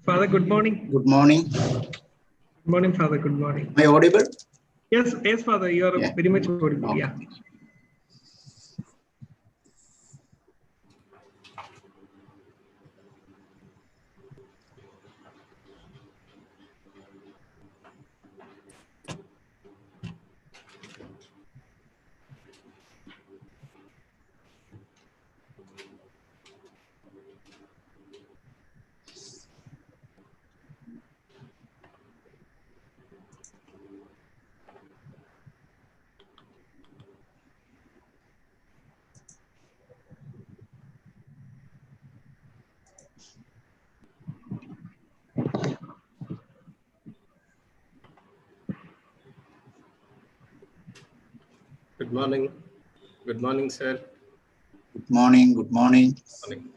Father, good morning. Good morning. Good morning, Father. Good morning. Am I audible? Yes, Father. You are very much audible. Okay. Yeah. Good morning. Good morning, sir. Good morning. Good morning. Morning.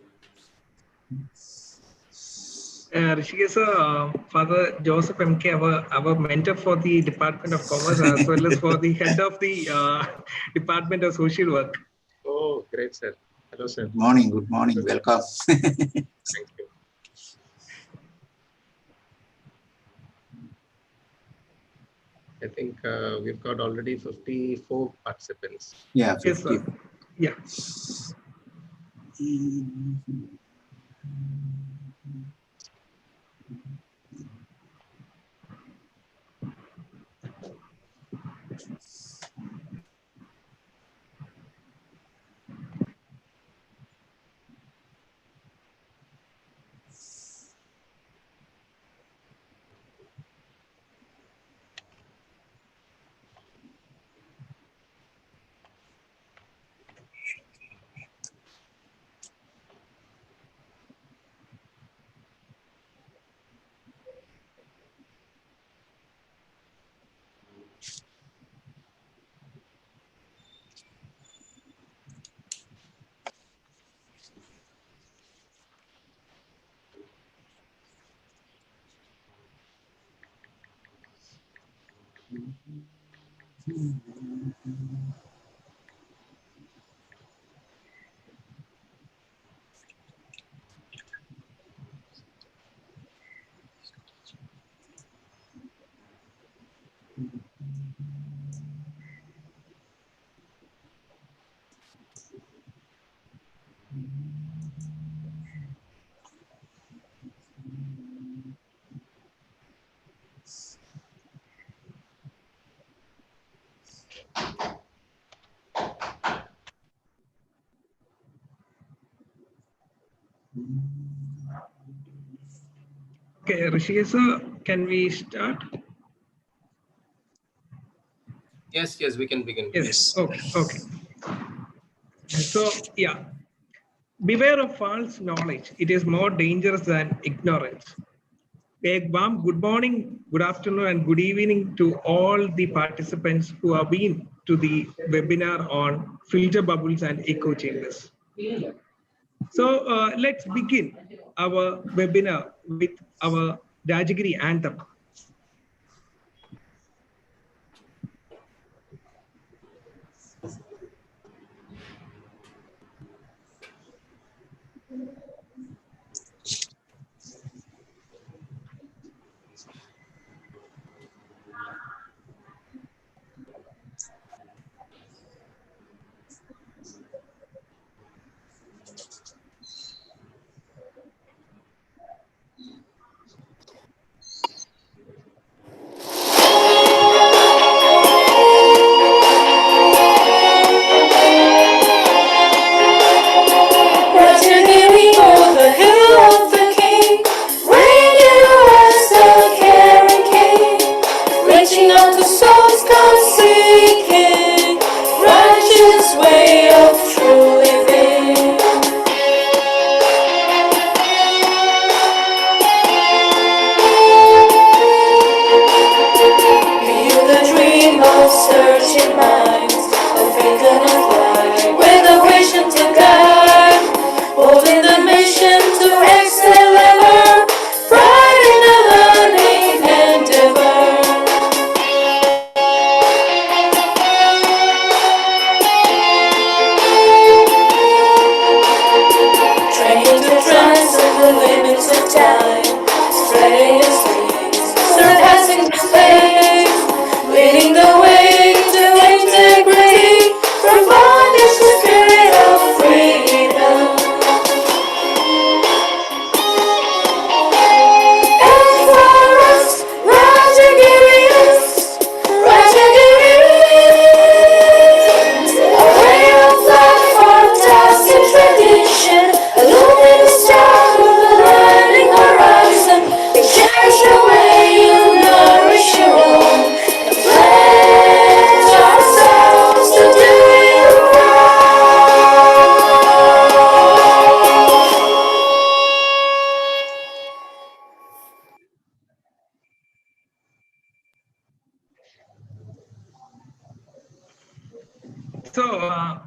Rishikesh, Father Joseph MK, our mentor for the Department of Commerce as well as for the head of the Department of Social Work. Oh, great, sir. Hello, sir. Good morning. Good morning. Welcome. Thank you. I think we've got already 54 participants. Yeah, Yes, 50. sir. Yeah. Okay, Rishikesh, sir, can we start? Yes, we can begin. Yes. Okay. So, yeah. Beware of false knowledge. It is more dangerous than ignorance. A warm good morning, good afternoon, and good evening to all the participants who have been to the webinar on filter bubbles and echo chambers. So let's begin our webinar with our Rajagiri anthem.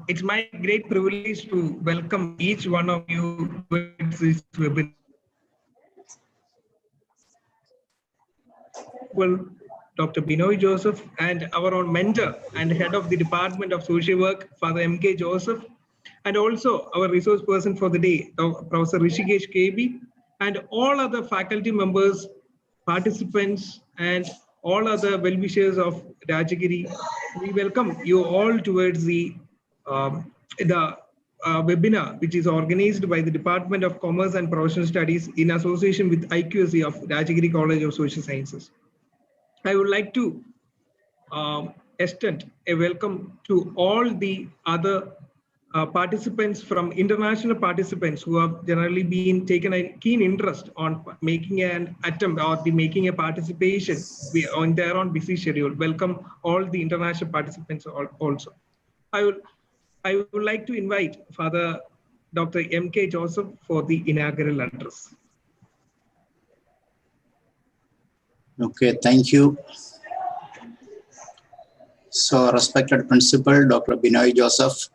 It's my great privilege to welcome each one of you towards this webinar. Well, Dr. Binoy Joseph and our own mentor and head of the Department of Social Work, Father M.K. Joseph, and also our resource person for the day, Professor Rishikesh KB, and all other faculty members, participants, and all other well-wishers of Rajagiri. We welcome you all towards the webinar, which is organized by the Department of Commerce and Professional Studies in association with IQSC of Rajagiri College of Social Sciences. I would like to extend a welcome to all the other participants from international participants who have generally been taken a keen interest on making an attempt or making a participation on their own busy schedule. Welcome all the international participants also. I would like to invite Father Dr. M.K. Joseph for the inaugural address. Okay, thank you. So, respected Principal Dr. Binoy Joseph,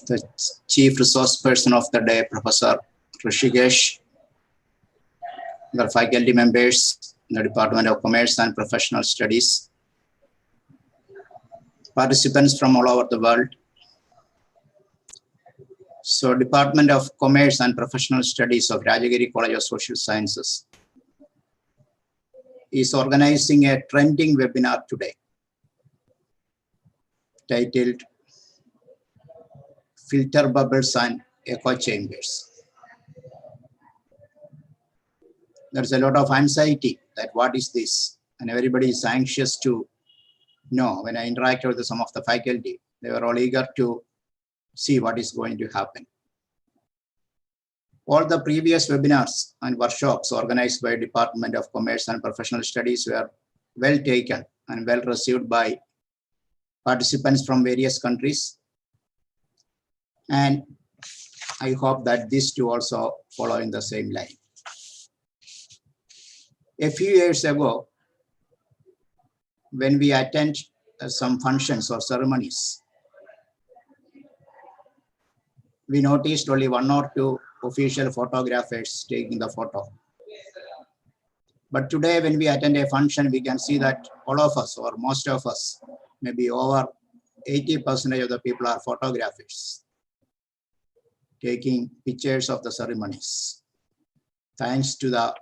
the Chief Resource Person of the day, Professor Rishikesh, the faculty members in the Department of Commerce and Professional Studies, participants from all over the world. So, Department of Commerce and Professional Studies of Rajagiri College of Social Sciences is organizing a trending webinar today titled Filter Bubbles and Echo Chambers. There's a lot of anxiety that what is this? And everybody is anxious to know. When I interacted with some of the faculty, they were all eager to see what is going to happen. All the previous webinars and workshops organized by Department of Commerce and Professional Studies were well taken and well received by participants from various countries. And I hope that this too also follow in the same line. A few years ago, when we attend some functions or ceremonies, we noticed only one or two official photographers taking the photo. But today, when we attend a function, we can see that all of us, or most of us, maybe over 80% of the people are photographers, taking pictures of the ceremonies, thanks to the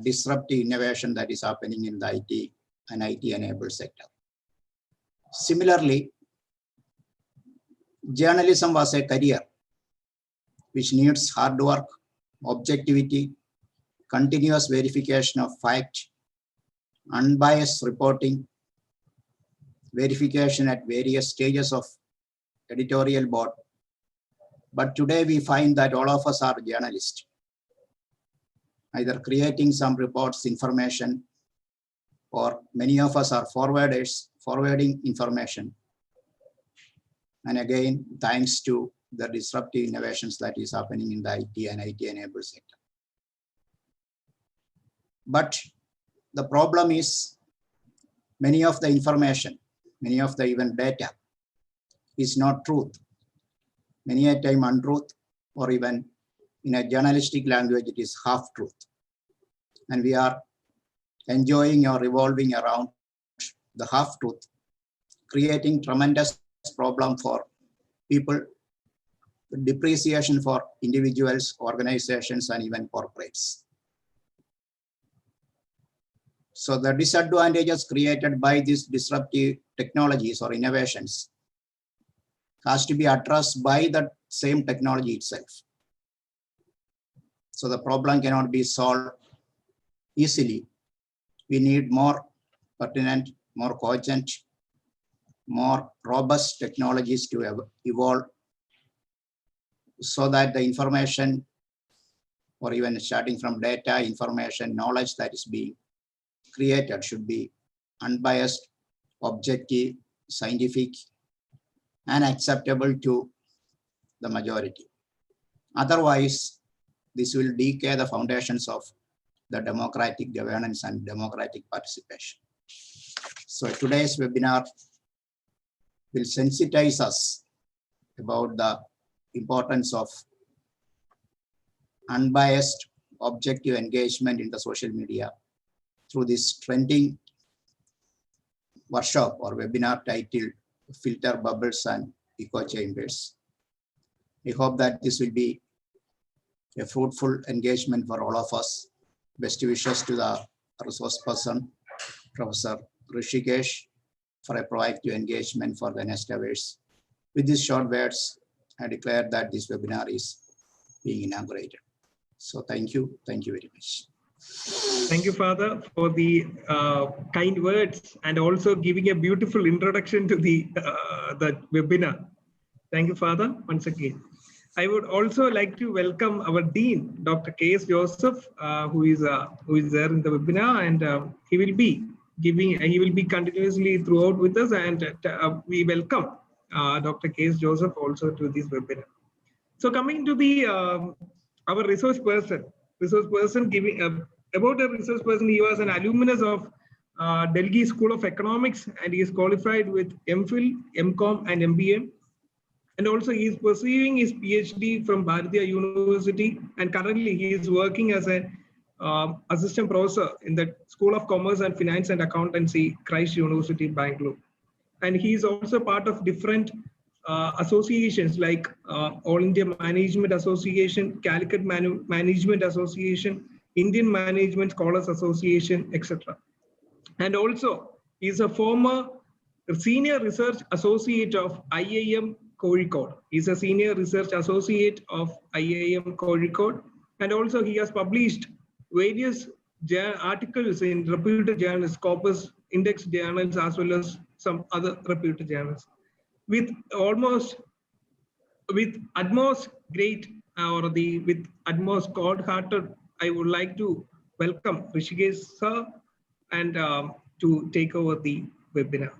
disruptive innovation that is happening in the IT and IT-enabled sector. Similarly, journalism was a career which needs hard work, objectivity, continuous verification of fact, unbiased reporting, verification at various stages of editorial board. But today we find that all of us are journalists, either creating some reports, information, or many of us are forwarders, forwarding information. And again, thanks to the disruptive innovations that is happening in the IT and IT-enabled sector. But the problem is many of the information, many of the even data is not truth. Many a time untruth, or even in a journalistic language, it is half truth. And we are enjoying or revolving around the half truth, creating tremendous problem for people, depreciation for individuals, organizations, and even corporates. So the disadvantages created by these disruptive technologies or innovations has to be addressed by the same technology itself. So the problem cannot be solved easily. We need more pertinent, more cogent, more robust technologies to evolve so that the information, or even starting from data, information, knowledge that is being created should be unbiased, objective, scientific, and acceptable to the majority. Otherwise, this will decay the foundations of the democratic governance and democratic participation. So today's webinar will sensitize us about the importance of unbiased, objective engagement in the social media through this trending workshop or webinar titled Filter Bubbles and Echo Chambers. I hope that this will be a fruitful engagement for all of us. Best wishes to the resource person, Professor Rishikesh, for a proactive engagement for the next hours. With these short words, I declare that this webinar is being inaugurated. So thank you very much. Thank you, Father, for the kind words and also giving a beautiful introduction to the webinar. Thank you, Father, once again. I would also like to welcome our Dean, Dr. K.S. Joseph, who is there in the webinar, and he will be continuously throughout with us, and we welcome Dr. K.S. Joseph also to this webinar. So coming to the our resource person giving about a resource person, he was an alumnus of Delhi School of Economics, and he is qualified with MPhil, MCom, and MBA. And also he is pursuing his PhD from Bharatiya University, and currently he is working as an assistant professor in the School of Commerce and Finance and Accountancy, Christ University, Bangalore. And he is also part of different associations like All India Management Association, Calicut Management Association, Indian Management Scholars Association, etc. And also he is a former senior research associate of IIM Kozhikode. He is a senior research associate of IIM Kozhikode, and also he has published various articles in reputed journals, Corpus Index journals, as well as some other reputed journals. With utmost cold-hearted, I would like to welcome Rishikesh sir and to take over the webinar.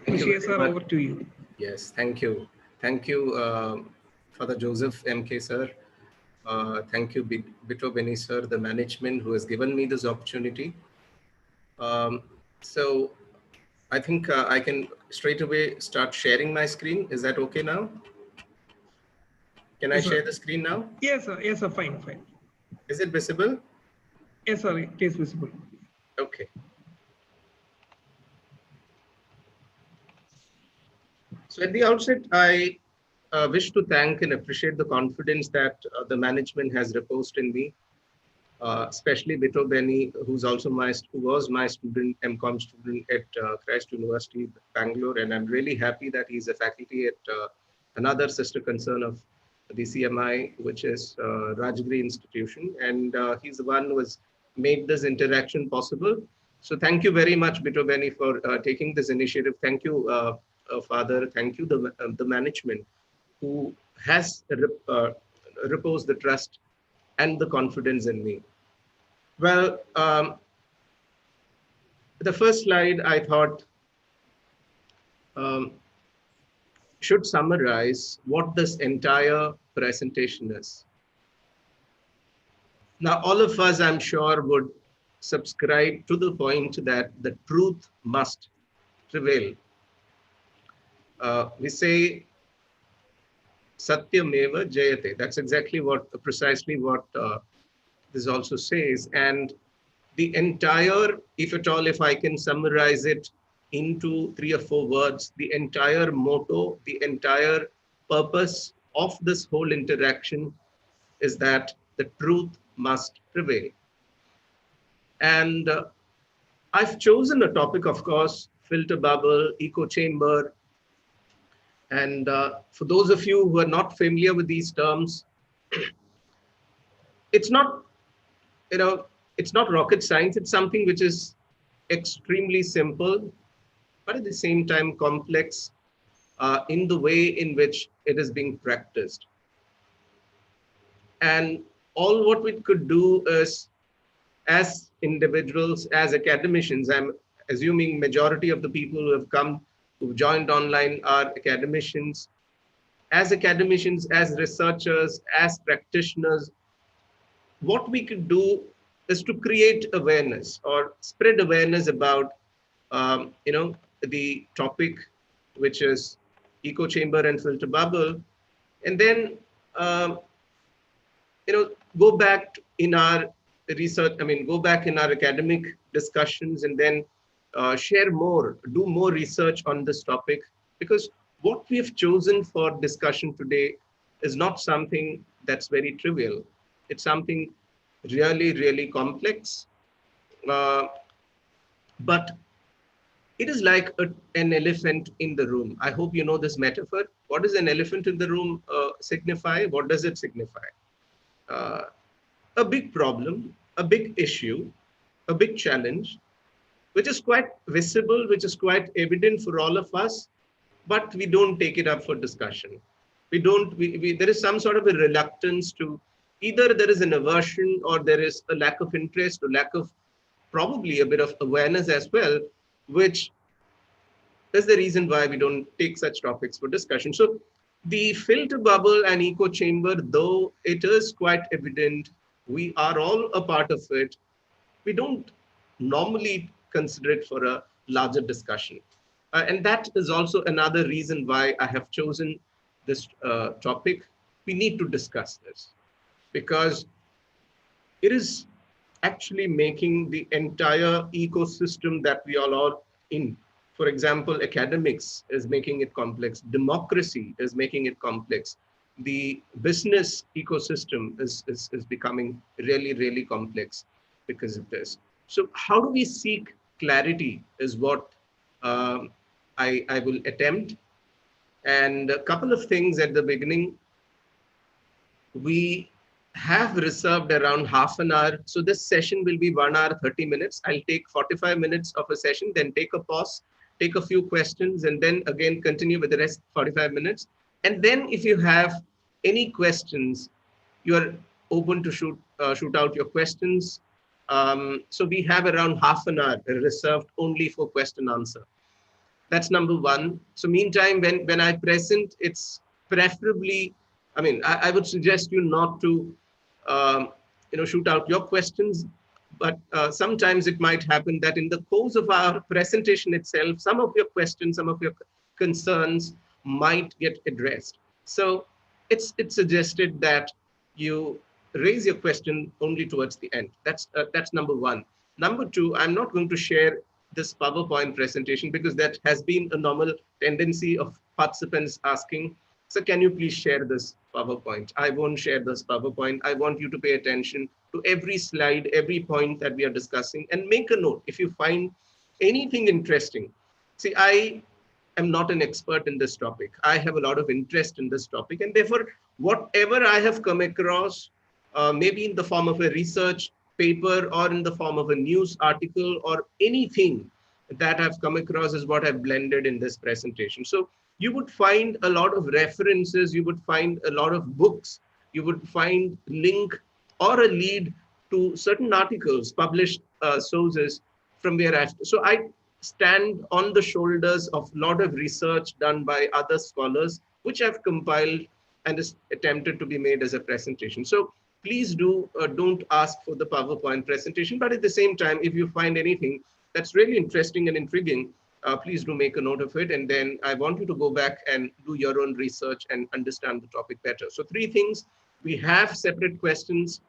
Rishikesh sir, over to you. Yes, thank you. Thank you, Father Joseph M.K. sir. Thank you, Bito Benny sir, the management who has given me this opportunity. So I think I can straight away start sharing my screen. Is that okay now? Can I share the screen now? Yes, sir. Yes, sir. Fine. Is it visible? Yes, sir. It is visible. Okay. So at the outset, I wish to thank and appreciate the confidence that the management has reposed in me, especially Bito Benny, who was my student, MCom student at Christ University, Bangalore, and I'm really happy that he's a faculty at another sister concern of the CMI, which is Rajagiri institution, and he's the one who has made this interaction possible. So thank you very much, Bito Benny, for taking this initiative. Thank you, Father. Thank you, the management, who has reposed the trust and the confidence in me. Well, the first slide I thought should summarize what this entire presentation is. Now, all of us, I'm sure, would subscribe to the point that the truth must prevail. We say, Satyameva Jayate. That's exactly precisely what this also says. And the entire, if I can summarize it into 3 or 4 words, the entire motto, the entire purpose of this whole interaction is that the truth must prevail. And I've chosen a topic, of course, filter bubble, echo chamber. And for those of you who are not familiar with these terms, it's not, it's not rocket science. It's something which is extremely simple, but at the same time complex in the way in which it is being practiced. And all what we could do is, as individuals, as academicians, I'm assuming majority of the people who've joined online are academicians. as academicians, as researchers, as practitioners, what we could do is to create awareness or spread awareness about, the topic, which is echo chamber and filter bubble, and then, um, go back in our research, go back in our academic discussions, and then share more, do more research on this topic, because what we've chosen for discussion today is not something that's very trivial. It's something really, really complex. Uh, but it is like an elephant in the room. I hope you know this metaphor. What does an elephant in the room signify? What does it signify? Uh, a big problem, a big issue, a big challenge, which is quite visible, which is quite evident for all of us, but we don't take it up for discussion. We don't, there is some sort of a reluctance to, either there is an aversion or there is a lack of interest or lack of probably a bit of awareness as well, which is the reason why we don't take such topics for discussion. So the filter bubble and echo chamber, though it is quite evident, we are all a part of it, we don't normally consider it for a larger discussion. And that is also another reason why I have chosen this topic. We need to discuss this because it is actually making the entire ecosystem that we all are in. For example, academics is making it complex. Democracy is making it complex. The business ecosystem is becoming really, really complex because of this. So how do we seek clarity is what I will attempt. And a couple of things at the beginning. We have reserved around half an hour. So this session will be 1 hour, 30 minutes. I'll take 45 minutes of a session, then take a pause, take a few questions, and then again continue with the rest 45 minutes. And then if you have any questions, you're open to shoot out your questions. So we have around half an hour reserved only for question answer. That's number one. So meantime, when I present, it's preferably, I would suggest you not to, shoot out your questions, but sometimes it might happen that in the course of our presentation itself, some of your questions, some of your concerns might get addressed. So it's suggested that you raise your question only towards the end. That's number one. Number two, I'm not going to share this PowerPoint presentation because that has been a normal tendency of participants asking, so can you please share this PowerPoint? I won't share this PowerPoint. I want you to pay attention to every slide, every point that we are discussing, and make a note if you find anything interesting. See, I am not an expert in this topic. I have a lot of interest in this topic, and therefore, whatever I have come across, maybe in the form of a research paper or in the form of a news article or anything that I've come across is what I've blended in this presentation. So you would find a lot of references, you would find a lot of books, you would find link or a lead to certain articles, published sources from where I stand on the shoulders of a lot of research done by other scholars, which I've compiled and is attempted to be made as a presentation. So please don't ask for the PowerPoint presentation, but at the same time, if you find anything that's really interesting and intriguing, please do make a note of it. And then I want you to go back and do your own research and understand the topic better. So 3 things: we have separate questions,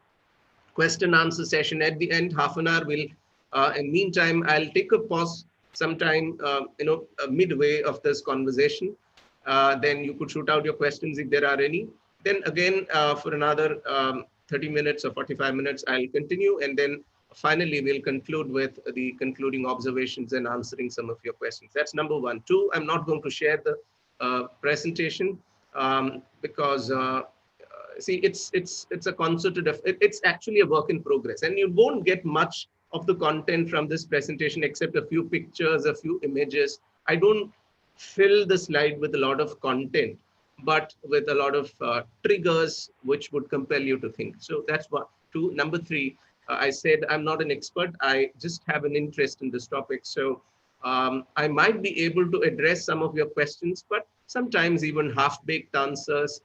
question answer session at the end, half an hour. In meantime, I'll take a pause sometime, midway of this conversation. Then you could shoot out your questions if there are any. Then again, for another 30 minutes or 45 minutes, I'll continue. And then finally, we'll conclude with the concluding observations and answering some of your questions. That's number 1. 2, I'm not going to share the presentation because see, it's a concerted effort. It's actually a work in progress, and you won't get much of the content from this presentation except a few pictures, a few images. I don't fill the slide with a lot of content, but with a lot of triggers which would compel you to think. So that's 1. 2. Number 3, I said I'm not an expert. I just have an interest in this topic. So I might be able to address some of your questions, but sometimes even half-baked answers,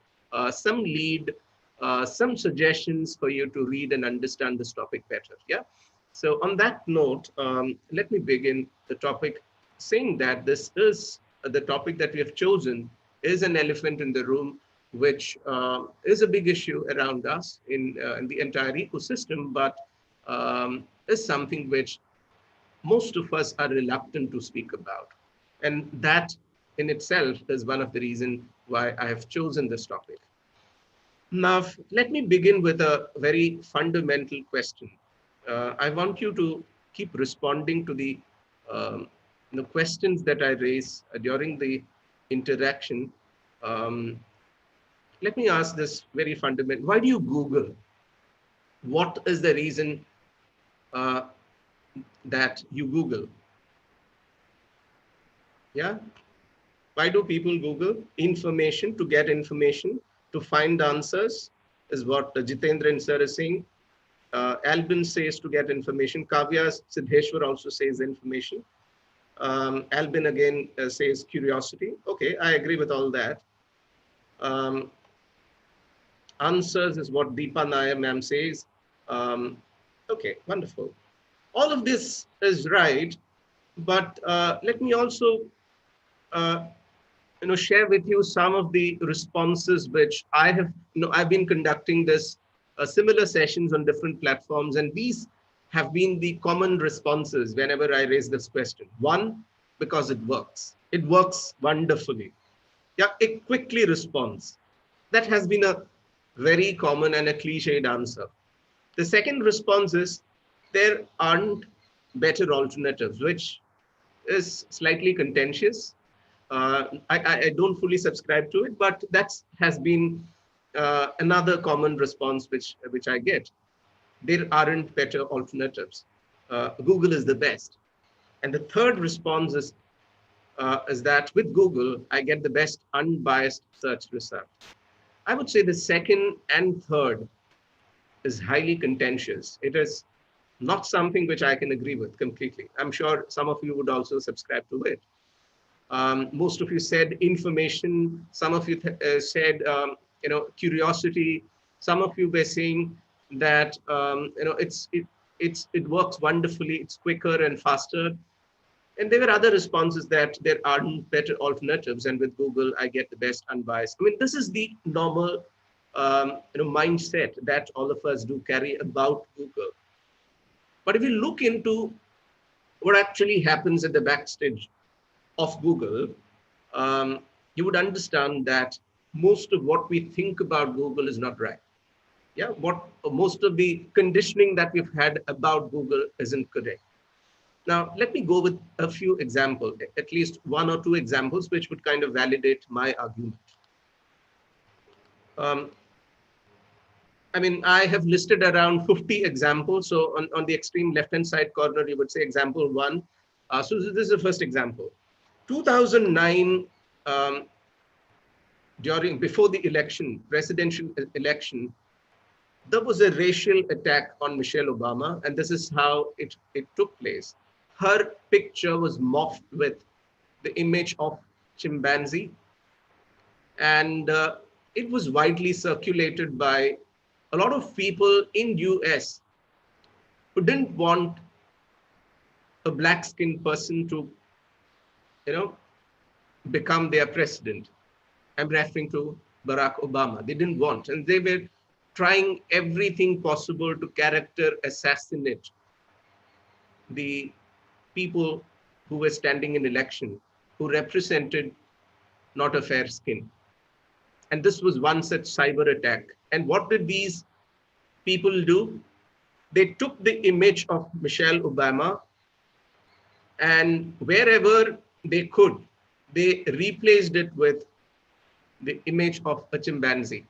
some lead, some suggestions for you to read and understand this topic better. Yeah. So on that note, let me begin the topic saying that this is the topic that we have chosen is an elephant in the room, which is a big issue around us in the entire ecosystem, but is something which most of us are reluctant to speak about. And that in itself is one of the reasons why I have chosen this topic. Now, let me begin with a very fundamental question. I want you to keep responding to um, the questions that I raise during the interaction. Um, Let me ask this very fundamental. Why do you Google? What is the reason uh, that you Google? Yeah. Why do people Google? Information, to get information, to find answers, is what Jitendran sir is saying. Albin says to get information. Kavya Siddheshwar also says information. Albin again says curiosity. Okay, I agree with all that. Um, Answers is what Deepa Nair ma'am says. Okay, wonderful. All of this is right, but let me also uh, share with you some of the responses which I have, I've been conducting this similar sessions on different platforms, and these have been the common responses whenever I raise this question. One, because it works. It works wonderfully. Yeah, it quickly responds. That has been a very common and a cliched answer. The second response is there aren't better alternatives, which is slightly contentious. I don't fully subscribe to it, but that has been another common response which I get. There aren't better alternatives. Google is the best. And the third response is that with Google, I get the best unbiased search result. I would say the second and third is highly contentious. It is not something which I can agree with completely. I'm sure some of you would also subscribe to it. Most of you said information. Some of you said, curiosity. Some of you were saying that, it works wonderfully. It's quicker and faster. And there were other responses that there aren't better alternatives. And with Google, I get the best unbiased. I mean, this is the normal, mindset that all of us do carry about Google. But if you look into what actually happens at the backstage of Google, you would understand that most of what we think about Google is not right. Yeah, what most of the conditioning that we've had about Google isn't correct. Now, let me go with a few examples, at least one or two examples, which would kind of validate my argument. I mean, I have listed around 50 examples. So on the extreme left-hand side corner, you would say example one. So this is the first example. 2009, before the election, presidential election, there was a racial attack on Michelle Obama, and this is how it took place. Her picture was morphed with the image of chimpanzee, and it was widely circulated by a lot of people in US who didn't want a black-skinned person to, become their president. I'm referring to Barack Obama. They didn't want, and they were trying everything possible to character assassinate the people who were standing in election, who represented not a fair skin. And this was one such cyber attack. And what did these people do? They took the image of Michelle Obama, and wherever they could, they replaced it with the image of a chimpanzee.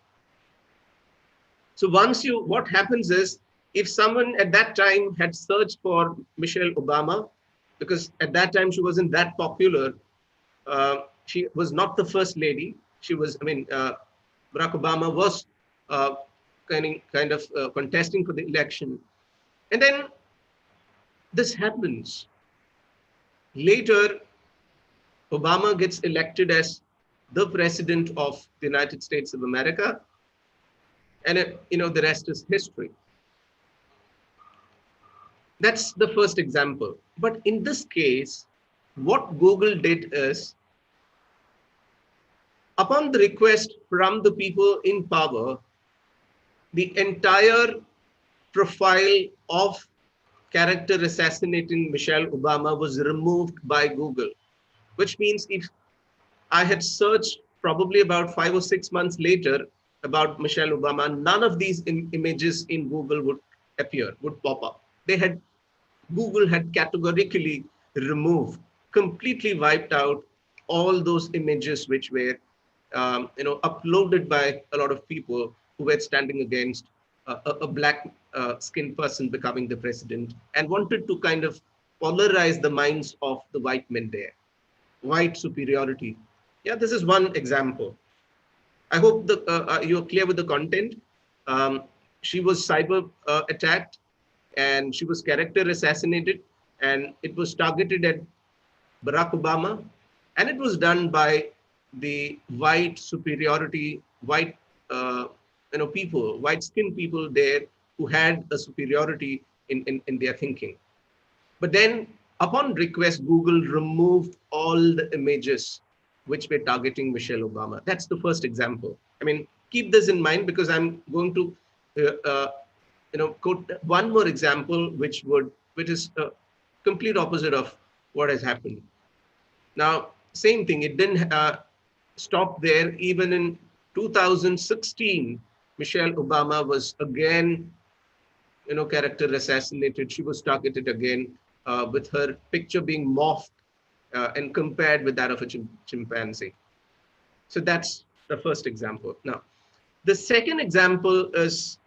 So what happens is, if someone at that time had searched for Michelle Obama, because at that time she wasn't that popular, she was not the first lady. She was, Barack Obama was kind of contesting for the election. And then this happens. Later, Obama gets elected as the president of the United States of America, and the rest is history. That's the first example. But in this case, what Google did is, upon the request from the people in power, the entire profile of character assassinating Michelle Obama was removed by Google, which means if I had searched probably about 5 or 6 months later about Michelle Obama, none of these images in Google would appear, would pop up. Google had categorically removed, completely wiped out all those images which were, uploaded by a lot of people who were standing against a black skinned person becoming the president and wanted to kind of polarize the minds of the white men there. White superiority. Yeah, this is one example. I hope you're clear with the content. She was cyber attacked, and she was character assassinated, and it was targeted at Barack Obama, and it was done by the white superiority, white people, white skinned people there who had a superiority in their thinking. But then, upon request, Google removed all the images which were targeting Michelle Obama. That's the first example. I mean, keep this in mind because I'm going to, quote one more example, which is complete opposite of what has happened. Now, same thing. It didn't stop there. Even in 2016, Michelle Obama was again character assassinated. She was targeted again with her picture being morphed and compared with that of a chimpanzee. So that's the first example. Now, the second example is,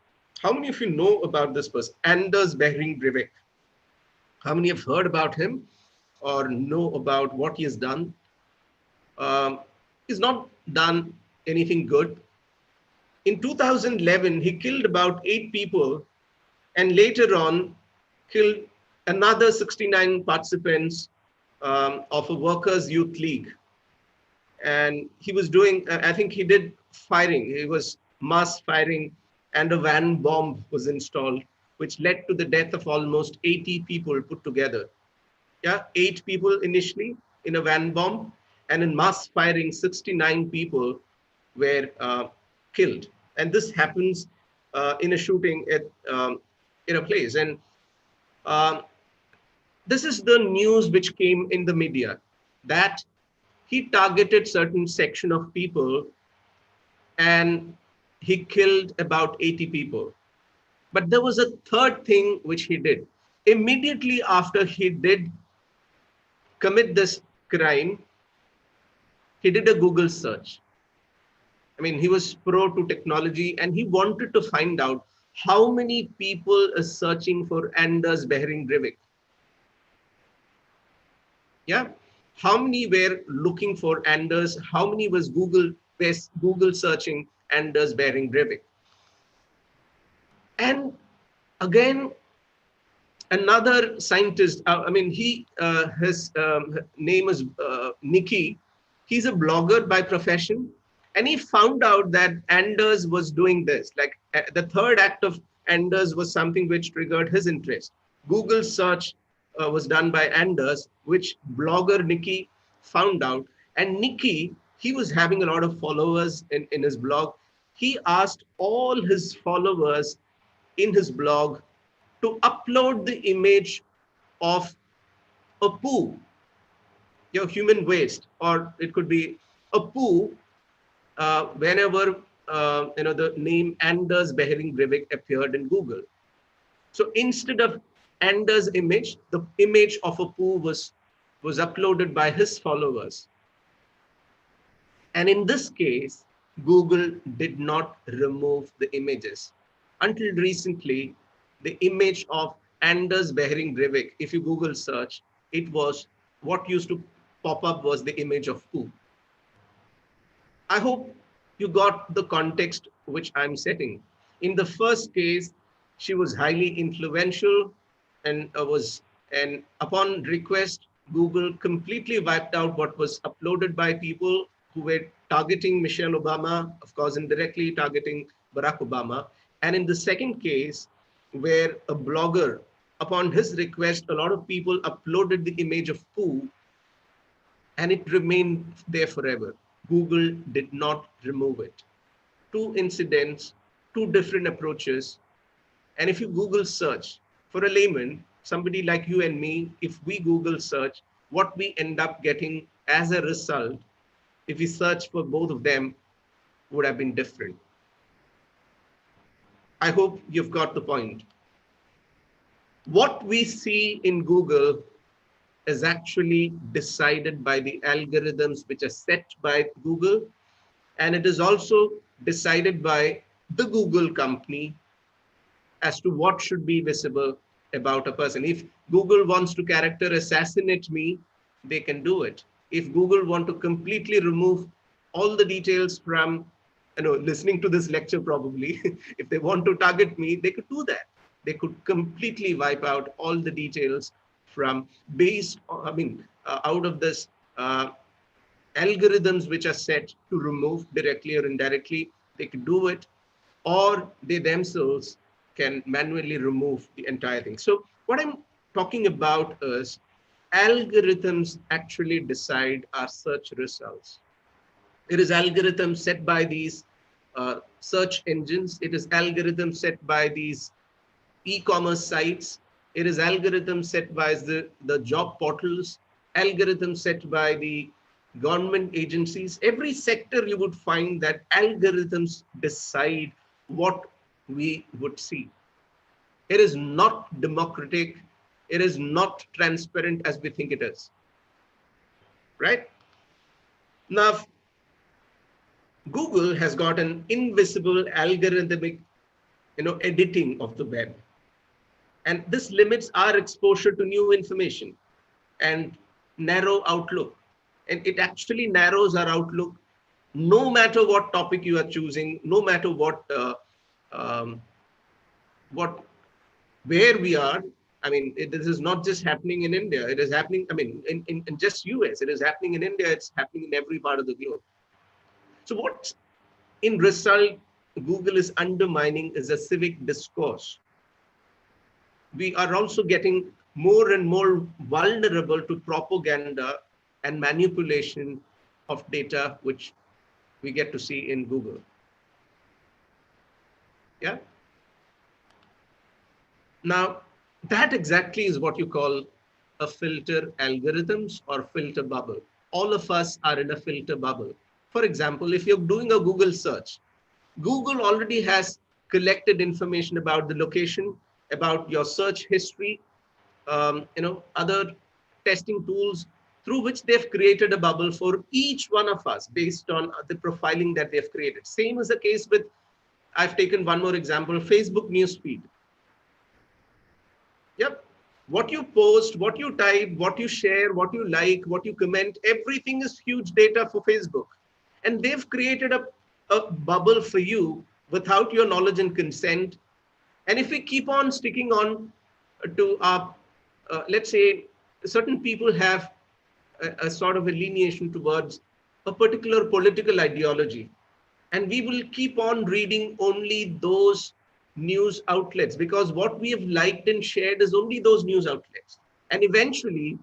how many of you know about this person, Anders Behring Breivik? How many have heard about him or know about what he has done? He's not done anything good. In 2011, he killed about 8 people and later on killed another 69 participants of a workers' youth league. And he was doing, I think he did firing. He was mass firing, and a van bomb was installed, which led to the death of almost 80 people put together. Yeah, 8 people initially in a van bomb, and in mass firing, 69 people were killed. And this happens in a shooting at in a place. And this is the news which came in the media, that he targeted certain section of people and he killed about 80 people. But there was a third thing which he did. Immediately after he did commit this crime, he did a Google search. I mean, he was pro to technology and he wanted to find out how many people are searching for Anders Behring Breivik. Yeah, how many were looking for Anders? How many was Google searching Anders Behring Breivik? And again, another scientist. His name is Nikki. He's a blogger by profession, and he found out that Anders was doing this. Like the third act of Anders was something which triggered his interest. Google search was done by Anders, which blogger Nikki found out. And Nikki, he was having a lot of followers in his blog. He asked all his followers in his blog to upload the image of a poo, human waste, or it could be a poo whenever the name Anders Behring Breivik appeared in Google. So instead of Anders' image, the image of a poo was uploaded by his followers. And in this case, Google did not remove the images. Until recently, the image of Anders Behring Breivik, if you Google search, it was what used to pop up was the image of poo. I hope you got the context which I'm setting. In the first case, she was highly influential and upon request, Google completely wiped out what was uploaded by people who were targeting Michelle Obama, of course, indirectly targeting Barack Obama. And in the second case, where a blogger, upon his request, a lot of people uploaded the image of poo and it remained there forever. Google did not remove it. Two incidents, two different approaches. And if you Google search, for a layman, somebody like you and me, if we Google search, what we end up getting as a result, if we search for both of them, would have been different. I hope you've got the point. What we see in Google is actually decided by the algorithms which are set by Google, and it is also decided by the Google company as to what should be visible about a person. If Google wants to character assassinate me, they can do it. If Google want to completely remove all the details from, listening to this lecture probably, if they want to target me, they could do that. They could completely wipe out all the details from out of this algorithms which are set to remove directly or indirectly. They could do it, or they themselves can manually remove the entire thing. So what I'm talking about is algorithms actually decide our search results. It is algorithms set by these search engines. It is algorithms set by these e-commerce sites. It is algorithms set by the job portals, algorithms set by the government agencies. Every sector you would find that algorithms decide what we would see. It is not democratic. It is not transparent as we think it is. Right? Now, Google has got an invisible algorithmic, editing of the web. And this limits our exposure to new information and narrow outlook. And it actually narrows our outlook no matter what topic you are choosing, no matter where we are. I mean, this is not just happening in India. It is happening, in just US. It is happening in India. It's happening in every part of the globe. So what, in result, Google is undermining is a civic discourse. We are also getting more and more vulnerable to propaganda and manipulation of data, which we get to see in Google. Yeah. Now, that exactly is what you call a filter algorithms or filter bubble. All of us are in a filter bubble. For example, if you're doing a Google search, Google already has collected information about the location, about your search history, other testing tools through which they've created a bubble for each one of us based on the profiling that they've created. Same is the case with, I've taken one more example, Facebook newsfeed. Yep. What you post, what you type, what you share, what you like, what you comment, everything is huge data for Facebook. And they've created a bubble for you without your knowledge and consent. And if we keep on sticking on to our, let's say, certain people have a sort of alienation towards a particular political ideology. And we will keep on reading only those news outlets because what we have liked and shared is only those news outlets. And eventually,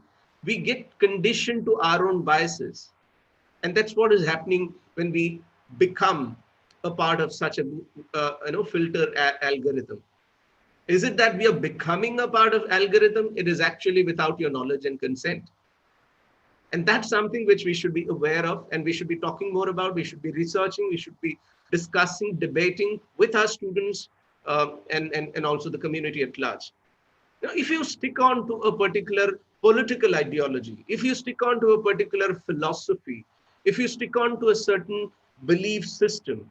we get conditioned to our own biases. And that's what is happening when we become a part of such a filter algorithm. Is it that we are becoming a part of algorithm? It is actually without your knowledge and consent. And that's something which we should be aware of and we should be talking more about. We should be researching, we should be discussing, debating with our students and also the community at large. Now, if you stick on to a particular political ideology, if you stick on to a particular philosophy, if you stick on to a certain belief system,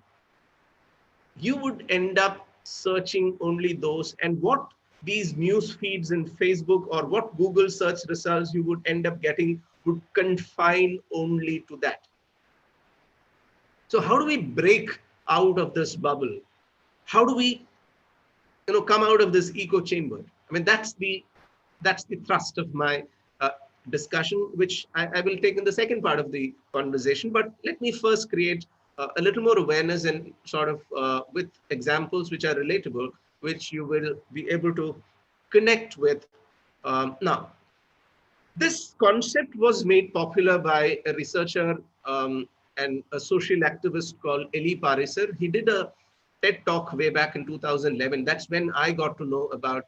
you would end up searching only those, and what these news feeds in Facebook or what Google search results you would end up getting would confine only to that. So how do we break out of this bubble? How do we come out of this echo chamber? I mean, that's the thrust of my discussion, which I will take in the second part of the conversation. But let me first create a little more awareness and sort of with examples which are relatable, which you will be able to connect with. Now, this concept was made popular by a researcher and a social activist called Eli Pariser. He did a TED talk way back in 2011. That's when I got to know about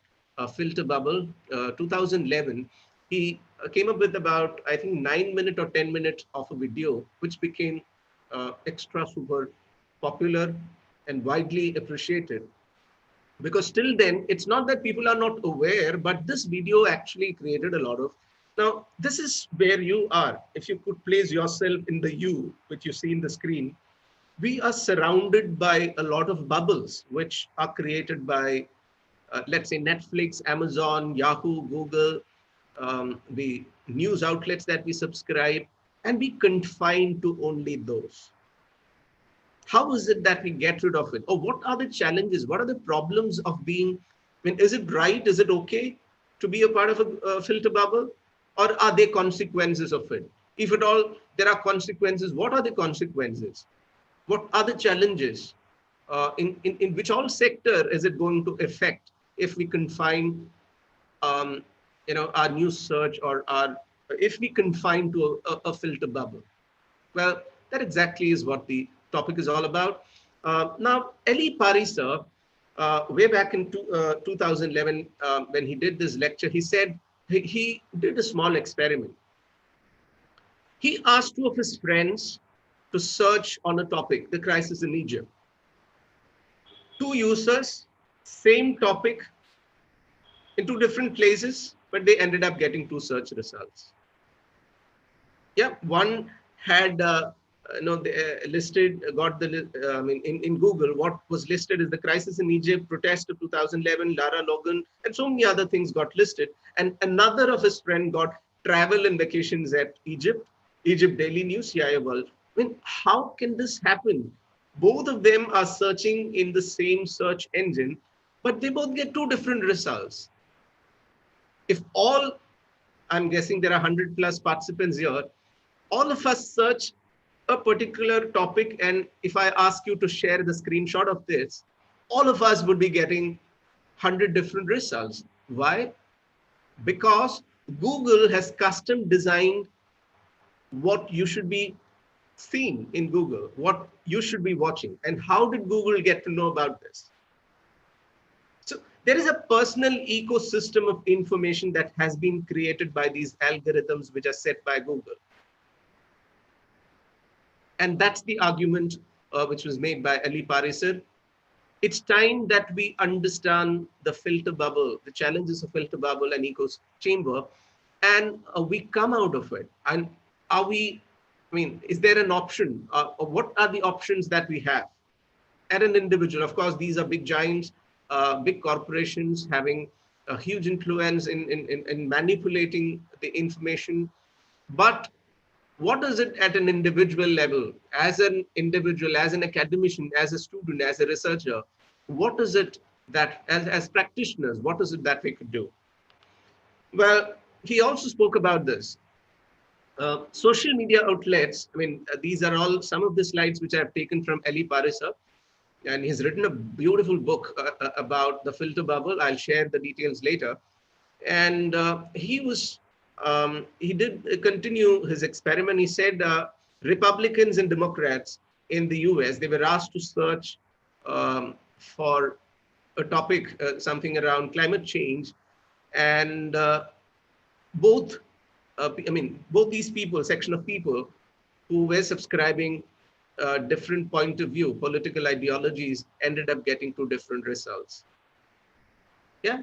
filter bubble. 2011, he came up with about, I think, 9 minute or 10 minutes of a video, which became extra super popular and widely appreciated. Because till then, it's not that people are not aware, but this video actually created a lot of. Now, this is where you are. If you could place yourself in the you, which you see in the screen, we are surrounded by a lot of bubbles, which are created by, let's say, Netflix, Amazon, Yahoo, Google, the news outlets that we subscribe, and we confine to only those. How is it that we get rid of it? Or what are the challenges? What are the problems of being, I mean, is it right? Is it okay to be a part of a filter bubble? Or are there consequences of it? If at all there are consequences, what are the consequences? What are the challenges? In which all sector is it going to affect if we confine our news search, or if we confine to a filter bubble? Well, that exactly is what the topic is all about. Now, Eli Pariser, way back in 2011, when he did this lecture, he said he did a small experiment. He asked two of his friends to search on a topic, the crisis in Egypt. Two users, same topic, in two different places, but they ended up getting two search results. Yeah, one had listed, got the in Google, what was listed is the crisis in Egypt, protest of 2011, Lara Logan, and so many other things got listed. And another of his friend got travel and vacations at Egypt Daily News, CIA World. I mean, how can this happen? Both of them are searching in the same search engine, but they both get two different results. If all, I'm guessing there are 100 plus participants here, all of us search a particular topic, and if I ask you to share the screenshot of this, all of us would be getting 100 different results. Why? Because Google has custom designed what you should be seeing in Google, what you should be watching. And how did Google get to know about this? So there is a personal ecosystem of information that has been created by these algorithms which are set by Google. And that's the argument which was made by Eli Pariser. It's time that we understand the filter bubble, the challenges of filter bubble and echo chamber, and we come out of it. And are we, I mean, is there an option? What are the options that we have at an individual? Of course, these are big giants, big corporations having a huge influence in manipulating the information. But what is it at an individual level, as an individual, as an academician, as a student, as a researcher? What is it that, as practitioners, what is it that we could do? Well, he also spoke about this. Social media outlets, I mean, these are all some of the slides which I have taken from Eli Pariser, and he's written a beautiful book about the filter bubble. I'll share the details later. And he did continue his experiment. He said Republicans and Democrats in the US, they were asked to search for a topic, something around climate change. And both these people, section of people who were subscribing different point of view, political ideologies, ended up getting two different results. Yeah.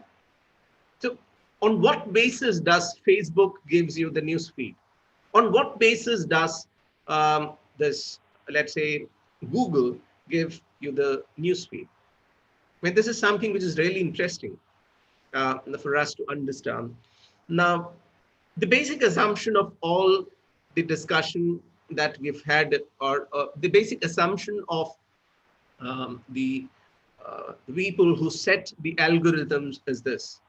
So on what basis does Facebook gives you the news feed? On what basis does this, let's say, Google give you the news feed? I mean, this is something which is really interesting for us to understand. Now, the basic assumption of all the discussion that we've had, or the basic assumption of the people who set the algorithms is this: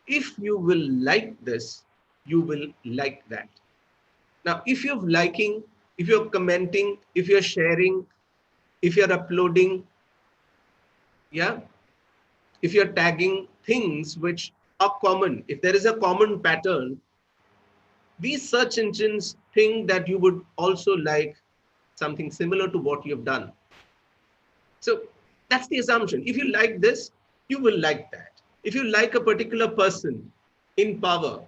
if you will like this, you will like that. Now, if you're liking, if you're commenting, if you're sharing, if you're uploading, yeah, if you're tagging things which are common, if there is a common pattern, these search engines think that you would also like something similar to what you've done. So that's the assumption. If you like this, you will like that. If you like a particular person in power,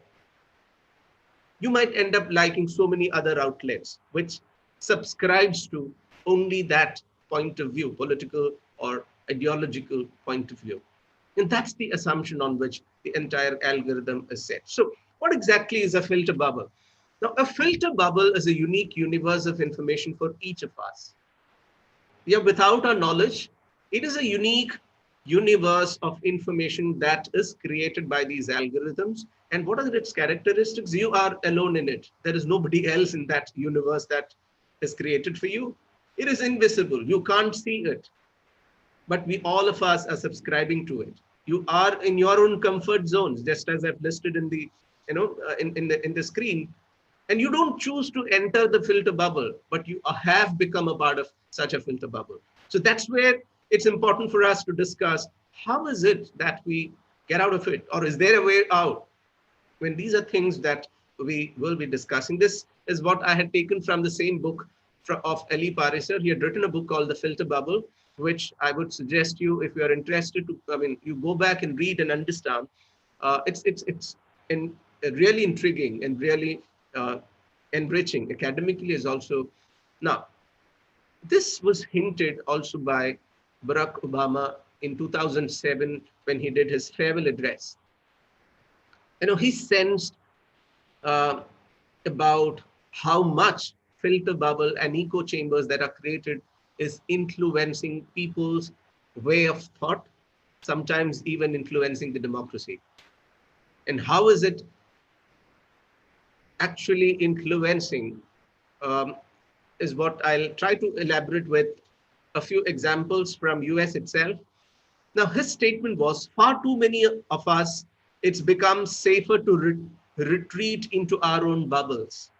you might end up liking so many other outlets which subscribes to only that point of view, political or ideological point of view. And that's the assumption on which the entire algorithm is set. So what exactly is a filter bubble? Now, a filter bubble is a unique universe of information for each of us. Yeah, without our knowledge, it is a unique universe of information that is created by these algorithms. And what are its characteristics? You are alone in it. There is nobody else in that universe that is created for you. It is invisible. You can't see it. But we, all of us, are subscribing to it. You are in your own comfort zones, just as I've listed in the, in the screen. And you don't choose to enter the filter bubble, but you have become a part of such a filter bubble. So that's where it's important for us to discuss, how is it that we get out of it? Or is there a way out? When these are things that we will be discussing. This is what I had taken from the same book of Eli Pariser. He had written a book called The Filter Bubble, which I would suggest you, if you are interested to, you go back and read and understand. It's really intriguing and really enriching academically is also. Now, this was hinted also by Barack Obama in 2007 when he did his farewell address. He sensed about how much filter bubble and echo chambers that are created is influencing people's way of thought, sometimes even influencing the democracy. And how is it actually influencing is what I'll try to elaborate with a few examples from US itself. Now, his statement was, far too many of us, it's become safer to retreat into our own bubbles,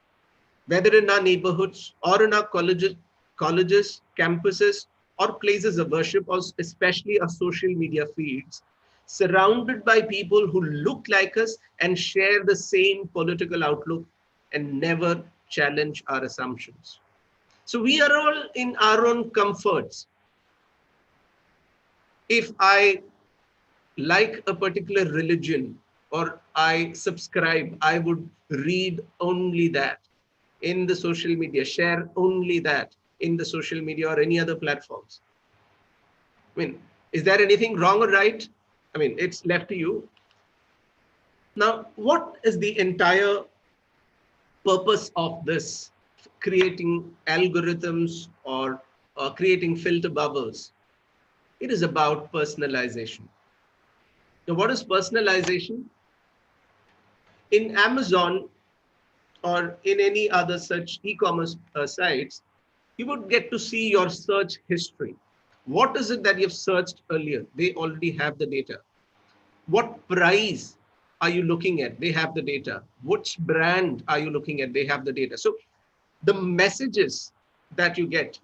whether in our neighborhoods or in our colleges, campuses, or places of worship, or especially our social media feeds, surrounded by people who look like us and share the same political outlook and never challenge our assumptions. So we are all in our own comforts. If I like a particular religion or I subscribe, I would read only that in the social media, share only that in the social media or any other platforms. Is there anything wrong or right? It's left to you. Now, what is the entire purpose of this creating algorithms or creating filter bubbles? It is about personalization. Now, what is personalization? In Amazon or in any other such e-commerce sites, you would get to see your search history. What is it that you've searched earlier? They already have the data. What price are you looking at? They have the data. Which brand are you looking at? They have the data. So the messages that you get,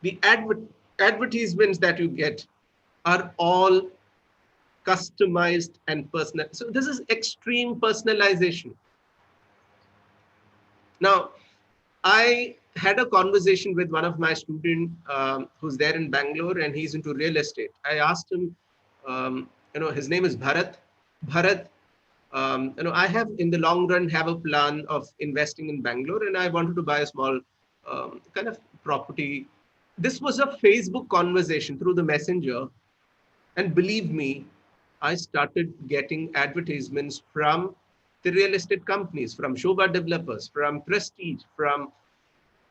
the advertisements that you get are all customized and personal. So this is extreme personalization. Now, I had a conversation with one of my students who's there in Bangalore, and he's into real estate. I asked him, his name is Bharat. Bharat, I have in the long run have a plan of investing in Bangalore, and I wanted to buy a small kind of property. This was a Facebook conversation through the messenger. And believe me, I started getting advertisements from the real estate companies, from Shobha developers, from Prestige, from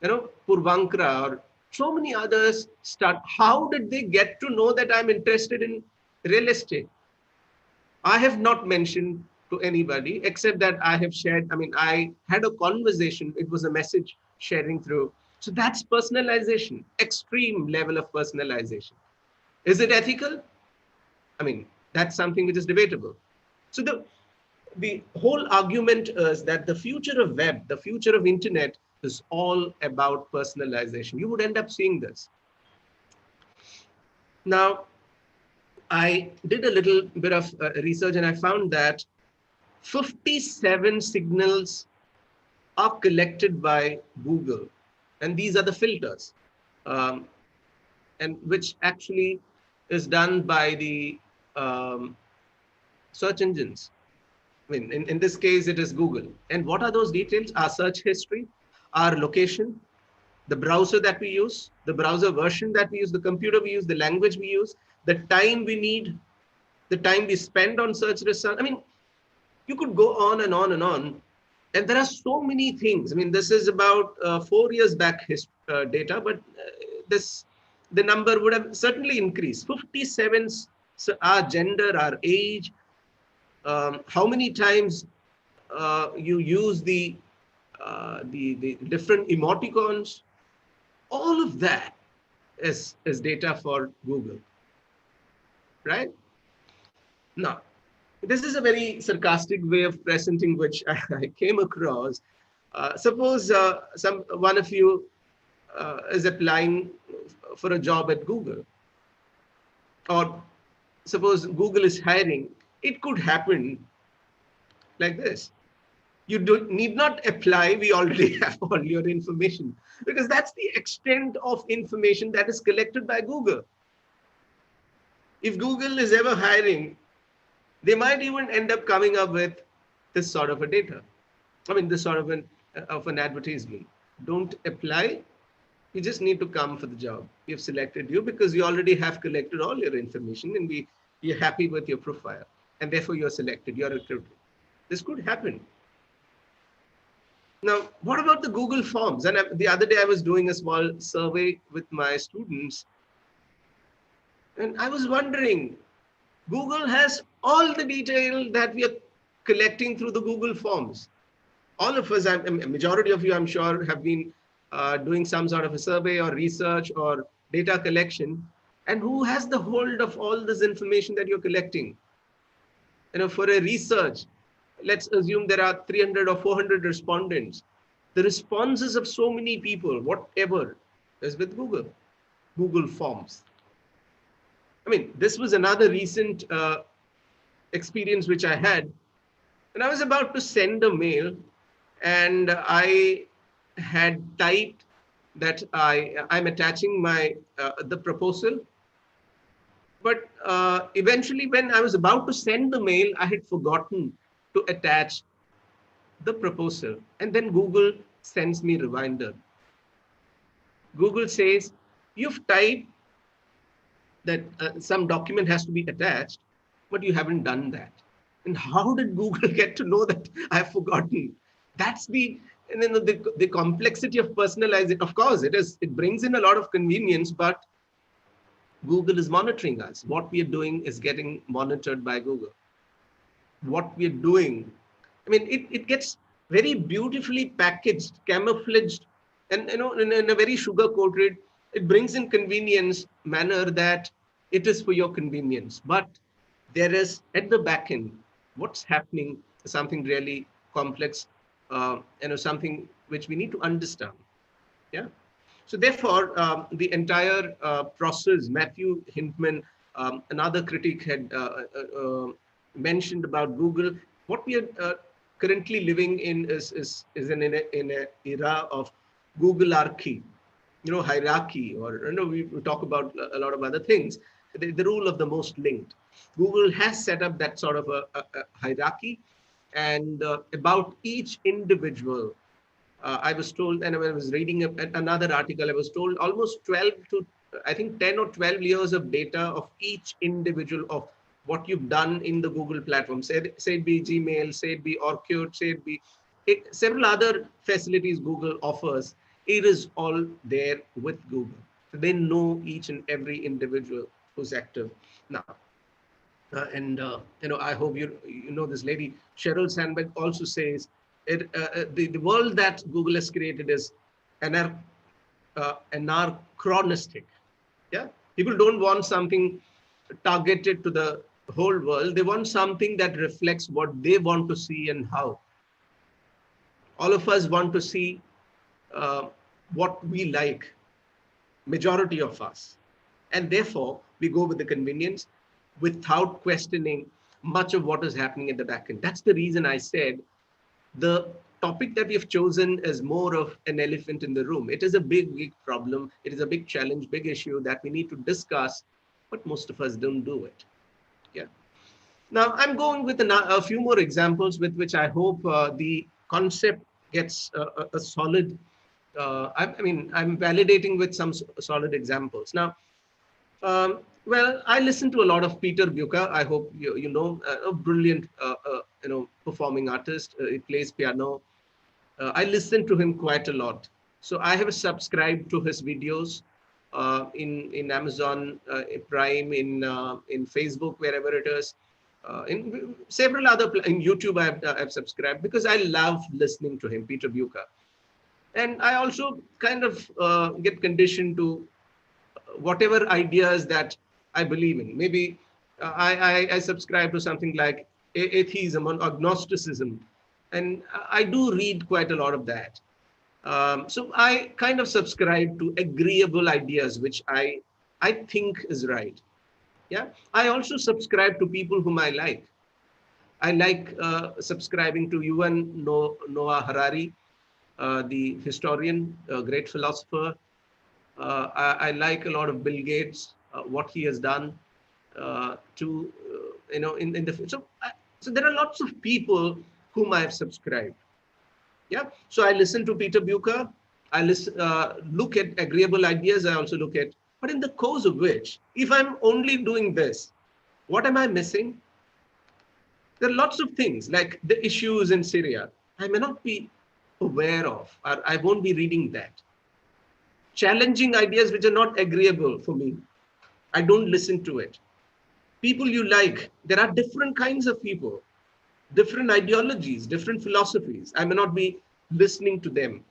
Purvankara, or so many others. How did they get to know that I'm interested in real estate? I have not mentioned to anybody except that I have shared. I had a conversation. It was a message sharing through. So that's personalization, extreme level of personalization. Is it ethical? That's something which is debatable. So the whole argument is that the future of web, the future of internet is all about personalization. You would end up seeing this. Now, I did a little bit of research and I found that 57 signals are collected by Google. And these are the filters, and which actually is done by the search engines. I mean, in this case, it is Google. And what are those details? Our search history, our location, the browser that we use, the browser version that we use, the computer we use, the language we use, the time we need, the time we spend on search results. I mean, you could go on and on and on. And there are so many things. I mean, this is about 4 years back data, but the number would have certainly increased. 57, so our gender, our age, how many times you use the different emoticons, all of that is data for Google, right? Now, this is a very sarcastic way of presenting which I came across. Suppose one of you is applying for a job at Google, or suppose Google is hiring. It could happen like this. You need not apply. We already have all your information, because that's the extent of information that is collected by Google. If Google is ever hiring, they might even end up coming up with this sort of a data. I mean, this sort of an advertisement. Don't apply. You just need to come for the job. We've selected you because we already have collected all your information and we're happy with your profile. And therefore you're selected, you're recruited. This could happen. Now, what about the Google Forms? And the other day I was doing a small survey with my students. And I was wondering, Google has all the detail that we are collecting through the Google Forms. All of us, a majority of you, I'm sure, have been doing some sort of a survey or research or data collection. And who has the hold of all this information that you're collecting? You know, for a research, let's assume there are 300 or 400 respondents. The responses of so many people, whatever, is with Google Forms. I mean, this was another recent experience which I had. And I was about to send a mail, and I had typed that I'm attaching my the proposal. But eventually, when I was about to send the mail, I had forgotten to attach the proposal. And then Google sends me a reminder. Google says, you've typed that some document has to be attached, but you haven't done that. And how did Google get to know that I've forgotten? That's the complexity of personalizing. Of course, it brings in a lot of convenience, but Google is monitoring us. What we are doing is getting monitored by Google. What we are doing, I mean, it gets very beautifully packaged, camouflaged, and in a very sugar-coated. It brings in convenience manner that it is for your convenience. But there is at the back end, what's happening, something really complex, something which we need to understand. Yeah. So therefore, the entire process, Matthew Hintman, another critic, had mentioned about Google. What we are currently living in is in an era of Googlearchy, hierarchy, or we talk about a lot of other things. The rule of the most linked. Google has set up that sort of a hierarchy, and about each individual. I was told, and when I was reading another article, I was told almost 12 to, I think 10 or 12 years of data of each individual of what you've done in the Google platform. Say it be Gmail, say it be Orkut, say it be several other facilities Google offers. It is all there with Google. So they know each and every individual who's active now. I hope you know this lady, Sheryl Sandberg, also says the world that Google has created is anachronistic. Yeah, people don't want something targeted to the whole world. They want something that reflects what they want to see and how. All of us want to see uh, what we like, majority of us. And therefore, we go with the convenience without questioning much of what is happening at the back end. That's the reason I said the topic that we have chosen is more of an elephant in the room. It is a big, big problem. It is a big challenge, big issue that we need to discuss, but most of us don't do it. Yeah. Now, I'm going with a few more examples with which I hope the concept gets a solid, I'm validating with some solid examples. Now, well, I listen to a lot of Peter Buka. I hope you know, a brilliant, performing artist. He plays piano. I listen to him quite a lot. So I have subscribed to his videos in Amazon Prime, in Facebook, wherever it is. In several other in YouTube, I've subscribed because I love listening to him, Peter Buka, and I also kind of get conditioned to whatever ideas that I believe in. Maybe I subscribe to something like atheism or agnosticism, and I do read quite a lot of that. So I kind of subscribe to agreeable ideas, which I think is right. Yeah, I also subscribe to people whom I like. I like subscribing to Noah Harari, the historian, a great philosopher. I like a lot of Bill Gates, what he has done in the so there are lots of people whom I have subscribed. Yeah, so I listen to Peter Buka. I look at agreeable ideas. I also look at, but in the course of which, if I'm only doing this, what am I missing? There are lots of things like the issues in Syria. I may not be aware of, or I won't be reading that. Challenging ideas which are not agreeable for me, I don't listen to it. People you like, there are different kinds of people, different ideologies, different philosophies. I may not be listening to them.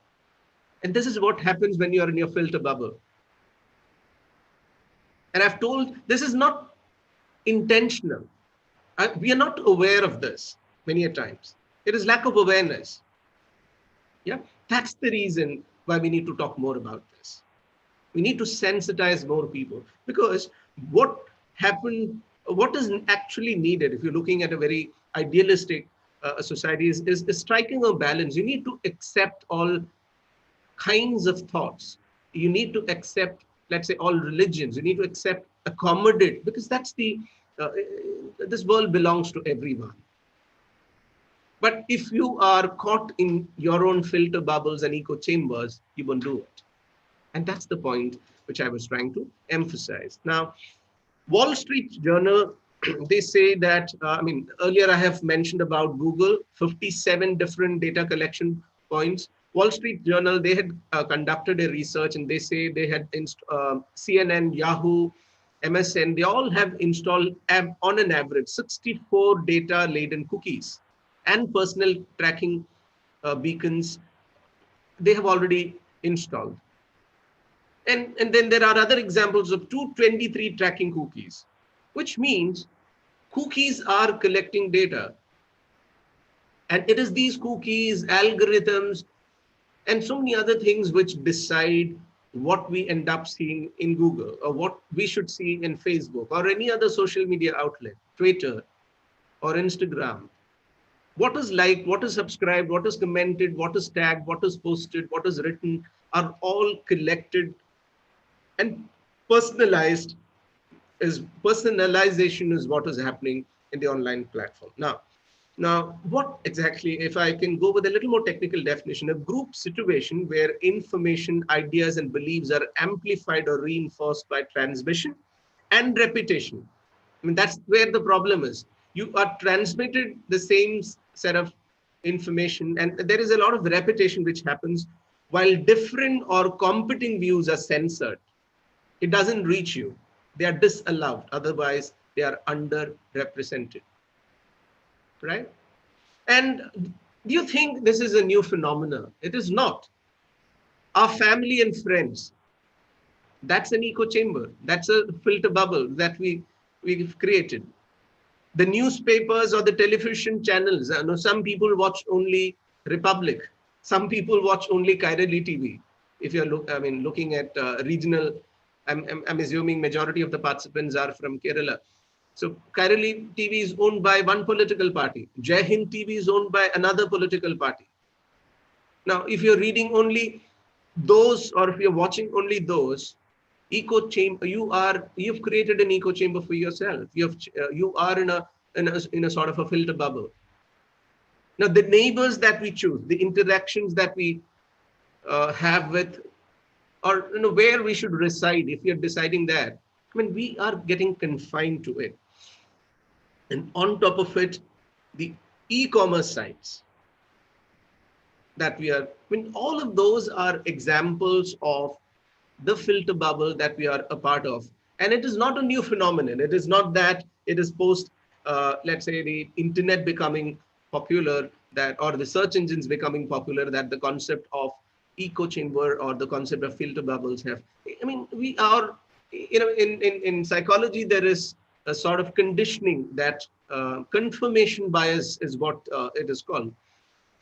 And this is what happens when you are in your filter bubble. And I've told this is not intentional. We are not aware of this many a times. It is lack of awareness. Yeah, that's the reason why we need to talk more about this. We need to sensitize more people, because what happened, what is actually needed, if you're looking at a very idealistic society, is striking a balance. You need to accept all kinds of thoughts. You need to accept, let's say, all religions. You need to accept, accommodate, because that's this world belongs to everyone. But if you are caught in your own filter bubbles and echo chambers, you won't do it. And that's the point which I was trying to emphasize. Now, Wall Street Journal, they say that, earlier I have mentioned about Google, 57 different data collection points. Wall Street Journal, they had conducted a research, and they say they had CNN, Yahoo, MSN, they all have installed on an average 64 data-laden cookies and personal tracking beacons they have already installed. And then there are other examples of 223 tracking cookies, which means cookies are collecting data. And it is these cookies, algorithms, and so many other things which decide what we end up seeing in Google, or what we should see in Facebook or any other social media outlet, Twitter or Instagram. What is liked, what is subscribed, what is commented, what is tagged, what is posted, what is written, are all collected and personalized. Personalization is what is happening in the online platform. Now, what exactly, if I can go with a little more technical definition, a group situation where information, ideas, and beliefs are amplified or reinforced by transmission and repetition. I mean, that's where the problem is. You are transmitted the same set of information, and there is a lot of repetition which happens while different or competing views are censored. It doesn't reach you. They are disallowed. Otherwise, they are underrepresented. Right? And do you think this is a new phenomenon? It is not. Our family and friends, that's an echo chamber. That's a filter bubble that we've created. The newspapers or the television channels. Some people watch only Republic. Some people watch only Kairali TV. If you're looking at regional, I'm assuming majority of the participants are from Kerala. So Kairali TV is owned by one political party. Jai Hind TV is owned by another political party. Now, if you're reading only those, or if you're watching only those, echo chamber, you've created an echo chamber for yourself. You are in a sort of a filter bubble. Now, the neighbors that we choose, the interactions that we have with, or where we should reside, if you're deciding that, we are getting confined to it. And on top of it, the e-commerce sites that we are, all of those are examples of the filter bubble that we are a part of. And it is not a new phenomenon. It is not that it is post, let's say, the internet becoming popular, that, or the search engines becoming popular, that the concept of echo chamber or the concept of filter bubbles have. We are, in psychology, there is a sort of conditioning that confirmation bias is what it is called.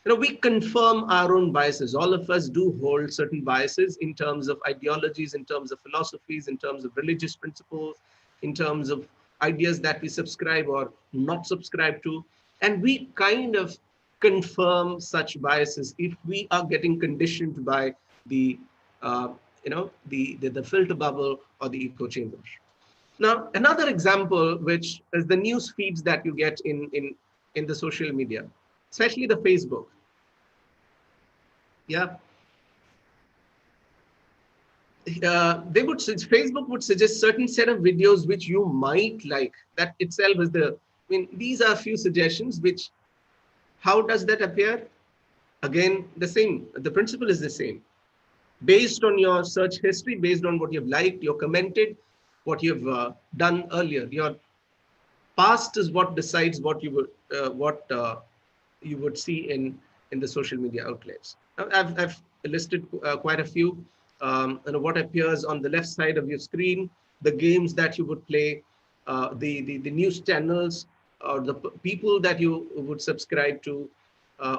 We confirm our own biases. All of us do hold certain biases in terms of ideologies, in terms of philosophies, in terms of religious principles, in terms of ideas that we subscribe or not subscribe to. And we kind of confirm such biases if we are getting conditioned by the filter bubble or the echo chamber. Now, another example, which is the news feeds that you get in the social media, especially the Facebook. Yeah. Facebook would suggest certain set of videos which you might like. That itself is these are a few suggestions which, how does that appear? Again, the same. The principle is the same. Based on your search history, based on what you've liked, you've commented, what you've done earlier. Your past is what decides what you would see in the social media outlets. I've listed quite a few. What appears on the left side of your screen, the games that you would play, the news channels, or the people that you would subscribe to,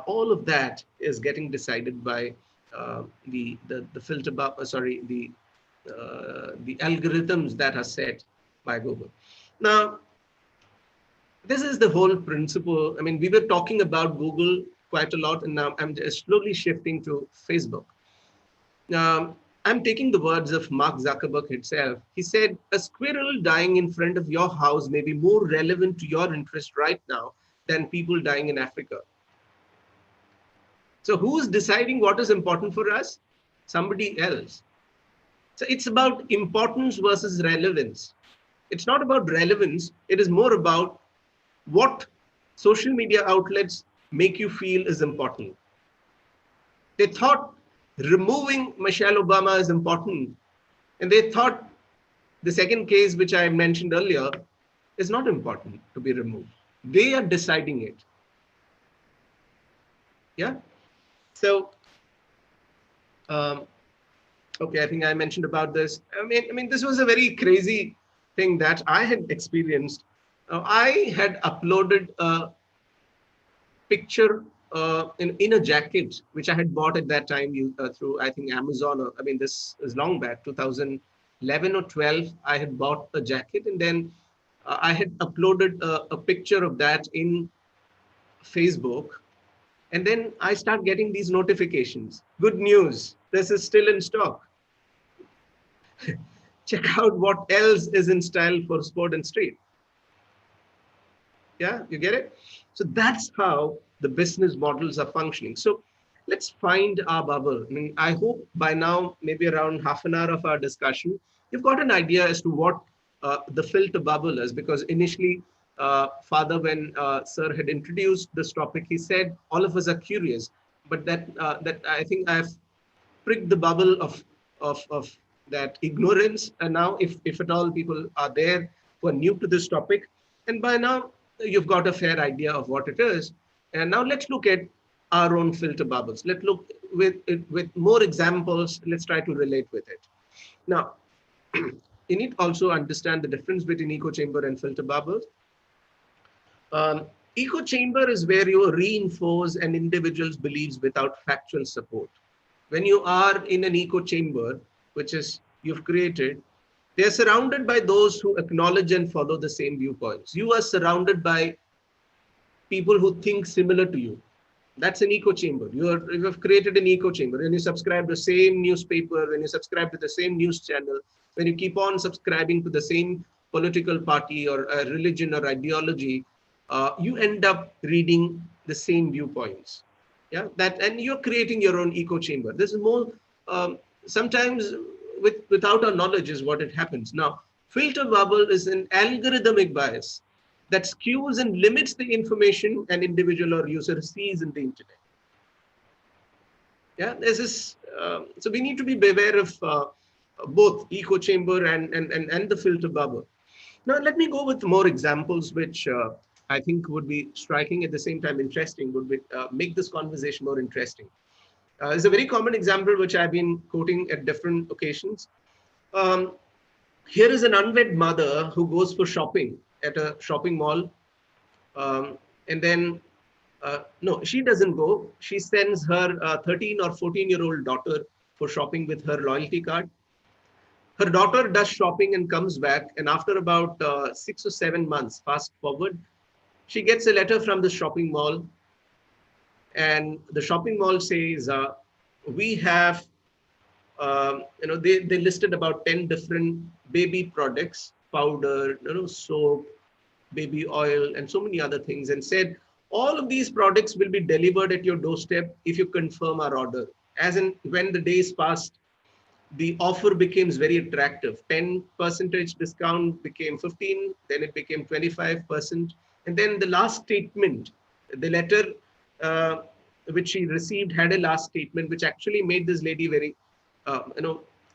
all of that is getting decided by the filter bubble. The algorithms that are set by Google. Now, this is the whole principle. We were talking about Google quite a lot, and now I'm just slowly shifting to Facebook. I'm taking the words of Mark Zuckerberg himself. He said, a squirrel dying in front of your house may be more relevant to your interest right now than people dying in Africa. So who's deciding what is important for us? Somebody else. So it's about importance versus relevance. It's not about relevance. It is more about what social media outlets make you feel is important. They thought removing Michelle Obama is important. And they thought the second case, which I mentioned earlier, is not important to be removed. They are deciding it. Yeah. So, okay, I think I mentioned about this. This was a very crazy thing that I had experienced. I had uploaded a picture in a jacket, which I had bought at that time through, I think, Amazon. Or, this is long back, 2011 or 12. I had bought a jacket, and then I had uploaded a picture of that in Facebook. And then I start getting these notifications. Good news, this is still in stock. Check out what else is in style for sport and street. Yeah, you get it? So that's how the business models are functioning. So let's find our bubble. I hope by now, maybe around half an hour of our discussion, you've got an idea as to what the filter bubble is, because initially, Father, when Sir had introduced this topic, he said, all of us are curious, but that I think I've pricked the bubble of that ignorance. And now, if at all people are there who are new to this topic, and by now you've got a fair idea of what it is. And now let's look at our own filter bubbles. Let's look with more examples. Let's try to relate with it. Now, you need also understand the difference between echo chamber and filter bubbles. Echo chamber is where you reinforce an individual's beliefs without factual support. When you are in an echo chamber, which is you've created, they're surrounded by those who acknowledge and follow the same viewpoints. You are surrounded by people who think similar to you. That's an echo chamber. You have created an echo chamber. When you subscribe to the same newspaper, when you subscribe to the same news channel, when you keep on subscribing to the same political party or religion or ideology, you end up reading the same viewpoints. Yeah, and you're creating your own echo chamber. This is more sometimes without our knowledge is what it happens. Now, filter bubble is an algorithmic bias that skews and limits the information an individual or user sees in the internet. Yeah, this is so we need to be aware of both echo chamber and the filter bubble. Now, let me go with more examples, which I think would be striking at the same time interesting, would be, make this conversation more interesting. It's a very common example which I've been quoting at different occasions. Here is an unwed mother who goes for shopping at a shopping mall. And then, no, she doesn't go. She sends her 13 or 14-year-old daughter for shopping with her loyalty card. Her daughter does shopping and comes back. And after about 6 or 7 months, fast forward, she gets a letter from the shopping mall. And the shopping mall says, we have, they listed about 10 different baby products, powder, soap, baby oil, and so many other things, and said, all of these products will be delivered at your doorstep if you confirm our order. As in, when the days passed, the offer becomes very attractive. 10% discount became 15, then it became 25%. And then the last statement, the letter which she received had a last statement, which actually made this lady very,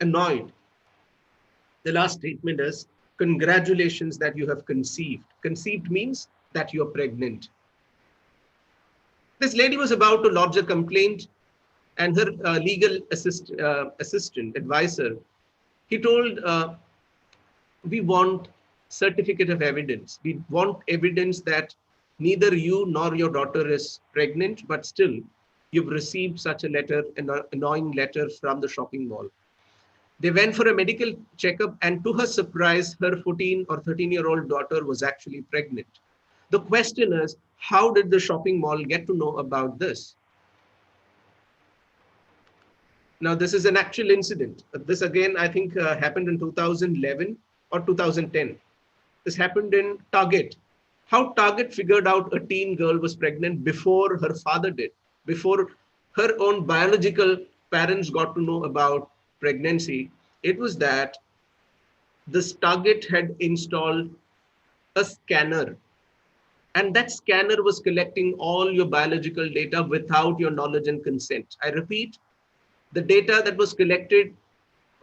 annoyed. The last statement is, congratulations that you have conceived. Conceived means that you're pregnant. This lady was about to lodge a complaint, and her legal assistant, advisor, he told, we want certificate of evidence. We want evidence that neither you nor your daughter is pregnant, but still you've received such a letter, an annoying letter from the shopping mall. They went for a medical checkup, and to her surprise, her 14 or 13-year-old daughter was actually pregnant. The question is, how did the shopping mall get to know about this? Now, this is an actual incident. This again, I think happened in 2011 or 2010. This happened in Target. How Target figured out a teen girl was pregnant before her father did, before her own biological parents got to know about pregnancy. It was that this Target had installed a scanner, and that scanner was collecting all your biological data without your knowledge and consent. I repeat, the data that was collected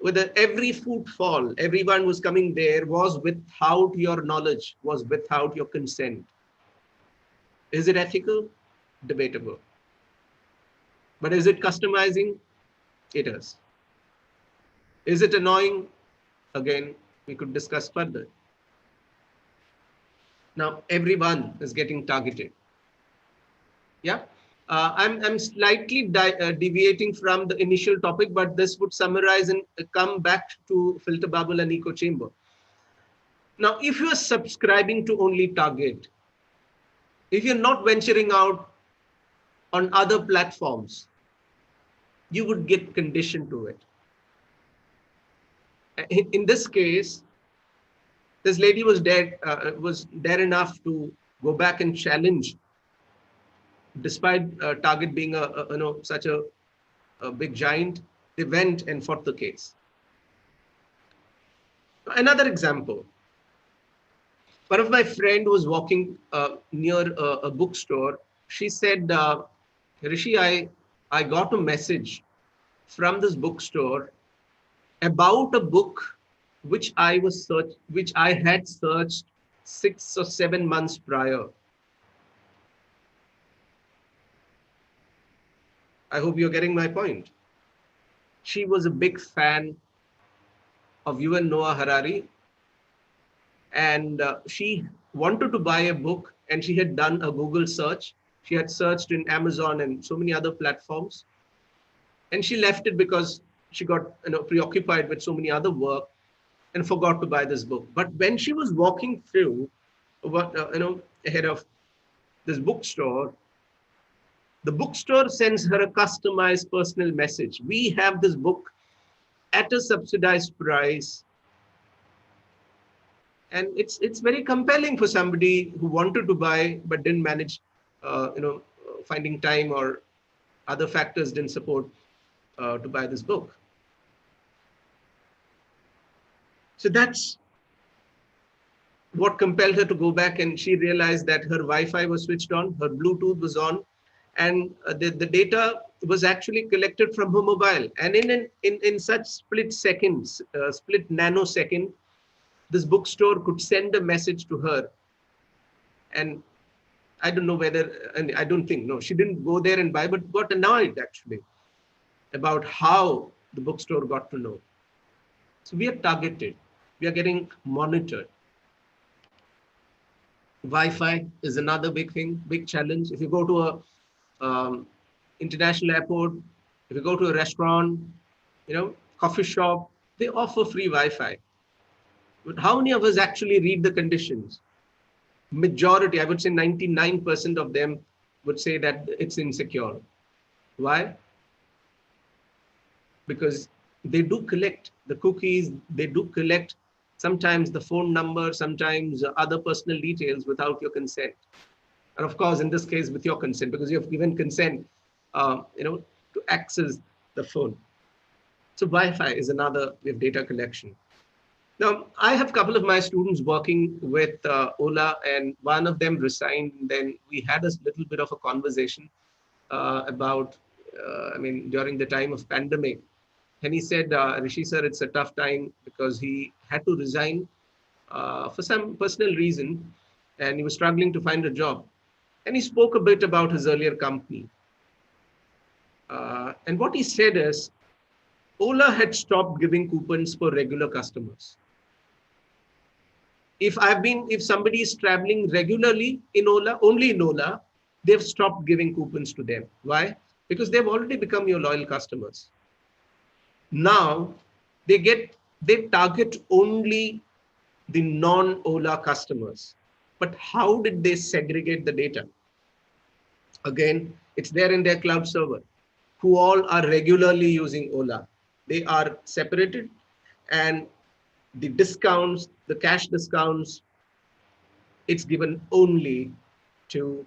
with every footfall, everyone was coming there, was without your knowledge, was without your consent. Is it ethical? Debatable. But is it customizing? It is. Is it annoying? Again, we could discuss further. Now, everyone is getting targeted. Yeah. I'm slightly deviating from the initial topic, but this would summarize and come back to filter bubble and echo chamber. Now, if you are subscribing to only Target, if you're not venturing out on other platforms, you would get conditioned to it. In this case, this lady was dare enough to go back and challenge. Despite Target being such a big giant, they went and fought the case. Another example. One of my friend was walking near a bookstore. She said, Rishi, I got a message from this bookstore about a book which I had searched 6 or 7 months prior. I hope you're getting my point. She was a big fan of Yuval Noah Harari, and she wanted to buy a book and she had done a Google search. She had searched in Amazon and so many other platforms. And she left it because she got preoccupied with so many other work and forgot to buy this book. But when she was walking through ahead of this bookstore, the bookstore sends her a customized personal message. We have this book at a subsidized price. And it's very compelling for somebody who wanted to buy but didn't manage, finding time or other factors didn't support to buy this book. So that's what compelled her to go back, and she realized that her Wi-Fi was switched on, her Bluetooth was on, and the data was actually collected from her mobile. And in such split seconds, split nanosecond, this bookstore could send a message to her. And I don't know whether, and I don't think, no, she didn't go there and buy, but got annoyed actually about how the bookstore got to know. So we are targeted, we are getting monitored. Wi-Fi is another big thing, big challenge. If you go to a international airport, if you go to a restaurant, coffee shop, they offer free Wi-Fi. But how many of us actually read the conditions? Majority, I would say 99% of them would say that it's insecure. Why? Because they do collect the cookies, they do collect sometimes the phone number, sometimes other personal details without your consent. And of course, in this case, with your consent, because you have given consent, to access the phone. So Wi-Fi is another with data collection. Now, I have a couple of my students working with Ola, and one of them resigned. Then we had a little bit of a conversation about, during the time of pandemic. And he said, Rishi sir, it's a tough time because he had to resign for some personal reason, and he was struggling to find a job. And he spoke a bit about his earlier company. And what he said is, Ola had stopped giving coupons for regular customers. If somebody is traveling regularly in Ola, only in Ola, they've stopped giving coupons to them. Why? Because they've already become your loyal customers. Now they target only the non-Ola customers. But how did they segregate the data? Again, it's there in their cloud server, who all are regularly using Ola. They are separated, and the discounts, the cash discounts, it's given only to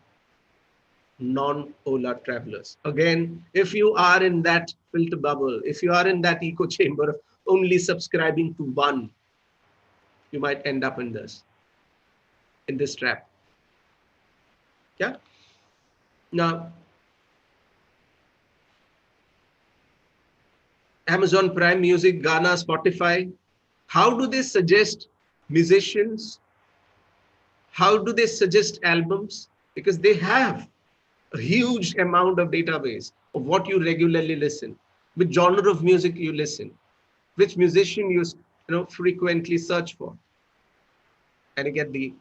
non-Ola travelers. Again, if you are in that filter bubble, if you are in that echo chamber of only subscribing to one, you might end up in this trap. Yeah. Now, Amazon Prime Music, Ghana, Spotify, how do they suggest musicians? How do they suggest albums? Because they have a huge amount of database of what you regularly listen, which genre of music you listen, which musician you frequently search for, and you get the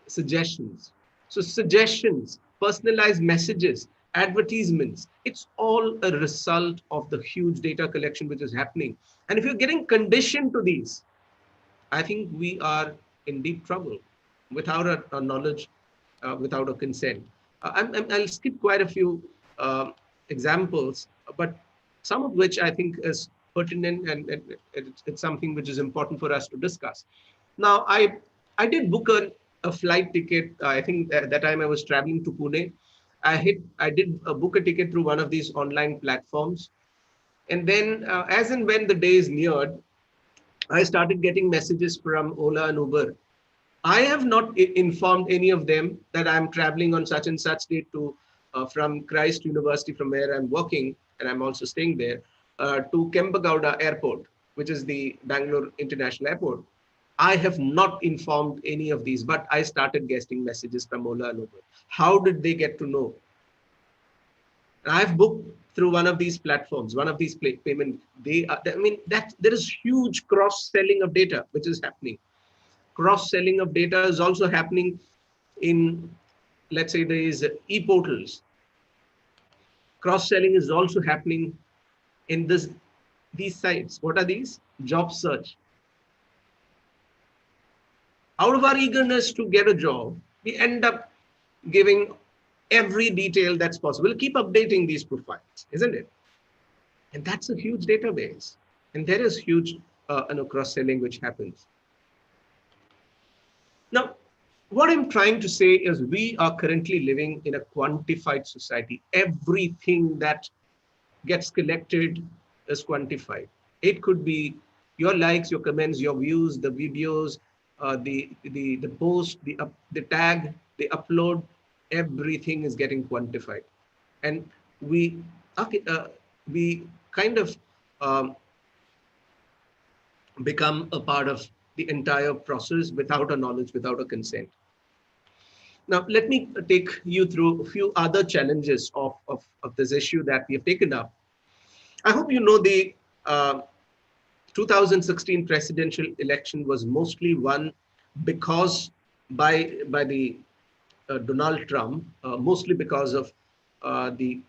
suggestions. So suggestions, personalized messages, advertisements, it's all a result of the huge data collection which is happening. And if you're getting conditioned to these, I think we are in deep trouble without a knowledge, without a consent. I'll skip quite a few examples, but some of which I think is pertinent, and it's something which is important for us to discuss. Now, I did book a flight ticket. I think at that time I was traveling to Pune. I did book a ticket through one of these online platforms. And then as and when the days neared, I started getting messages from Ola and Uber. I have not informed any of them that I'm traveling on such and such date to from Christ University, from where I'm working, and I'm also staying there, to Kempegowda Airport, which is the Bangalore International Airport. I have not informed any of these, but I started getting messages from Ola and Uber. How did they get to know? And I've booked through one of these platforms, one of these payment. There is huge cross-selling of data which is happening. cross-selling of data is also happening in, let's say, there is e-portals. Cross-selling is also happening in these sites. What are these? Job search. Out of our eagerness to get a job, we end up giving every detail that's possible. Keep updating these profiles, isn't it? And that's a huge database. And there is huge cross-selling which happens. Now, what I'm trying to say is we are currently living in a quantified society. Everything that gets collected is quantified. It could be your likes, your comments, your views, the videos, the post, the tag, the upload, everything is getting quantified. And we kind of become a part of the entire process without a knowledge, without a consent. Now, let me take you through a few other challenges of this issue that we have taken up. I hope you know the 2016 presidential election was mostly won because by the Donald Trump, mostly because of the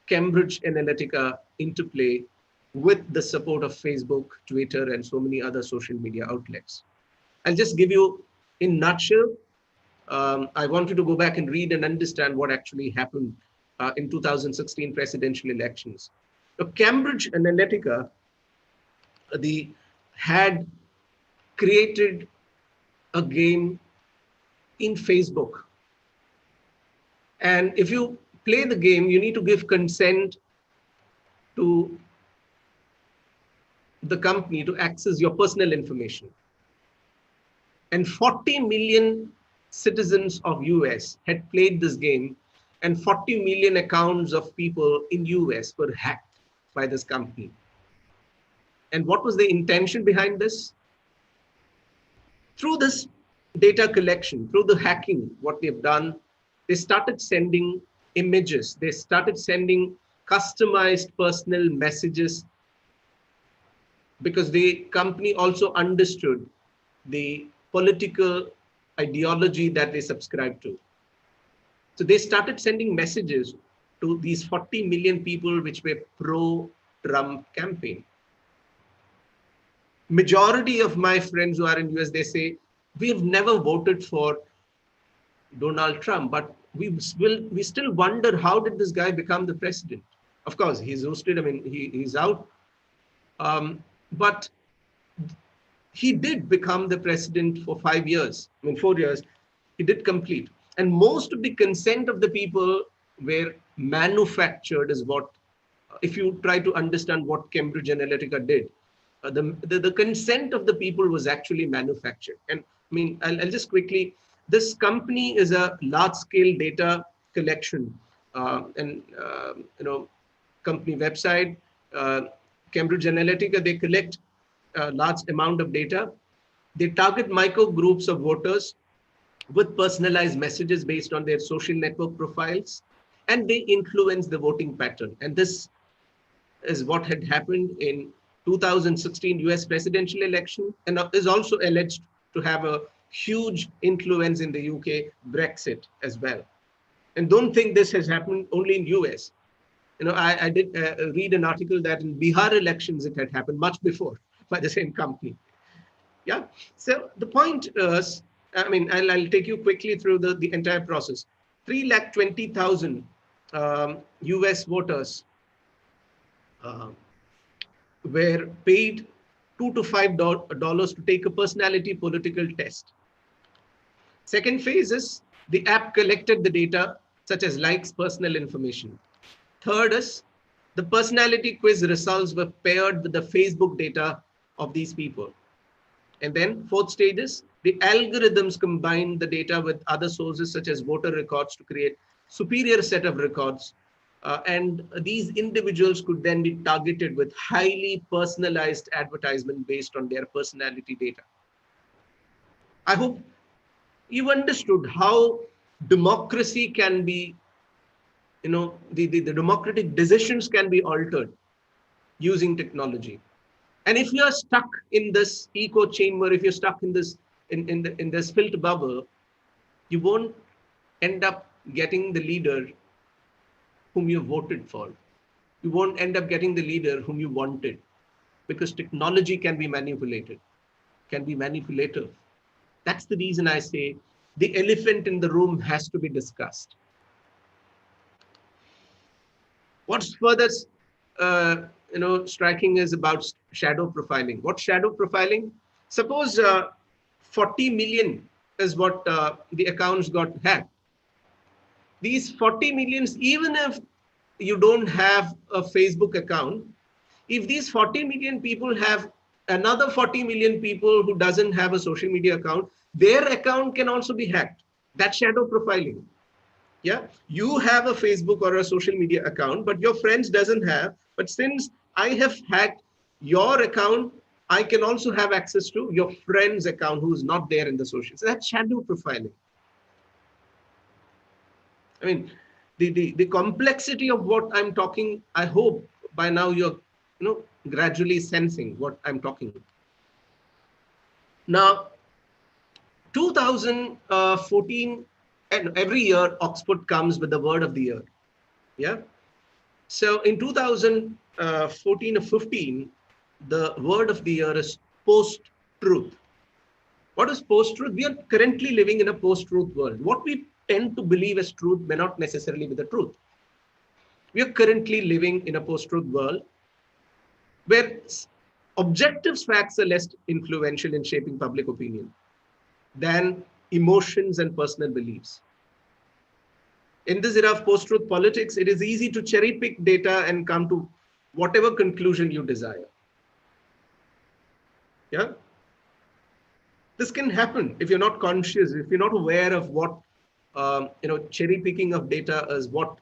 Cambridge Analytica interplay with the support of Facebook, Twitter, and so many other social media outlets. I'll just give you in a nutshell. I want you to go back and read and understand what actually happened in 2016 presidential elections. The Cambridge Analytica had created a game in Facebook. And if you play the game, you need to give consent to the company to access your personal information. And 40 million citizens of US had played this game, and 40 million accounts of people in US were hacked by this company. And what was the intention behind this? Through this data collection, through the hacking, what they've done, they started sending images. They started sending customized personal messages because the company also understood the political ideology that they subscribe to. So they started sending messages to these 40 million people which were pro-Trump campaign. Majority of my friends who are in US, they say, we have never voted for Donald Trump, but we still wonder, how did this guy become the president? Of course, he's roasted, I mean, he's out. But he did become the president for 5 years, I mean, 4 years, he did complete. And most of the consent of the people were manufactured is what, if you try to understand what Cambridge Analytica did, the consent of the people was actually manufactured. And I mean, I'll just quickly, this company is a large-scale data collection company website. Cambridge Analytica, they collect a large amount of data. They target micro groups of voters with personalized messages based on their social network profiles, and they influence the voting pattern. And this is what had happened in 2016 US presidential election, and is also alleged to have a huge influence in the UK Brexit as well. And don't think this has happened only in US. You know, I did read an article that in Bihar elections it had happened much before by the same company. Yeah. So the point is, I mean, I'll take you quickly through the entire process. 320,000 US voters were paid $2 to $5 to take a personality political test. Second phase is the app collected the data such as likes, personal information. Third is the personality quiz results were paired with the Facebook data of these people. And then fourth stage is the algorithms combine the data with other sources such as voter records to create superior set of records. And these individuals could then be targeted with highly personalized advertisement based on their personality data. I hope you understood how democracy can be, you know, the democratic decisions can be altered using technology. And if you're stuck in this echo chamber, if you're stuck in this in this filter bubble, you won't end up getting the leader whom you voted for. You won't end up getting the leader whom you wanted, because technology can be manipulated, can be manipulative. That's the reason I say the elephant in the room has to be discussed. What's further, striking is about shadow profiling. What shadow profiling? Suppose 40 million is what the accounts got hacked. These 40 millions, even if you don't have a Facebook account, if these 40 million people have another 40 million people who doesn't have a social media account, their account can also be hacked. That's shadow profiling. Yeah, you have a Facebook or a social media account, but your friends doesn't have. But since I have hacked your account, I can also have access to your friend's account who is not there in the social. So that's shadow profiling. I mean, the complexity of what I'm talking, I hope by now you're gradually sensing what I'm talking about. Now, 2014, and every year Oxford comes with the word of the year. Yeah. So in 2014 or 15, the word of the year is post-truth. What is post-truth? We are currently living in a post-truth world. What we tend to believe as truth may not necessarily be the truth. We are currently living in a post-truth world where objective facts are less influential in shaping public opinion than emotions and personal beliefs. In this era of post-truth politics, it is easy to cherry pick data and come to whatever conclusion you desire. Yeah. This can happen if you're not conscious, if you're not aware of what cherry picking of data is, what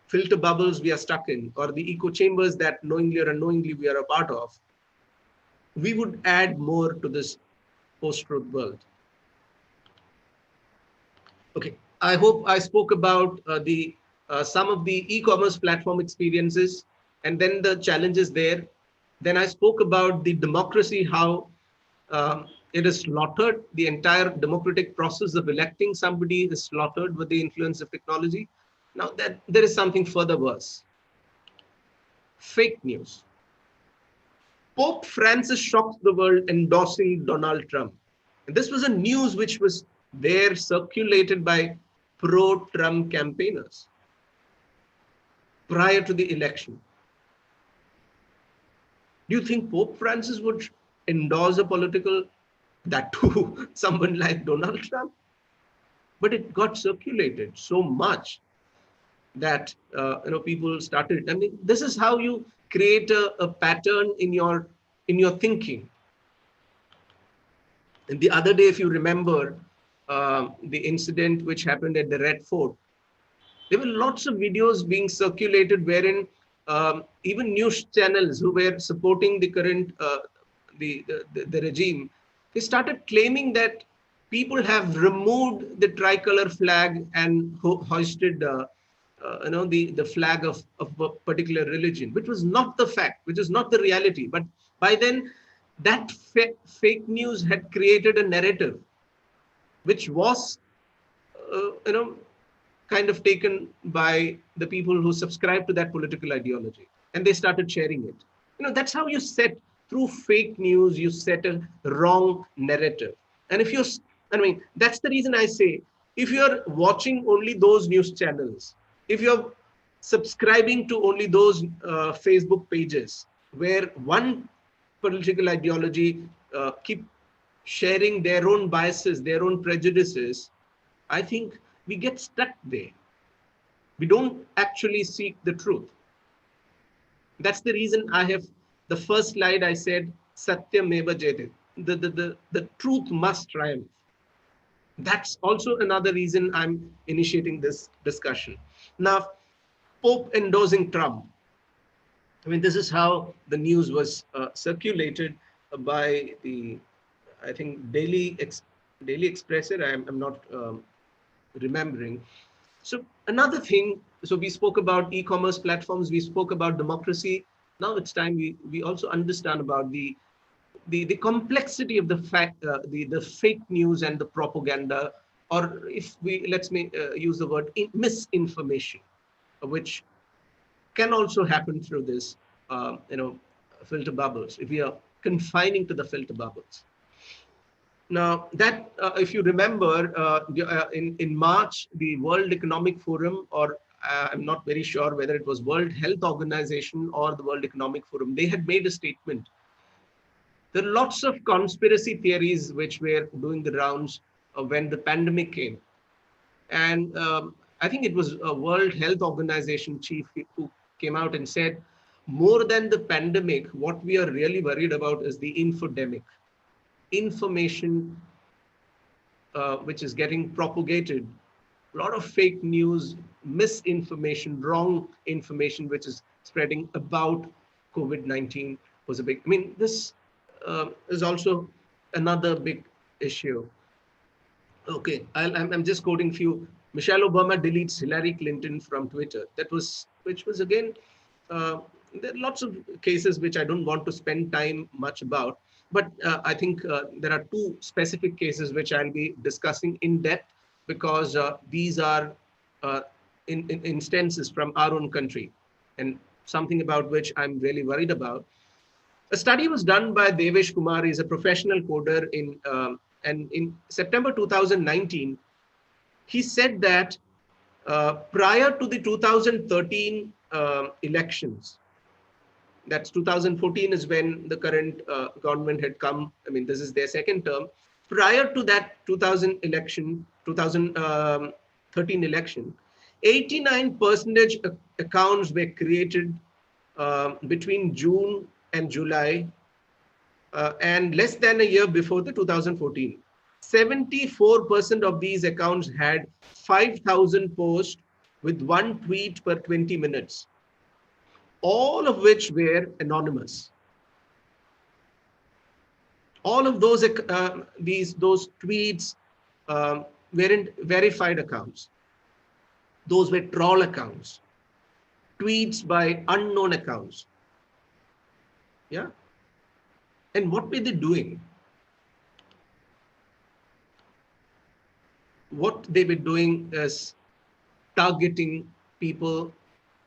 filter bubbles we are stuck in, or the echo chambers that knowingly or unknowingly we are a part of. We would add more to this post-truth world. Okay, I hope I spoke about some of the e-commerce platform experiences and then the challenges there. Then I spoke about the democracy, how it is slaughtered. The entire democratic process of electing somebody is slaughtered with the influence of technology. Now that there is something further worse. Fake news. Pope Francis shocked the world endorsing Donald Trump. And this was a news which was there circulated by pro-Trump campaigners prior to the election. Do you think Pope Francis would endorse a political, that too, someone like Donald Trump? But it got circulated so much that people started. I mean, this is how you create a pattern in your thinking. And the other day, if you remember the incident which happened at the Red Fort, there were lots of videos being circulated wherein even news channels who were supporting the current the regime, they started claiming that people have removed the tricolor flag and hoisted the flag of a particular religion, which was not the fact, which is not the reality. But by then, that fake news had created a narrative which was kind of taken by the people who subscribe to that political ideology, and they started sharing it. That's how you set, through fake news, you set a wrong narrative. And if you're, that's the reason I say, if you're watching only those news channels, if you're subscribing to only those Facebook pages where one political ideology keep sharing their own biases, their own prejudices, I think we get stuck there. We don't actually seek the truth. That's the reason I have, the first slide I said, Satyameva Jayate. The truth must triumph. That's also another reason I'm initiating this discussion. Now, Pope endorsing Trump. This is how the news was circulated by the, I think, Daily Expressor. I'm not remembering. So another thing, so we spoke about e-commerce platforms, we spoke about democracy. Now it's time we also understand about the the complexity of the fact, the fake news and the propaganda, or if we use the word misinformation, which can also happen through this, filter bubbles, if we are confining to the filter bubbles. Now, that if you remember, in March, the World Economic Forum, or I'm not very sure whether it was World Health Organization or the World Economic Forum, they had made a statement. There are lots of conspiracy theories which were doing the rounds when the pandemic came. And I think it was a World Health Organization chief who came out and said, more than the pandemic, what we are really worried about is the infodemic. Information which is getting propagated, a lot of fake news, misinformation, wrong information, which is spreading about COVID-19 was a big, I mean, this is also another big issue. Okay, I'm just quoting few. Michelle Obama deletes Hillary Clinton from Twitter. Which was again, there are lots of cases which I don't want to spend time much about, but I think there are two specific cases which I'll be discussing in depth, because these are in instances from our own country, and something about which I'm really worried about. A study was done by Devesh Kumar. He's a professional coder and in September 2019, he said that prior to the 2013 elections, that's 2014 is when the current government had come. I mean, this is their second term. Prior to that 2013 election, 89% accounts were created between June and July, and less than a year before the 2014. 74% of these accounts had 5,000 posts with one tweet per 20 minutes, all of which were anonymous. All of those tweets weren't verified accounts. Those were troll accounts, tweets by unknown accounts. Yeah. And what were they doing? What they were doing is targeting people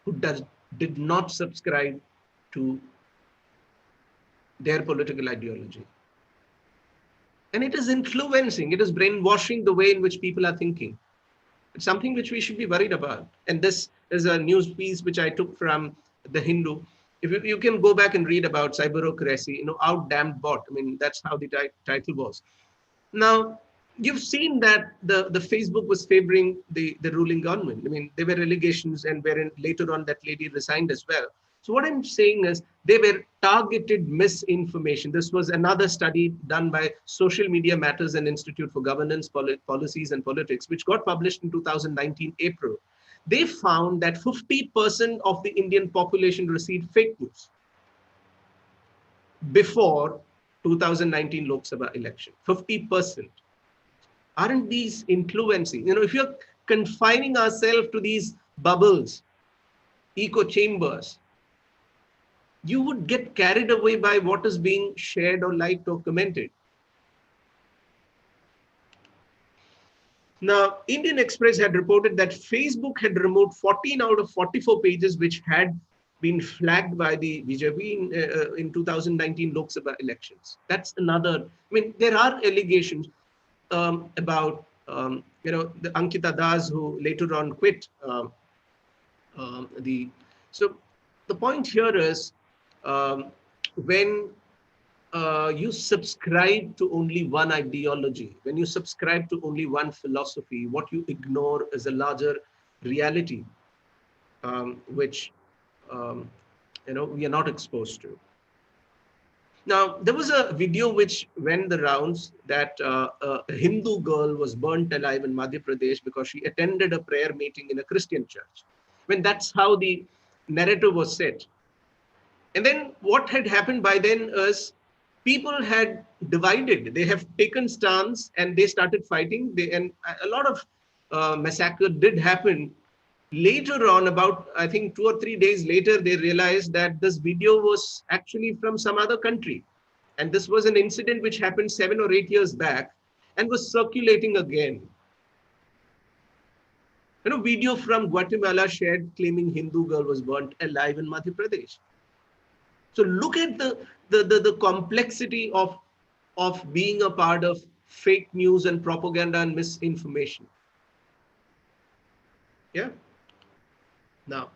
who did not subscribe to their political ideology. And it is influencing, it is brainwashing the way in which people are thinking. It's something which we should be worried about. And this is a news piece which I took from The Hindu. If you can go back and read about cyberocracy, out damned bot. I mean, that's how the title was. Now, you've seen that the Facebook was favoring the ruling government. I mean, there were allegations, and wherein later on that lady resigned as well. So what I'm saying is they were targeted misinformation. This was another study done by Social Media Matters and Institute for Governance, Policies and Politics, which got published in 2019 April. They found that 50% of the Indian population received fake news before 2019 Lok Sabha election. 50%. Aren't these influencing? If you're confining ourselves to these bubbles, echo chambers, you would get carried away by what is being shared or liked or commented. Now, Indian Express had reported that Facebook had removed 14 out of 44 pages which had been flagged by the BJP in 2019 Lok Sabha elections. That's another, I mean, there are allegations about, the Ankita Das, who later on quit So the point here is when you subscribe to only one ideology, when you subscribe to only one philosophy, what you ignore is a larger reality, which we are not exposed to. Now, there was a video which went the rounds that a Hindu girl was burnt alive in Madhya Pradesh because she attended a prayer meeting in a Christian church. I mean, that's how the narrative was set. And then what had happened by then is people had divided. They have taken stance and they started fighting. And a lot of massacre did happen. Later on, about, I think 2 or 3 days later, they realized that this video was actually from some other country. And this was an incident which happened 7 or 8 years back and was circulating again. Video from Guatemala shared claiming Hindu girl was burnt alive in Madhya Pradesh. So look at the complexity of being a part of fake news and propaganda and misinformation. Yeah. Now,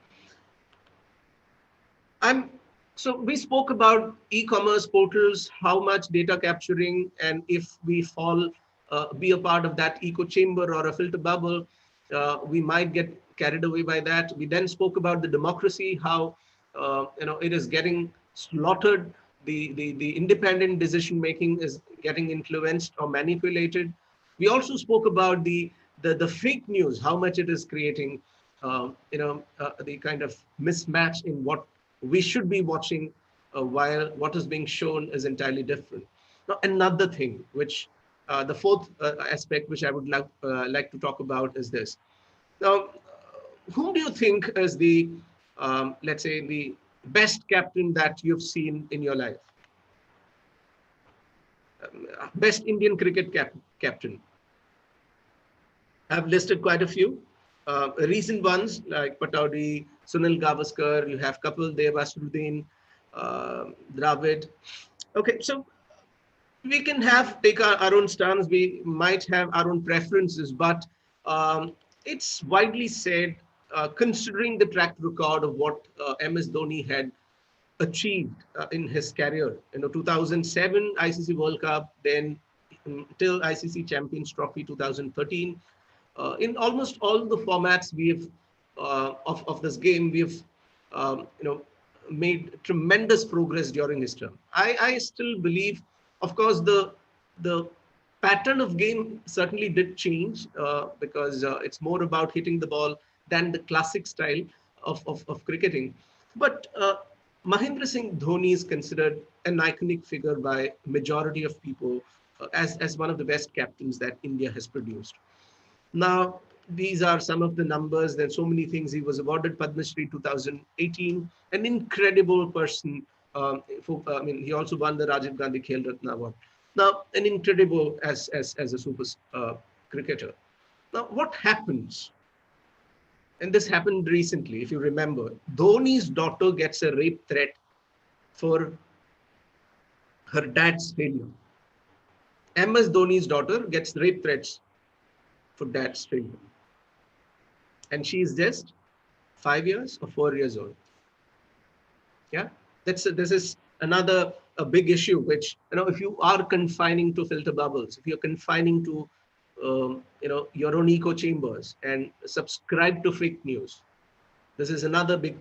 so we spoke about e-commerce portals, how much data capturing, and if we be a part of that echo chamber or a filter bubble, we might get carried away by that. We then spoke about the democracy, how it is getting slaughtered. The independent decision making is getting influenced or manipulated. We also spoke about the fake news, how much it is creating the kind of mismatch in what we should be watching while what is being shown is entirely different. Now, another thing, which the fourth aspect, which I would like to talk about is this. Now, whom do you think is the, let's say, the best captain that you've seen in your life? Best Indian cricket captain. I've listed quite a few. Recent ones like Pataudi, Sunil Gavaskar, you have Kapil Dev, Asruddin, Dravid. Okay, so we can take our own stance. We might have our own preferences, but it's widely said, considering the track record of what MS Dhoni had achieved in his career. 2007 ICC World Cup, then till ICC Champions Trophy 2013. In almost all the formats we've of this game, we've made tremendous progress during his term. I still believe, of course, the pattern of game certainly did change because it's more about hitting the ball than the classic style of cricketing. But Mahendra Singh Dhoni is considered an iconic figure by majority of people as one of the best captains that India has produced. Now, these are some of the numbers. There's so many things. He was awarded Padma Shri 2018, an incredible person. He also won the Rajiv Gandhi Khel Ratna Award. Now, an incredible as a super cricketer. Now, what happens? And this happened recently, if you remember. Dhoni's daughter gets a rape threat for her dad's failure. MS Dhoni's daughter gets rape threats for dad's failure. And she is just 5 years or 4 years old. Yeah, this is another big issue, which, if you are confining to filter bubbles, if you're confining to, your own echo chambers and subscribe to fake news, this is another big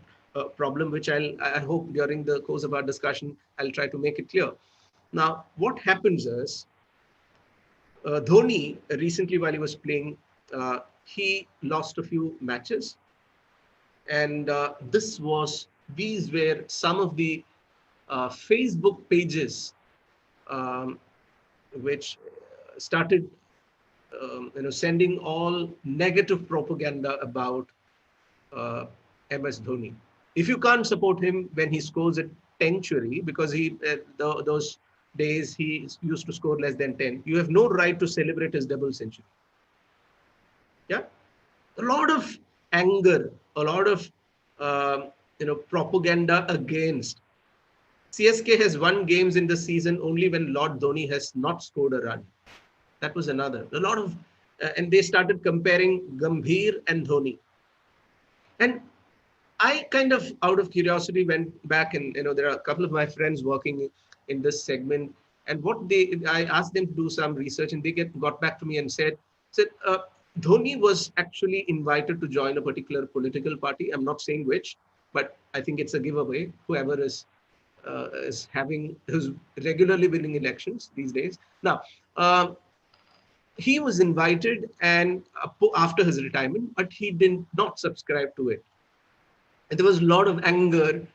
problem, which I hope during the course of our discussion, I'll try to make it clear. Now, what happens is, Dhoni recently, while he was playing, he lost a few matches, and these were some of the Facebook pages which started sending all negative propaganda about MS Dhoni. If you can't support him when he scores a century, because those days he used to score less than 10, you have no right to celebrate his double century. Yeah, a lot of anger, a lot of propaganda against. CSK has won games in the season only when Lord Dhoni has not scored a run. That was another. A lot of, and they started comparing Gambhir and Dhoni. And I kind of, out of curiosity, went back and, there are a couple of my friends working in this segment. And I asked them to do some research, and they got back to me and said, Dhoni was actually invited to join a particular political party. I'm not saying which, but I think it's a giveaway. Whoever is regularly winning elections these days. Now, he was invited, and after his retirement, but he did not subscribe to it. And there was a lot of anger,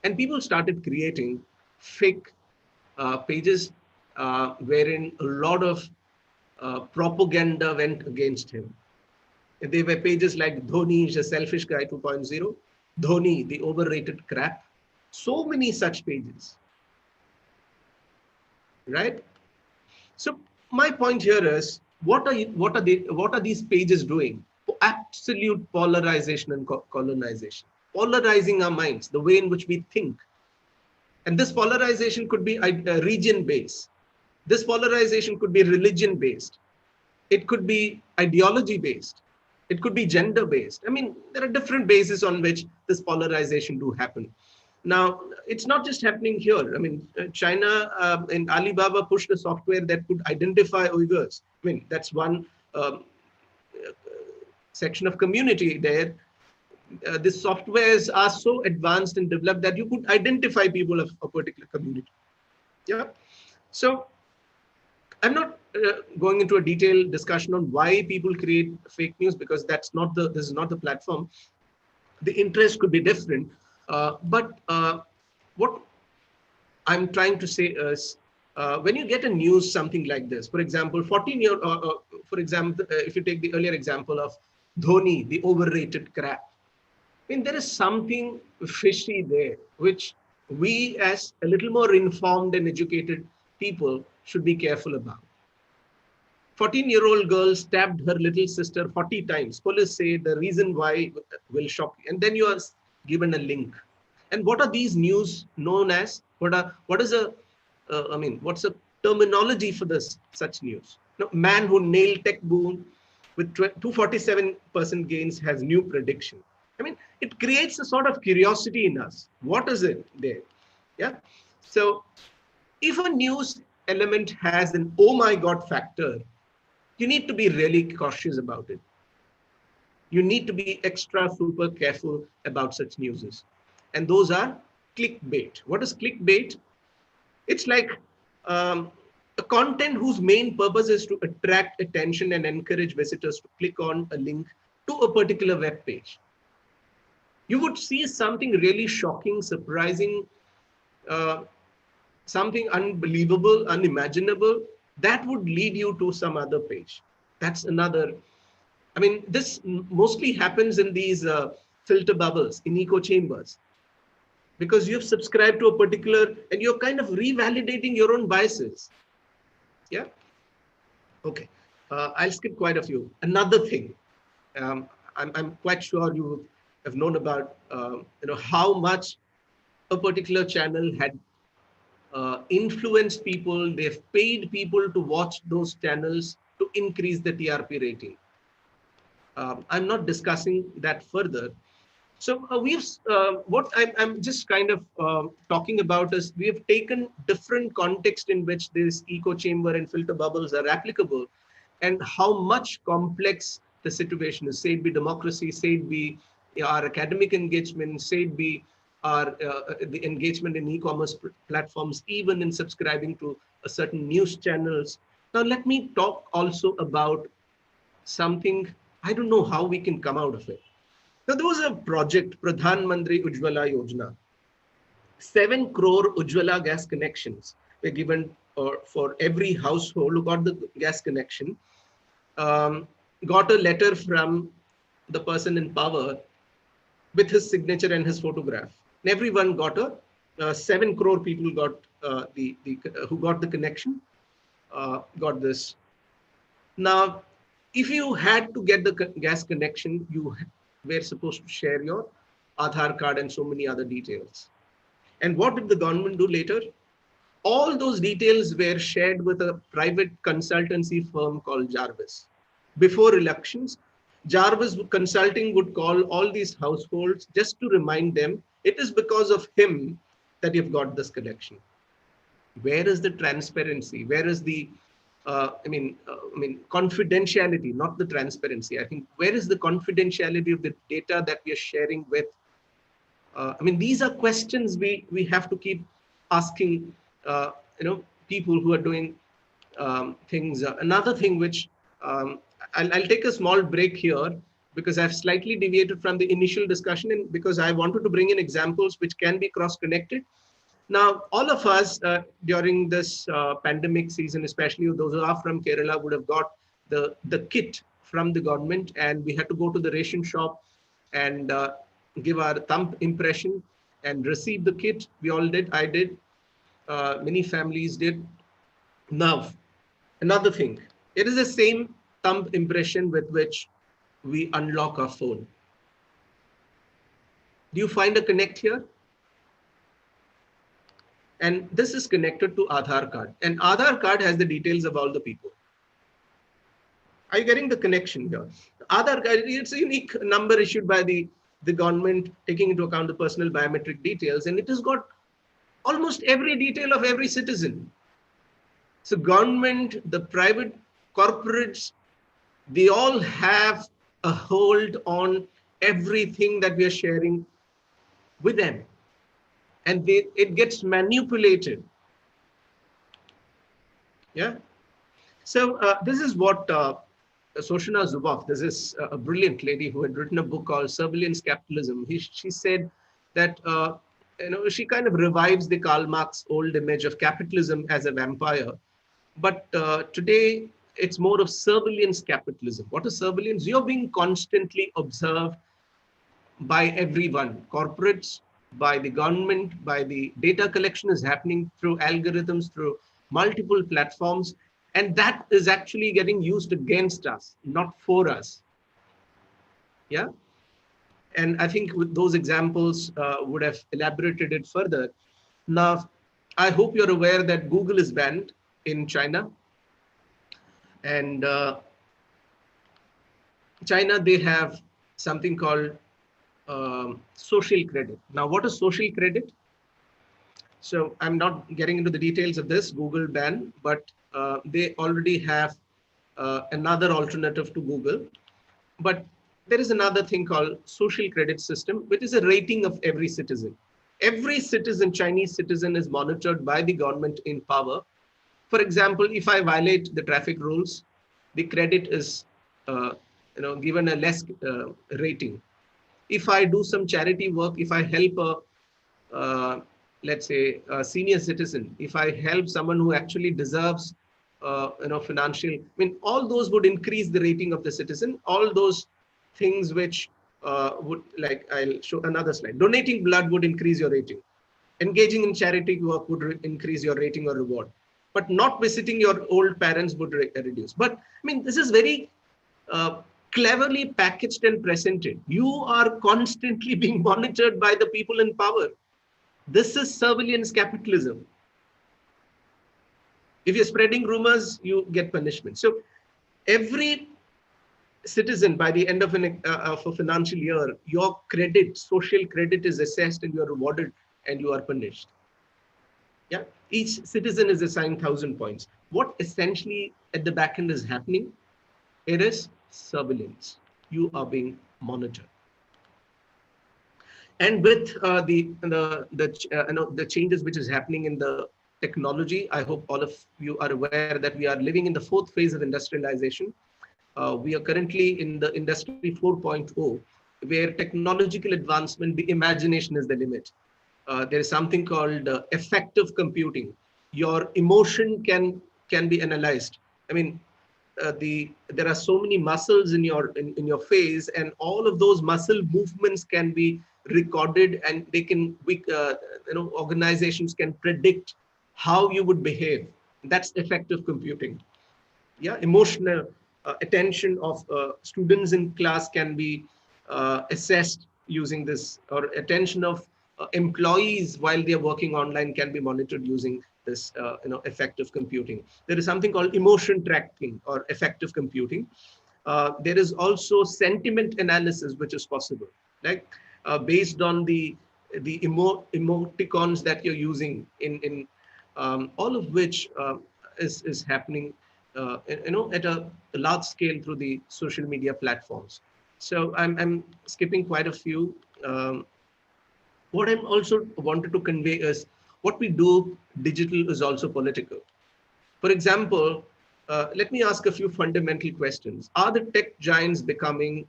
and people started creating fake pages wherein a lot of propaganda went against him. There were pages like Dhoni is a selfish guy 2.0, Dhoni, the overrated crap. So many such pages. right? So my point here is, what are these pages doing? Absolute polarization and colonization, polarizing our minds, the way in which we think. And this polarization could be region based. This polarization could be religion based. It could be ideology based. It could be gender based. I mean, there are different bases on which this polarization do happen. Now, it's not just happening here. I mean, China and Alibaba pushed a software that could identify Uyghurs. I mean, that's one section of community there. These softwares are so advanced and developed that you could identify people of a particular community. Yeah. So I'm not going into a detailed discussion on why people create fake news, because this is not the platform. The interest could be different, but what I'm trying to say is, when you get a news something like this, for example, for example, if you take the earlier example of Dhoni, the overrated crap. I mean, there is something fishy there, which we as a little more informed and educated people should be careful about. 14-year-old girl stabbed her little sister 40 times. Police say the reason why will shock you. And then you are given a link. And what are these news known as? What's a terminology for this such news? No, man who nailed tech boom with 247% gains has new prediction. I mean, it creates a sort of curiosity in us. What is it there? Yeah. So if a news element has an oh my God factor, you need to be really cautious about it. You need to be extra super careful about such newses. And those are clickbait. What is clickbait? It's like a content whose main purpose is to attract attention and encourage visitors to click on a link to a particular web page. You would see something really shocking, surprising, uh, something unbelievable, unimaginable, that would lead you to some other page. That's another. I mean, this mostly happens in these filter bubbles, in echo chambers, because you've subscribed to a particular, and you're kind of revalidating your own biases. Yeah. Okay. I'll skip quite a few. Another thing, I'm quite sure you have known about, how much a particular channel had influenced people. They've paid people to watch those channels to increase the TRP rating. I'm not discussing that further. So what I'm just kind of talking about is, we have taken different context in which this echo chamber and filter bubbles are applicable, and how much complex the situation is. Say it be democracy, say it be our academic engagement, say it be our the engagement in e-commerce platforms, even in subscribing to a certain news channels. Now let me talk also about something. I don't know how we can come out of it. Now, there was a project, Pradhan Mantri Ujjwala Yojana. 7 crore Ujjwala gas connections were given for every household who got the gas connection, got a letter from the person in power with his signature and his photograph. And everyone got 7 crore people got who got the connection, got this. Now, if you had to get the gas connection, you were supposed to share your Aadhaar card and so many other details. And what did the government do later? All those details were shared with a private consultancy firm called Jarvis. Before elections, Jarvis Consulting would call all these households just to remind them, it is because of him that you've got this connection. Where is the transparency? Where is the confidentiality, not the transparency? I think, where is the confidentiality of the data that we are sharing with? These are questions we have to keep asking. People who are doing things. Another thing which I'll take a small break here, because I've slightly deviated from the initial discussion, and because I wanted to bring in examples which can be cross-connected. Now, all of us during this pandemic season, especially those who are from Kerala, would have got the kit from the government, and we had to go to the ration shop and give our thumb impression and receive the kit. We all did. I did. Many families did. Now, another thing, it is the same thumb impression with which we unlock our phone. Do you find a connect here? And this is connected to Aadhaar card. And Aadhaar card has the details of all the people. Are you getting the connection here? Aadhaar card, it's a unique number issued by the government, taking into account the personal biometric details, and it has got almost every detail of every citizen. So government, the private corporates, they all have a hold on everything that we are sharing with them. And it gets manipulated. Yeah. So this is what Shoshana Zuboff, this is a brilliant lady who had written a book called Surveillance Capitalism. She said that she kind of revives the Karl Marx old image of capitalism as a vampire. But today, it's more of surveillance capitalism. What is surveillance? You're being constantly observed by everyone, corporates, by the government, by the data collection is happening through algorithms, through multiple platforms. And that is actually getting used against us, not for us. Yeah. And I think with those examples would have elaborated it further. Now, I hope you're aware that Google is banned in China. And China, they have something called social credit. Now, what is social credit? So I'm not getting into the details of this Google ban, but they already have another alternative to Google. But there is another thing called social credit system, which is a rating of every citizen. Every citizen, Chinese citizen, is monitored by the government in power. For example, if I violate the traffic rules, the credit is given a less rating. If I do some charity work, if I help let's say a senior citizen, if I help someone who actually deserves financial, I mean, all those would increase the rating of the citizen. All those things which would, like, I'll show another slide. Donating blood would increase your rating. Engaging in charity work would increase your rating or reward. But not visiting your old parents would reduce. But I mean, this is very cleverly packaged and presented. You are constantly being monitored by the people in power. This is surveillance capitalism. If you're spreading rumors, you get punishment. So every citizen, by the end of a financial year, your credit, social credit, is assessed and you are rewarded and you are punished. Yeah, each citizen is assigned 1,000 points. What essentially at the back end is happening? It is surveillance. You are being monitored. And with the changes which is happening in the technology, I hope all of you are aware that we are living in the fourth phase of industrialization. We are currently in the industry 4.0, where technological advancement, the imagination is the limit. There is something called effective computing. Your emotion can be analyzed. I mean, there are so many muscles in your face, and all of those muscle movements can be recorded, and they can organizations can predict how you would behave. That's effective computing. Yeah, emotional attention of students in class can be assessed using this, or attention of employees while they are working online can be monitored using this effective computing. There is something called emotion tracking or effective computing. There is also sentiment analysis which is possible, like based on the emoticons that you're using in all of which is happening at a large scale through the social media platforms. So I'm skipping quite a few. What I'm also wanted to convey is what we do digital is also political. For example, let me ask a few fundamental questions. Are the tech giants becoming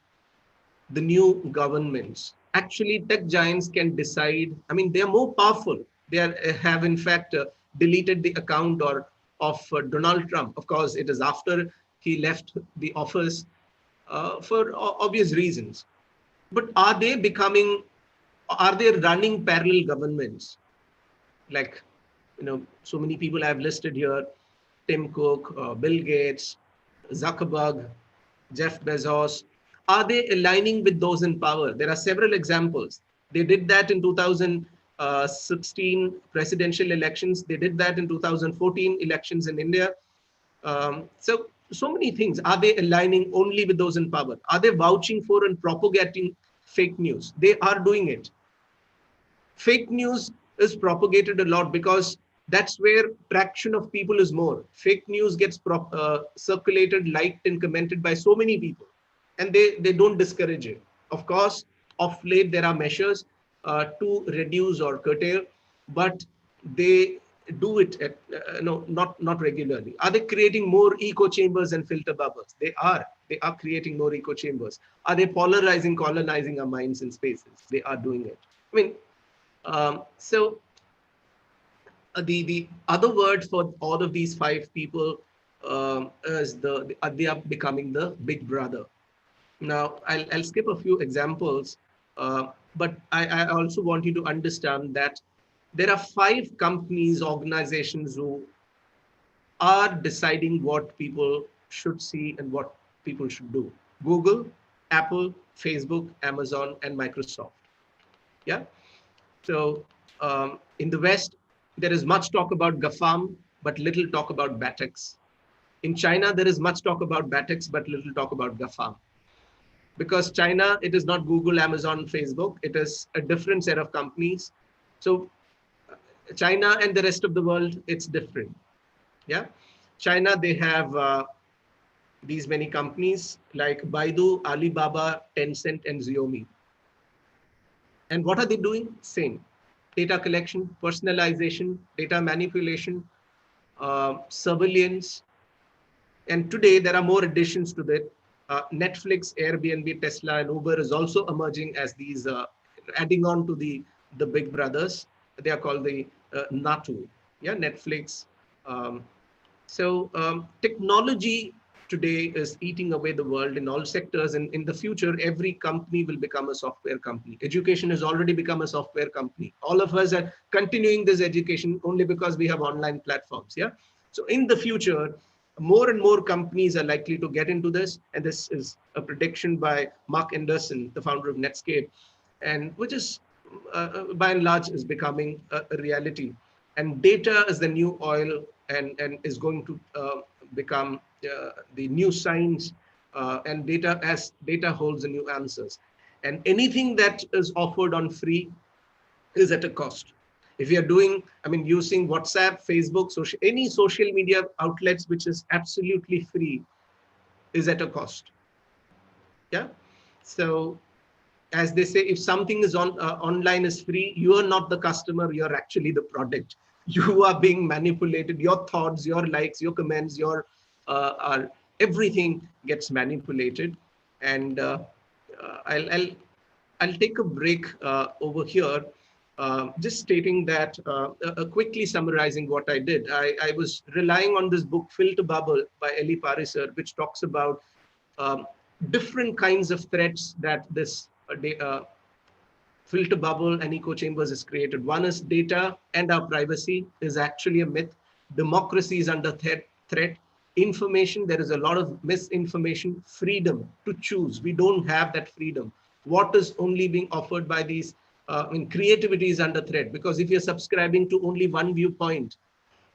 the new governments? Actually, tech giants can decide. I mean, they are more powerful. They have in fact deleted the account of Donald Trump. Of course, it is after he left the office for obvious reasons. But are they running parallel governments? Like, so many people I've listed here. Tim Cook, Bill Gates, Zuckerberg, Jeff Bezos, are they aligning with those in power? There are several examples. They did that in 2016 presidential elections. They did that in 2014 elections in India. So many things. Are they aligning only with those in power? Are they vouching for and propagating fake news? They are doing it. Fake news is propagated a lot because that's where traction of people is more. Fake news gets circulated, liked, and commented by so many people, and they don't discourage it. Of course, of late there are measures to reduce or curtail, but they do it at, no, not regularly. Are they creating more echo chambers and filter bubbles? They are creating more echo chambers. Are they polarizing, colonizing our minds and spaces? They are doing it. I mean, so the other word for all of these five people is they are becoming the big brother. Now, I'll skip a few examples, but I also want you to understand that there are five companies, organizations who are deciding what people should see and what people should do. Google, Apple, Facebook, Amazon, and Microsoft. Yeah. So in the West, there is much talk about GAFAM, but little talk about BATX. In China, there is much talk about BATX, but little talk about GAFAM. Because China, it is not Google, Amazon, Facebook. It is a different set of companies. So China and the rest of the world, it's different. Yeah. China, they have these many companies like Baidu, Alibaba, Tencent, and Xiaomi. And what are they doing? Same. Data collection, personalization, data manipulation, surveillance. And today there are more additions to that. Netflix, Airbnb, Tesla, and Uber is also emerging as these, adding on to the big brothers. They are called the NATO. Yeah, Netflix. Technology today is eating away the world in all sectors. And in the future, every company will become a software company. Education has already become a software company. All of us are continuing this education only because we have online platforms. Yeah. So in the future, more and more companies are likely to get into this. And this is a prediction by Mark Anderson, the founder of Netscape, and which is by and large is becoming a reality. And data is the new oil and is going to become the new science, and data holds the new answers. And anything that is offered on free is at a cost. If you're doing, using WhatsApp, Facebook, any social media outlets, which is absolutely free, is at a cost. Yeah. So as they say, if something is online is free, you are not the customer, you're actually the product. You are being manipulated. Your thoughts, your likes, your comments, your everything gets manipulated. And I'll take a break over here, just stating that, quickly summarizing what I did. I was relying on this book, Filter Bubble by Eli Pariser, which talks about different kinds of threats that this filter bubble and echo chambers is created. One is data and our privacy is actually a myth. Democracy is under threat. Information, there is a lot of misinformation. Freedom to choose, we don't have that freedom. What is only being offered by these, creativity is under threat, because if you're subscribing to only one viewpoint,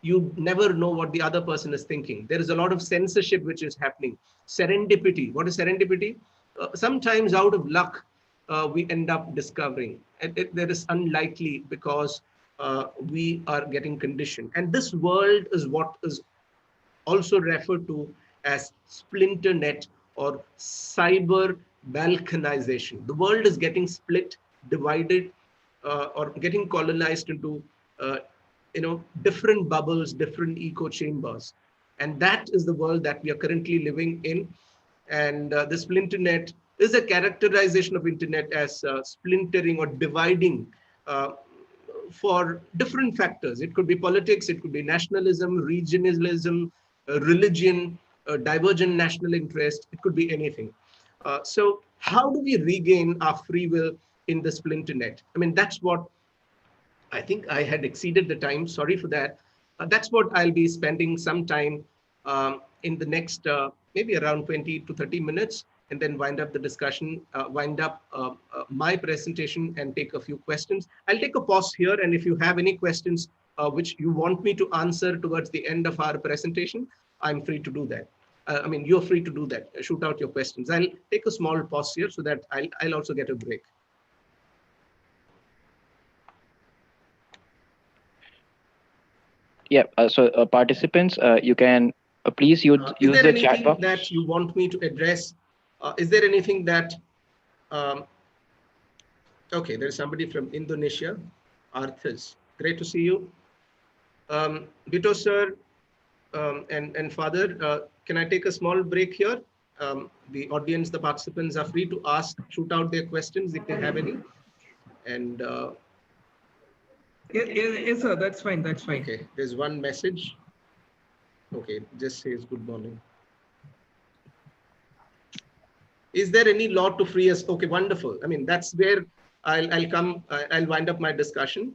you never know what the other person is thinking. There is a lot of censorship which is happening. Serendipity, what is serendipity? Sometimes out of luck, we end up discovering. And that is unlikely because we are getting conditioned. And this world is what is also referred to as splinter net or cyber balkanization. The world is getting split, divided, or getting colonized into different bubbles, different echo chambers. And that is the world that we are currently living in. And the splinter net is a characterization of internet as splintering or dividing for different factors. It could be politics, it could be nationalism, regionalism, religion, divergent national interest, it could be anything. So how do we regain our free will in the splinter net? That's what I think I had exceeded the time. Sorry for that. That's what I'll be spending some time in the next maybe around 20 to 30 minutes, and then wind up the discussion, wind up my presentation and take a few questions. I'll take a pause here, and if you have any questions which you want me to answer towards the end of our presentation, I'm free to do that. I mean, you're free to do that. Shoot out your questions. I'll take a small pause here so that I'll also get a break. Yeah, so participants, you can please use Is there the chat anything box. that you want me to address? Is there anything that, okay, there's somebody from Indonesia, Arthas. Great to see you. Bito sir and Father, can I take a small break here? The audience, the participants are free to ask, shoot out their questions if they have any. And Yes, sir. That's fine. That's fine. okay, there's one message. Okay, just says good morning. Is there any law to free us? Okay, wonderful. I mean, that's where I'll wind up my discussion.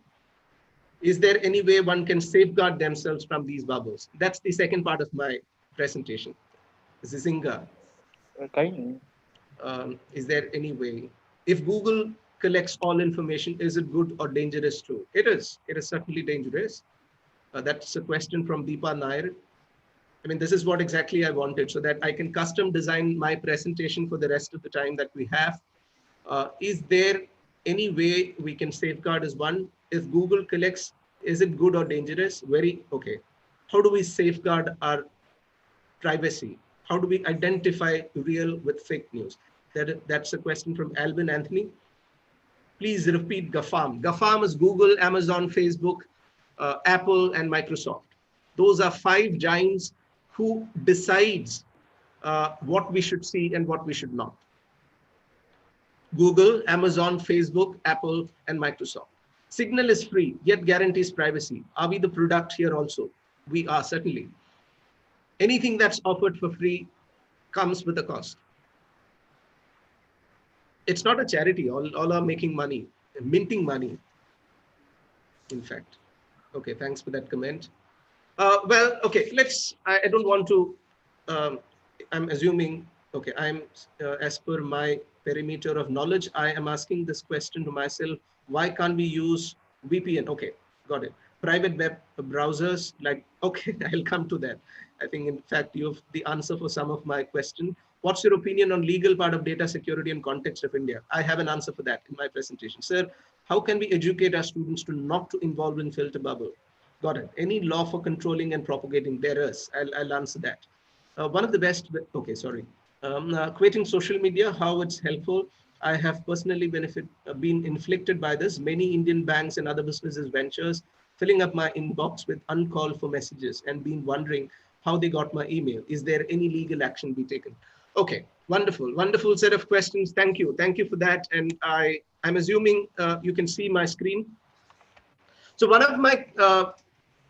Is there any way one can safeguard themselves from these bubbles? That's the second part of my presentation. Zizinga, is there any way? If Google collects all information, is it good or dangerous too? It is. It is certainly dangerous. That's a question from Deepa Nair. I mean, this is what exactly I wanted, so that I can custom design my presentation for the rest of the time that we have. Is there any way we can safeguard as one? If Google collects, is it good or dangerous? Very, okay. How do we safeguard our privacy? How do we identify real with fake news? That's a question from Alvin Anthony. Please repeat GAFAM. GAFAM is Google, Amazon, Facebook, Apple, and Microsoft. Those are 5 giants who decides what we should see and what we should not. Google, Amazon, Facebook, Apple, and Microsoft. Signal is free, yet guarantees privacy. Are we the product here also? We are, certainly. Anything that's offered for free comes with a cost. It's not a charity. All are making money, minting money, in fact. Okay, thanks for that comment. Well, okay, I don't want to, I'm assuming, okay, as per my perimeter of knowledge, I am asking this question to myself, why can't we use VPN? Okay, got it. Private web browsers, like, okay, I'll come to that. I think, in fact, you have the answer for some of my question. What's your opinion on legal part of data security and context of India? I have an answer for that in my presentation. Sir, how can we educate our students to not to involve in filter bubble? Got it. Any law for controlling and propagating? There is. I'll answer that. One of the best, okay, sorry. Creating social media, how it's helpful. I have personally been inflicted by this. Many Indian banks and other businesses ventures filling up my inbox with uncalled for messages and been wondering how they got my email. Is there any legal action be taken? Okay, wonderful, wonderful set of questions. Thank you for that. And I'm assuming you can see my screen. So one of my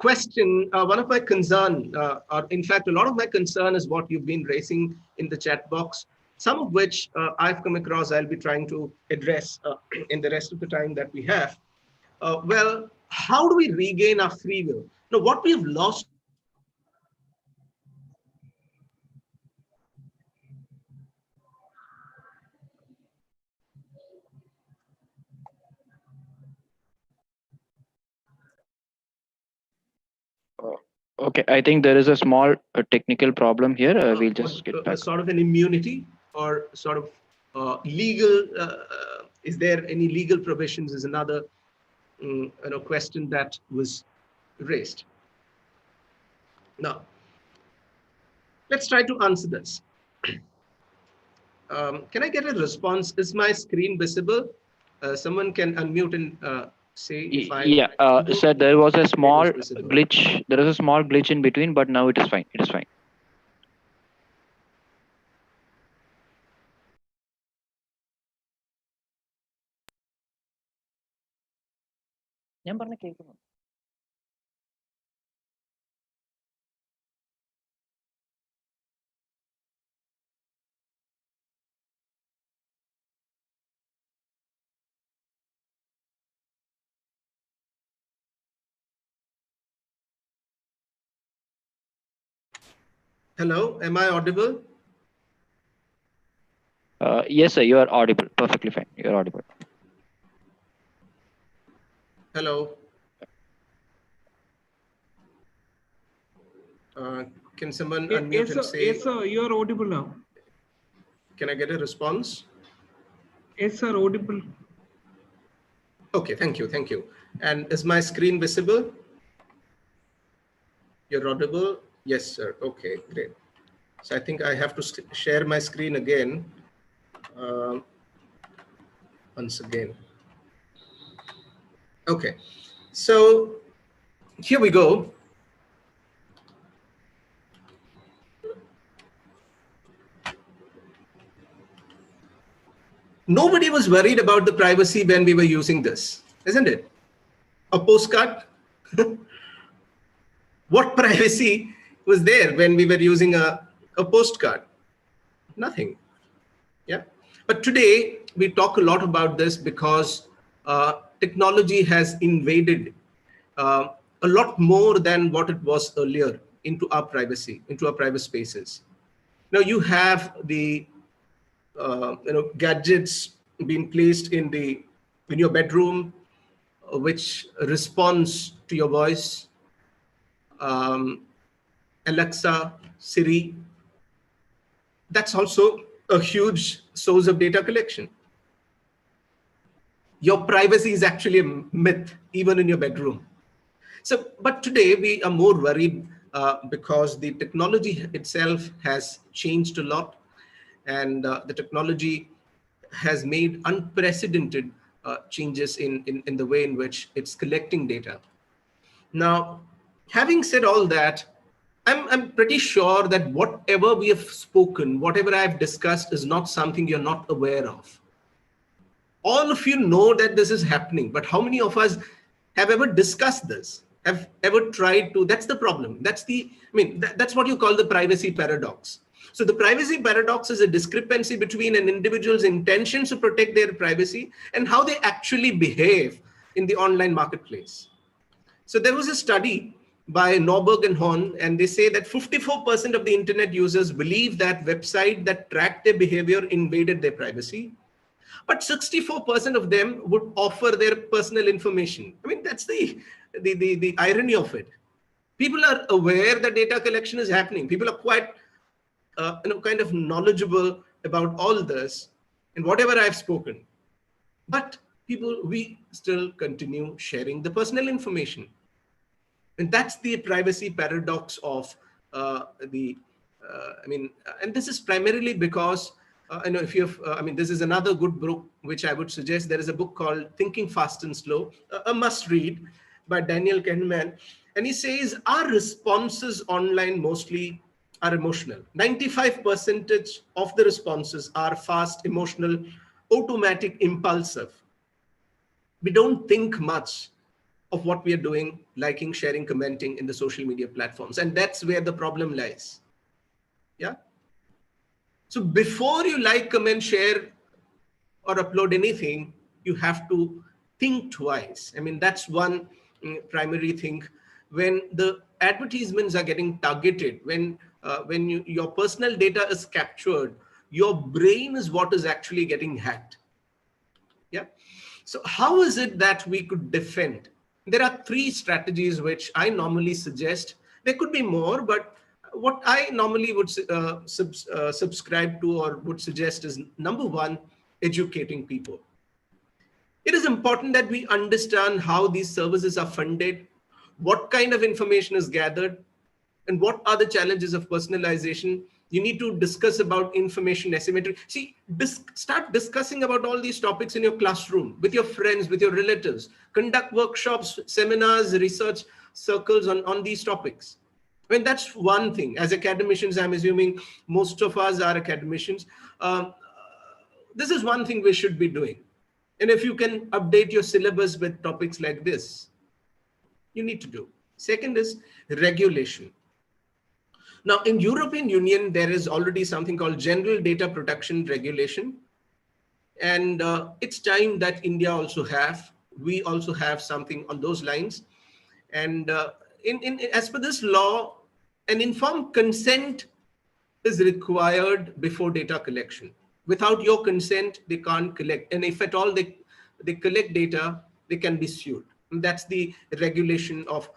one of my concern, or in fact, a lot of my concern is what you've been raising in the chat box, some of which I've come across, I'll be trying to address in the rest of the time that we have. Well, how do we regain our free will? Now, what we've lost Okay, I think there is a small technical problem here. We'll just get back. Sort of an immunity or sort of legal, is there any legal provisions is another question that was raised. Now, let's try to answer this. Can I get a response? Is my screen visible? Someone can unmute and say if I... Yeah, sir, there was a small glitch. There is a small glitch in between, but now it is fine. It is fine. Hello, am I audible? Yes, sir, you are audible. Perfectly fine. You are audible. Hello. Can someone unmute Yes, and sir. say, Yes, sir. You are audible now. can I get a response? Yes, sir. Audible. Okay, thank you, thank you. And is my screen visible? You're audible? Yes, sir. Okay, great. So I think I have to share my screen again. Once again. Okay, so here we go. Nobody was worried about the privacy when we were using this, isn't it? A postcard? What privacy was there when we were using a postcard? Nothing. Yeah. But today we talk a lot about this because technology has invaded a lot more than what it was earlier into our privacy, into our private spaces. Now you have the gadgets being placed in your bedroom, which responds to your voice. Alexa, Siri. That's also a huge source of data collection. Your privacy is actually a myth, even in your bedroom. So, but today we are more worried because the technology itself has changed a lot, and the technology has made unprecedented changes in the way in which it's collecting data. Now, having said all that, I'm pretty sure that whatever we have spoken, whatever I've discussed is not something you're not aware of. All of you know that this is happening, but how many of us have ever discussed this? Have ever tried to? That's the problem. That's what you call the privacy paradox. So the privacy paradox is a discrepancy between an individual's intentions to protect their privacy and how they actually behave in the online marketplace. So there was a study by Norberg and Horn, and they say that 54% of the internet users believe that websites that track their behavior invaded their privacy. But 64% of them would offer their personal information. I mean, that's the irony of it. People are aware that data collection is happening. People are quite kind of knowledgeable about all this and whatever I've spoken. But we still continue sharing the personal information. And that's the privacy paradox of and this is primarily because if you have, this is another good book which I would suggest. There is a book called Thinking Fast and Slow, a must read by Daniel Kahneman. And he says our responses online mostly are emotional. 95% of the responses are fast, emotional, automatic, impulsive. We don't think much of what we are doing, liking, sharing, commenting in the social media platforms. And that's where the problem lies. Yeah. So before you like, comment, share, or upload anything, you have to think twice. I mean, that's one primary thing. When the advertisements are getting targeted, when your personal data is captured, your brain is what is actually getting hacked. Yeah. So how is it that we could defend? There are three strategies which I normally suggest. There could be more, but what I normally would subscribe to or would suggest is, number one, educating people. It is important that we understand how these services are funded, what kind of information is gathered, and what are the challenges of personalization. You need to discuss about information asymmetry. See, start discussing about all these topics in your classroom, with your friends, with your relatives. Conduct workshops, seminars, research circles on these topics. I mean, that's one thing. As academicians, I'm assuming most of us are academicians. This is one thing we should be doing. And if you can update your syllabus with topics like this, you need to do. Second is regulation. Now, in European Union, there is already something called General Data Protection Regulation. And it's time that India we also have something on those lines. And as per this law, an informed consent is required before data collection. Without your consent, they can't collect. And if at all they collect data, they can be sued. And that's the regulation of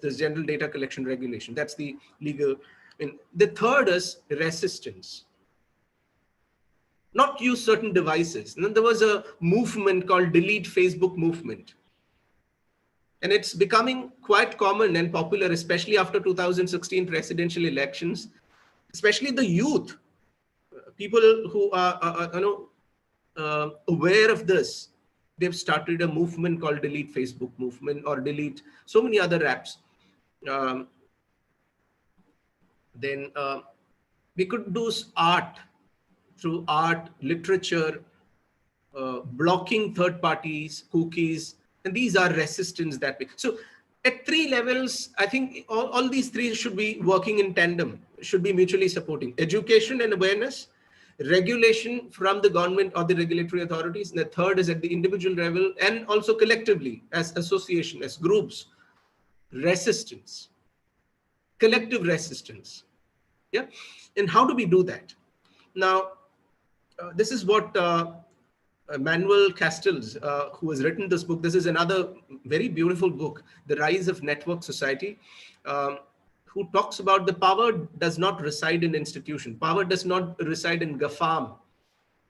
this general data collection regulation. That's the legal. And the third is resistance. Not use certain devices. And then there was a movement called Delete Facebook movement. And it's becoming quite common and popular, especially after 2016 presidential elections, especially the youth, people who are aware of this. They've started a movement called Delete Facebook movement or Delete so many other apps. Then we could do art, through art, literature, blocking third parties, cookies, and these are resistance that we. So at three levels, I think all these three should be working in tandem, should be mutually supporting. Education and awareness, regulation from the government or the regulatory authorities, and the third is at the individual level and also collectively as association, as groups, resistance, collective resistance. Yeah. And how do we do that? Now, this is what Manuel Castells, who has written this book. This is another very beautiful book, The Rise of Network Society, who talks about the power does not reside in institution. Power does not reside in GAFAM.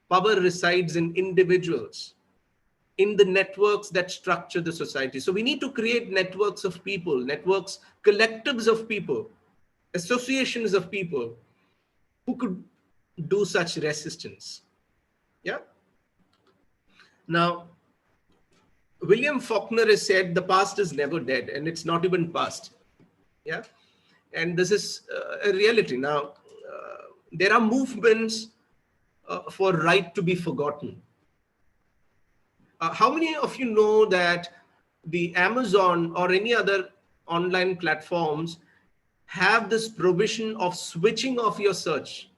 Power resides in individuals, in the networks that structure the society. So we need to create networks of people, networks, collectives of people, associations of people who could do such resistance. Yeah. Now, William Faulkner has said the past is never dead, and it's not even past. Yeah. And this is a reality. Now, there are movements for right to be forgotten. How many of you know that the Amazon or any other online platforms have this provision of switching off your search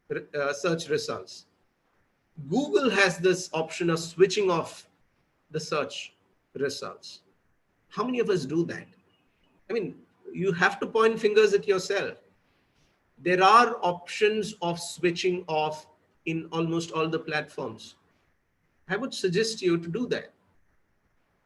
results? Google has this option of switching off the search results. How many of us do that? I mean, you have to point fingers at yourself. There are options of switching off in almost all the platforms. I would suggest you to do that.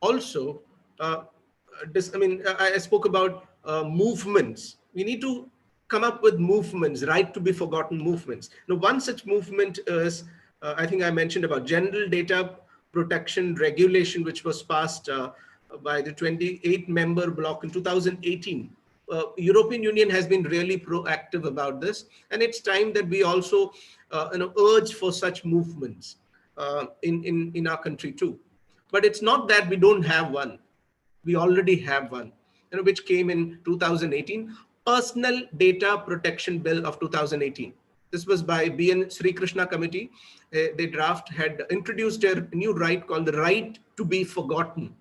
Also, I spoke about movements. We need to come up with movements, right to be forgotten movements. Now, one such movement is, I think I mentioned about general data protection regulation, which was passed by the 28-member bloc in 2018. European Union has been really proactive about this, and it's time that we also urge for such movements in our country too. But it's not that we don't have one. We already have one, which came in 2018, Personal Data Protection Bill of 2018. This was by B.N. Sri Krishna Committee. The draft had introduced a new right called the right to be forgotten,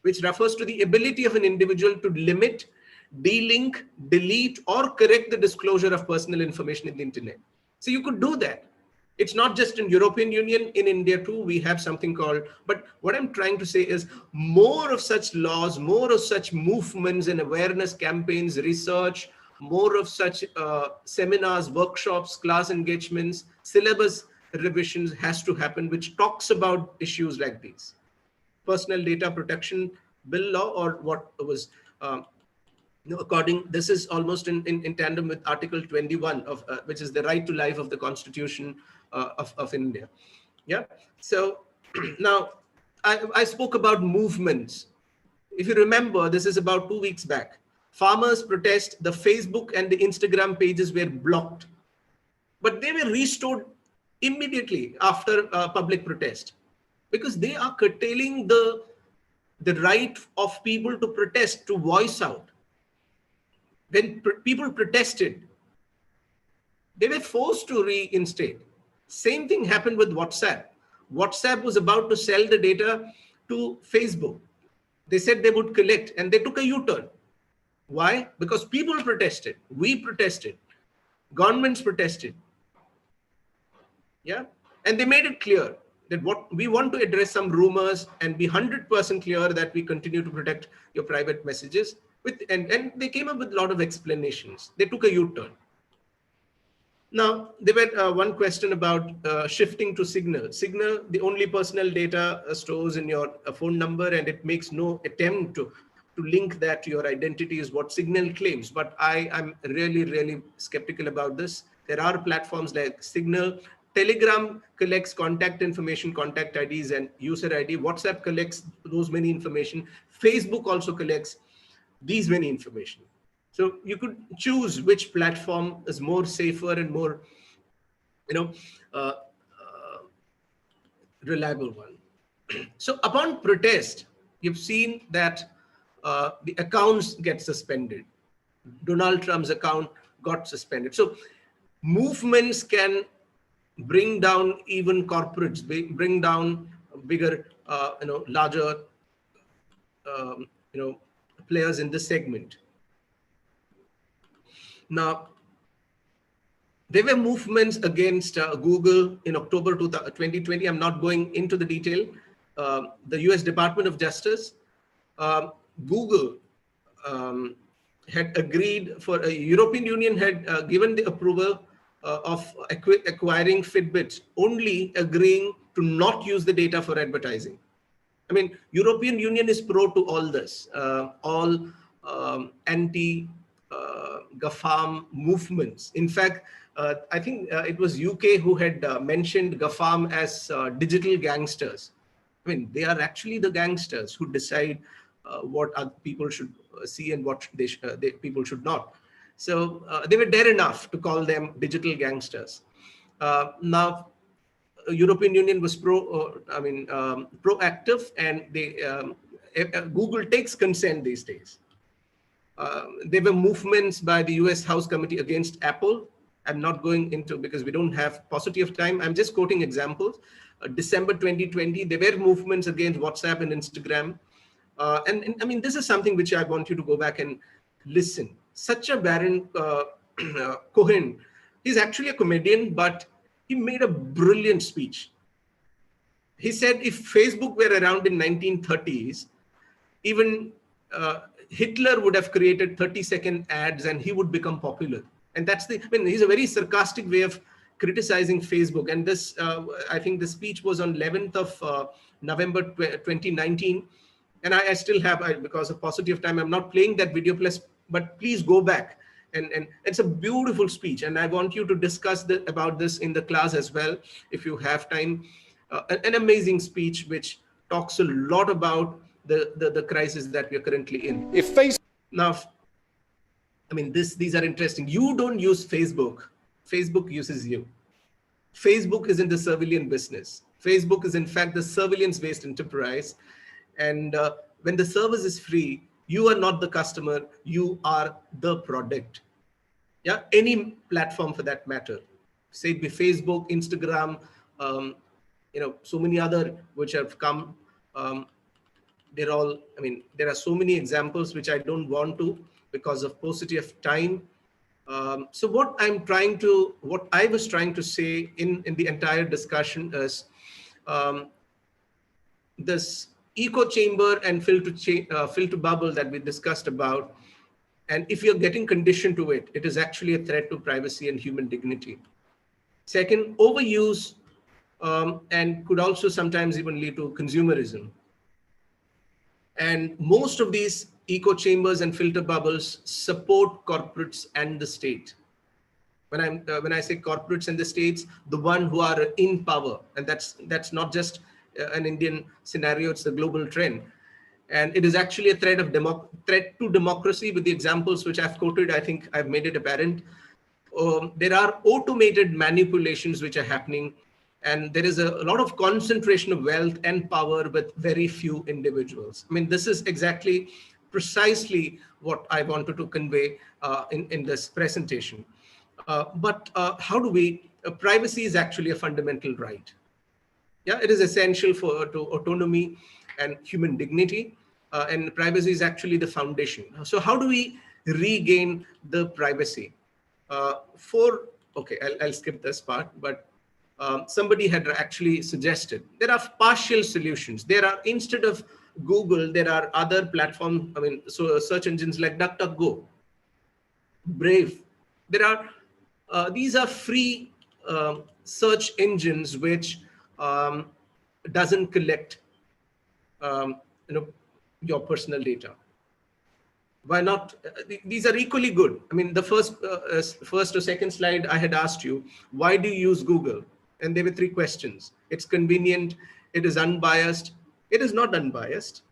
which refers to the ability of an individual to limit, delink, delete, or correct the disclosure of personal information in the internet. So you could do that. It's not just in European Union, in India too, we have something called, but what I'm trying to say is more of such laws, more of such movements and awareness campaigns, research, more of such seminars, workshops, class engagements, syllabus revisions has to happen, which talks about issues like these. Personal Data Protection Bill law, or what was this is almost in tandem with Article 21 of which is the right to life of the Constitution of India. Yeah. So now I spoke about movements. If you remember, this is about 2 weeks back. Farmers protest, the Facebook and the Instagram pages were blocked, but they were restored immediately after public protest, because they are curtailing the right of people to protest, to voice out. When people protested, they were forced to reinstate. Same thing happened with WhatsApp. WhatsApp was about to sell the data to Facebook. They said they would collect, and they took a U-turn. Why? Because people protested. We protested. Governments protested. Yeah. And they made it clear that what we want to address some rumors and be 100% clear that we continue to protect your private messages. And they came up with a lot of explanations. They took a U-turn. Now, there were one question about shifting to Signal. Signal, the only personal data stores in your phone number, and it makes no attempt to link that to your identity is what Signal claims. But I am really, really skeptical about this. There are platforms like Signal. Telegram collects contact information, contact IDs and user ID. WhatsApp collects those many information. Facebook also collects these many information. So you could choose which platform is more safer and more, uh, reliable one. So upon protest, you've seen that the accounts get suspended. Donald Trump's account got suspended. So movements can bring down even corporates, bring down bigger, larger, um, players in this segment. Now, there were movements against Google in October 2020. I'm not going into the detail. The US Department of Justice, Google had agreed for a European Union had given the approval of acquiring Fitbit, only agreeing to not use the data for advertising. I mean, European Union is pro to all this, all anti GAFAM movements. In fact, I think it was UK who had mentioned GAFAM as digital gangsters. I mean, they are actually the gangsters who decide what other people should see and what people should not. So they were dare enough to call them digital gangsters. Now, European Union was proactive, and they Google takes consent these days. There were movements by the US House Committee against Apple. I'm not going into, because we don't have paucity of time. I'm just quoting examples. December 2020, there were movements against WhatsApp and Instagram. And I mean, this is something which I want you to go back and listen. Such a Baron Cohen, he's actually a comedian, but he made a brilliant speech. He said if Facebook were around in 1930s, even Hitler would have created 30-second ads and he would become popular. And that's he's a very sarcastic way of criticizing Facebook. And this, I think the speech was on 11th of November 2019. And I still have, because of paucity of time, I'm not playing that video, but please go back. And it's a beautiful speech. And I want you to discuss about this in the class as well, if you have time. An amazing speech which talks a lot about the crisis that we are currently in. Now, I mean, these are interesting. You don't use Facebook. Facebook uses you. Facebook is in the surveillance business. Facebook is, in fact, the surveillance-based enterprise. And when the service is free, you are not the customer. You are the product. Yeah, any platform for that matter. Say it be Facebook, Instagram, so many other which have come. They're all, I mean, there are so many examples which I don't want to because of paucity of time. So what I was trying to say in the entire discussion is this echo chamber and filter bubble that we discussed about. And if you're getting conditioned to it, it is actually a threat to privacy and human dignity. Second, overuse and could also sometimes even lead to consumerism. And most of these echo chambers and filter bubbles support corporates and the state. When I say corporates and the states, the one who are in power, and that's not just an Indian scenario; it's the global trend. And it is actually a threat to democracy. With the examples which I've quoted, I think I've made it apparent. There are automated manipulations which are happening, and there is a lot of concentration of wealth and power with very few individuals. I mean, this is precisely what I wanted to convey in this presentation. But how do we? Privacy is actually a fundamental right. Yeah, it is essential to autonomy and human dignity, and privacy is actually the foundation. So how do we regain the privacy? I'll skip this part, but somebody had actually suggested there are partial solutions. There are, instead of Google, there are other platforms. I mean, so search engines like DuckDuckGo, Brave. There are These are free search engines which doesn't collect your personal data. Why not? These are equally good. I mean, the first or second slide I had asked you, why do you use Google? And there were 3 questions. It's convenient. It is unbiased. It is not unbiased.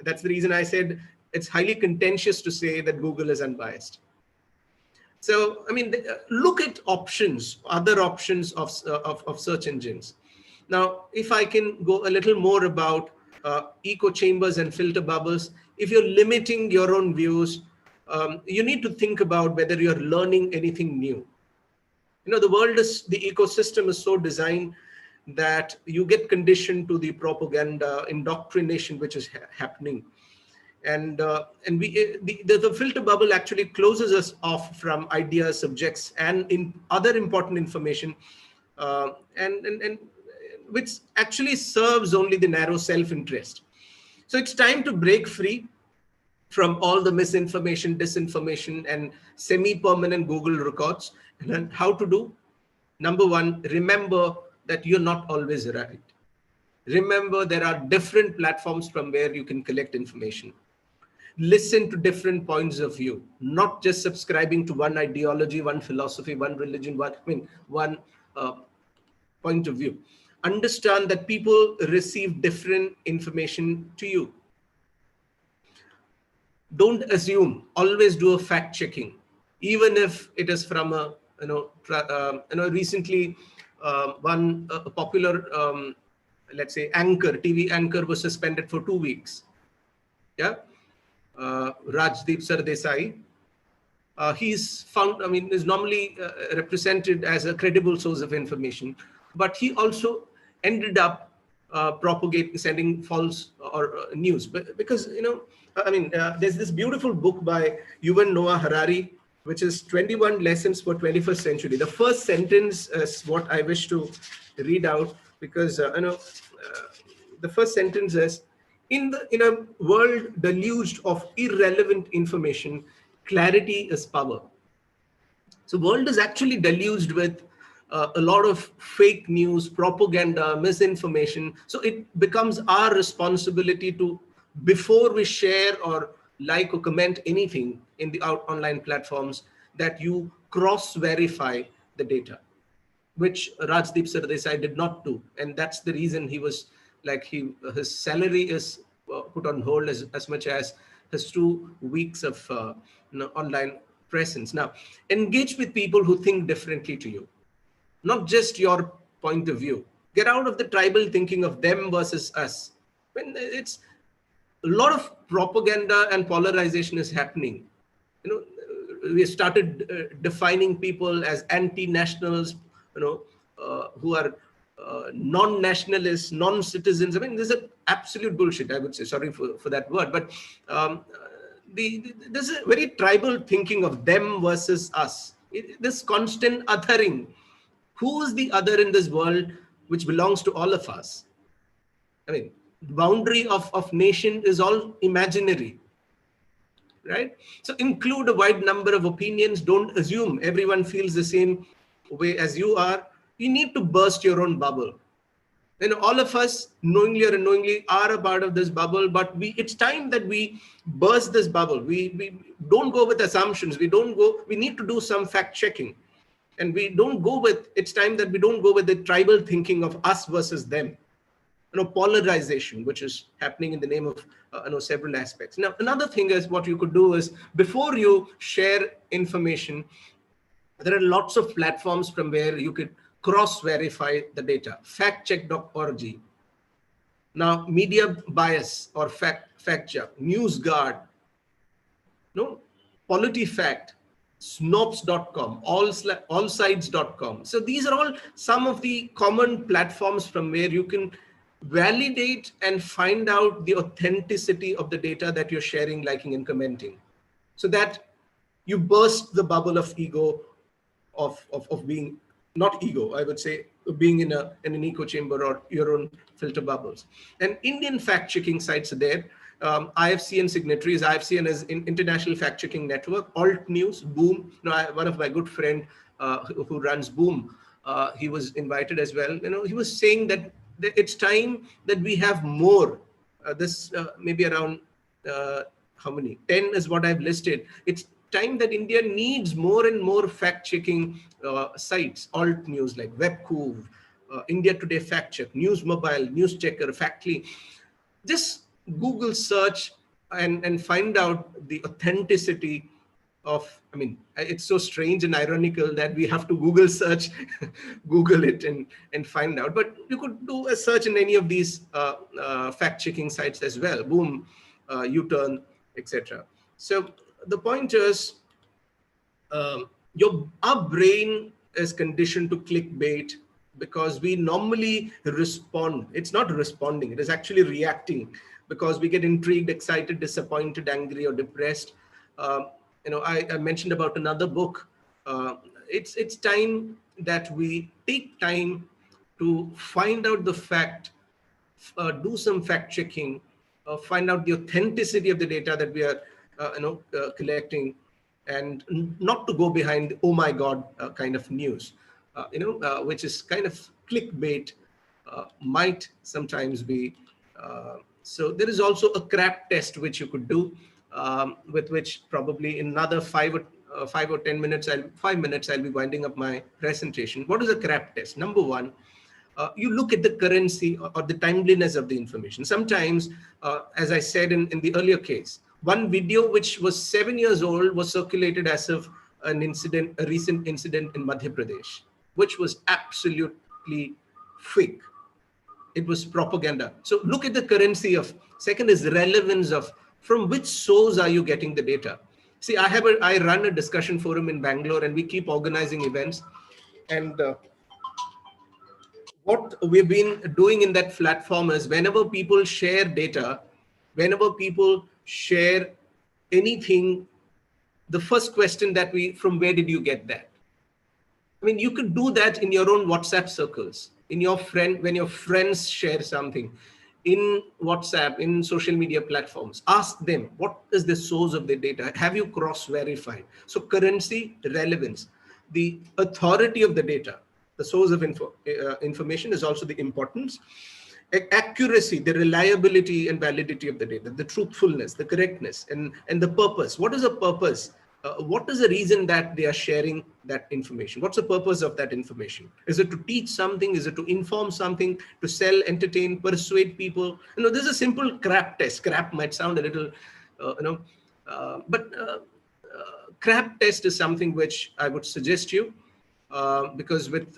That's the reason I said it's highly contentious to say that Google is unbiased. So, I mean, look at options, other options of search engines. Now, if I can go a little more about echo chambers and filter bubbles, if you're limiting your own views, you need to think about whether you're learning anything new. The the ecosystem is so designed that you get conditioned to the propaganda, indoctrination, which is happening. And the filter bubble actually closes us off from ideas, subjects, and in other important information, and which actually serves only the narrow self-interest. So it's time to break free from all the misinformation, disinformation, and semi-permanent Google records. And then how to do? Number 1, remember that you're not always right. Remember, there are different platforms from where you can collect information. Listen to different points of view, not just subscribing to one ideology, one philosophy, one religion, one point of view. Understand that people receive different information to you. Don't assume. Always do a fact checking, even if it is from a recently one popular let's say TV anchor was suspended for 2 weeks. Yeah, Rajdeep Sardesai. He's found. I mean, is normally represented as a credible source of information, but he also ended up sending false or news. But because I mean, there's this beautiful book by Yuval Noah Harari, which is 21 Lessons for 21st Century. The first sentence is what I wish to read out, because the first sentence is, in a world deluged of irrelevant information, clarity is power. So world is actually deluged with a lot of fake news, propaganda, misinformation. So it becomes our responsibility to, before we share or like or comment anything in the online platforms, that you cross-verify the data, which Rajdeep Sardesai did not do. And that's the reason he was like, his salary is put on hold as much as his 2 weeks of online presence. Now, engage with people who think differently to you, not just your point of view. Get out of the tribal thinking of them versus us. When it's a lot of propaganda and polarization is happening. We started defining people as anti-nationals, who are non-nationalists, non-citizens. I mean, this is absolute bullshit, I would say. Sorry for that word. But there's a very tribal thinking of them versus us. This constant othering. Who is the other in this world which belongs to all of us? I mean, the boundary of nation is all imaginary, right? So include a wide number of opinions. Don't assume everyone feels the same way as you are. You need to burst your own bubble. All of us, knowingly or unknowingly, are a part of this bubble, but it's time that we burst this bubble. We don't go with assumptions. We need to do some fact checking. And it's time that we don't go with the tribal thinking of us versus them. Polarization, which is happening in the name of several aspects. Now, another thing is, what you could do is, before you share information, there are lots of platforms from where you could cross-verify the data. Factcheck.org. Now, media bias or fact check, NewsGuard, PolitiFact, snopes.com, allsides.com. So these are all some of the common platforms from where you can validate and find out the authenticity of the data that you're sharing, liking, and commenting, so that you burst the bubble of ego, of being, not ego, I would say, being in an echo chamber or your own filter bubbles. And Indian fact-checking sites are there. IFCN signatories. IFCN is International Fact Checking Network. Alt News, Boom. One of my good friend, who runs Boom, he was invited as well. He was saying that it's time that we have more. Maybe around how many? 10 is what I've listed. It's time that India needs more and more fact-checking sites, alt news like Webcoup, India Today Fact Check, News Mobile, News Checker, Factly. Just Google search and find out the authenticity of, it's so strange and ironical that we have to Google search, Google it and find out. But you could do a search in any of these fact-checking sites as well, Boom, U-Turn, etc. So the point is, our brain is conditioned to clickbait because we normally respond. It's not responding, it is actually reacting because we get intrigued, excited, disappointed, angry, or depressed. I mentioned about another book. It's time that we take time to find out the fact, do some fact checking, find out the authenticity of the data that we are collecting, and not to go behind oh my god kind of news, which is kind of clickbait, might sometimes be. So there is also a crap test which you could do, with which probably in another 5 or 10 minutes, 5 minutes, I'll be winding up my presentation. What is a crap test? Number one, you look at the currency or the timeliness of the information. Sometimes, as I said in the earlier case, one video which was 7 years old was circulated as of a recent incident in Madhya Pradesh, which was absolutely fake. It was propaganda. So look at the currency of. Second is relevance of from which source are you getting the data. See, I run a discussion forum in Bangalore, and we keep organizing events. And what we've been doing in that platform is whenever people share data, whenever people share anything, the first question that from where did you get that? You could do that in your own WhatsApp circles, when your friends share something in WhatsApp, in social media platforms. Ask them, what is the source of the data? Have you cross-verified? So currency, relevance, the authority of the data, the source of information is also the importance. Accuracy, the reliability and validity of the data, the truthfulness, the correctness, and the purpose. What is the purpose? What is the reason that they are sharing that information? What's the purpose of that information? Is it to teach something? Is it to inform something? To sell, entertain, persuade people? This is a simple crap test. Crap might sound a little, but crap test is something which I would suggest you. Because with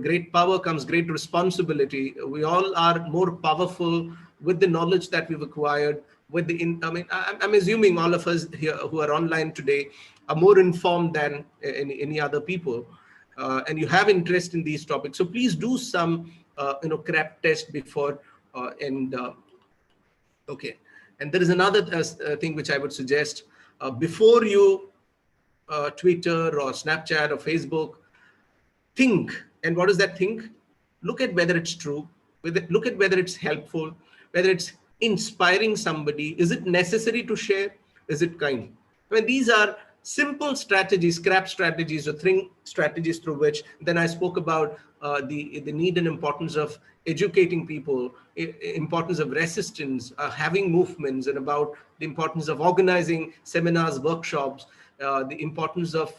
great power comes great responsibility. We all are more powerful with the knowledge that we've acquired. I'm assuming all of us here who are online today are more informed than any other people, and you have interest in these topics. So please do some crap test before okay. And there is another thing which I would suggest before you Twitter or Snapchat or Facebook. Think. And what is that think? Look at whether it's true, look at whether it's helpful, whether it's inspiring somebody. Is it necessary to share? Is it kind? These are simple strategies, scrap strategies, or strategies through which then I spoke about the need and importance of educating people, importance of resistance, having movements, and about the importance of organizing seminars, workshops, the importance of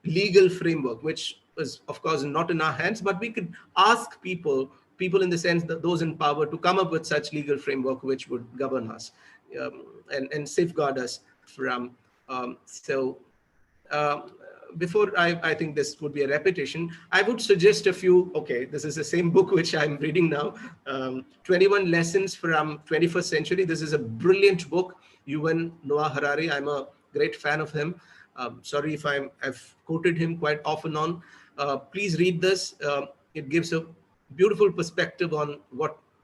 legal framework, which is of course not in our hands, but we could ask people in the sense that those in power to come up with such legal framework which would govern us and safeguard us from. Before I think this would be a repetition, I would suggest a few. Okay, this is the same book which I'm reading now, 21 Lessons from 21st Century. This is a brilliant book. Yuval Noah Harari, I'm a great fan of him. Sorry if I've quoted him quite often on. Please read this. It gives a beautiful perspective on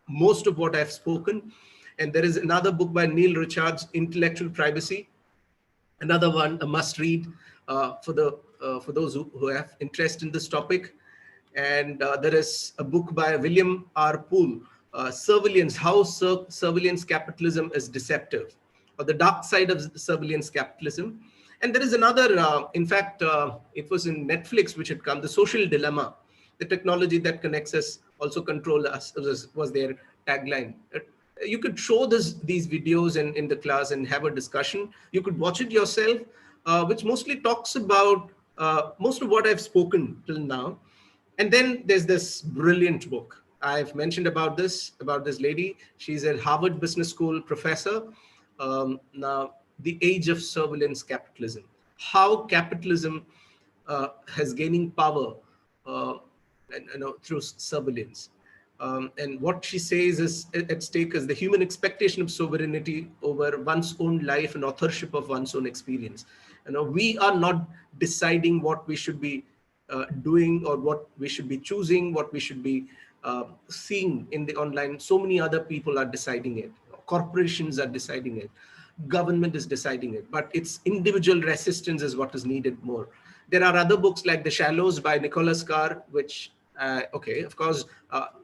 most of what I've spoken. And there is another book by Neil Richards, Intellectual Privacy. Another one, a must read for those who have interest in this topic. And there is a book by William R. Poole, Surveillance, How Surveillance Capitalism is Deceptive, or The Dark Side of Surveillance Capitalism. And there is another, in fact, it was in Netflix which had come, The Social Dilemma. The technology that connects us also control us was their tagline. You could show these videos in the class and have a discussion. You could watch it yourself, which mostly talks about most of what I've spoken till now. And then there's this brilliant book. I've mentioned about this lady. She's a Harvard Business School professor. Now, The Age of Surveillance Capitalism. How capitalism has gaining power through surveillance. And what she says is at stake is the human expectation of sovereignty over one's own life and authorship of one's own experience. We are not deciding what we should be doing or what we should be choosing, what we should be seeing in the online. So many other people are deciding it. Corporations are deciding it. Government is deciding it. But it's individual resistance is what is needed more. There are other books like The Shallows by Nicholas Carr, which, okay, of course,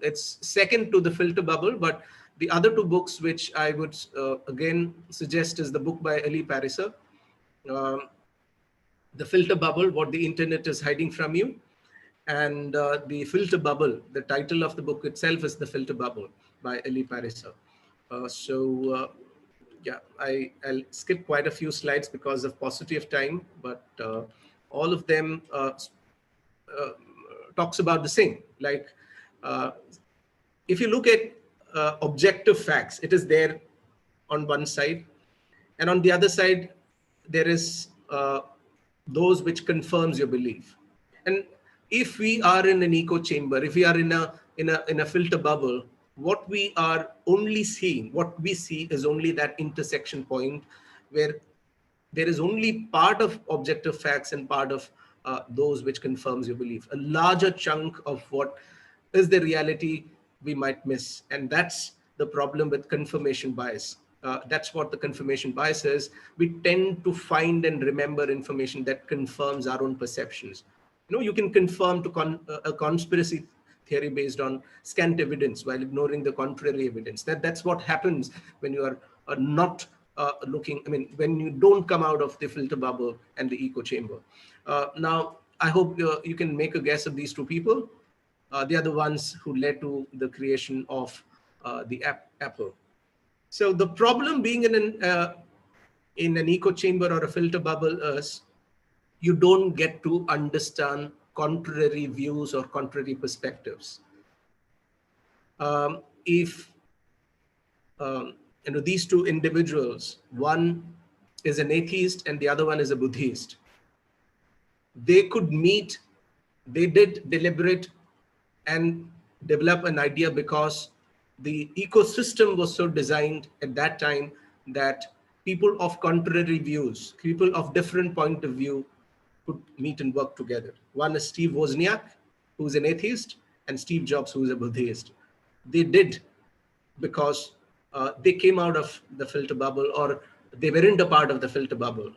it's second to The Filter Bubble, but the other two books which I would again suggest is the book by Eli Pariser, The Filter Bubble, What the Internet is Hiding from You, and The Filter Bubble. The title of the book itself is The Filter Bubble by Eli Pariser. Yeah, I'll skip quite a few slides because of paucity of time, but all of them talks about the same. Like, if you look at objective facts, it is there on one side, and on the other side, there is those which confirms your belief. And if we are in an echo chamber, if we are in a filter bubble, what we are only seeing, what we see is only that intersection point where there is only part of objective facts and part of those which confirms your belief. A larger chunk of what is the reality we might miss. And that's the problem with confirmation bias. That's what the confirmation bias is. We tend to find and remember information that confirms our own perceptions. You can confirm to a conspiracy theory based on scant evidence while ignoring the contrary evidence. That's what happens when you are not looking, when you don't come out of the filter bubble and the echo chamber. Now, I hope you can make a guess of these two people. They are the ones who led to the creation of the Apple. So the problem being in an echo chamber or a filter bubble is you don't get to understand contrary views or contrary perspectives. If these two individuals, one is an atheist and the other one is a Buddhist, they could meet, they did deliberate and develop an idea because the ecosystem was so designed at that time that people of contrary views, people of different point of view could meet and work together. One is Steve Wozniak, who's an atheist, and Steve Jobs, who's a Buddhist. They did because they came out of the filter bubble, or they weren't a part of the filter bubble.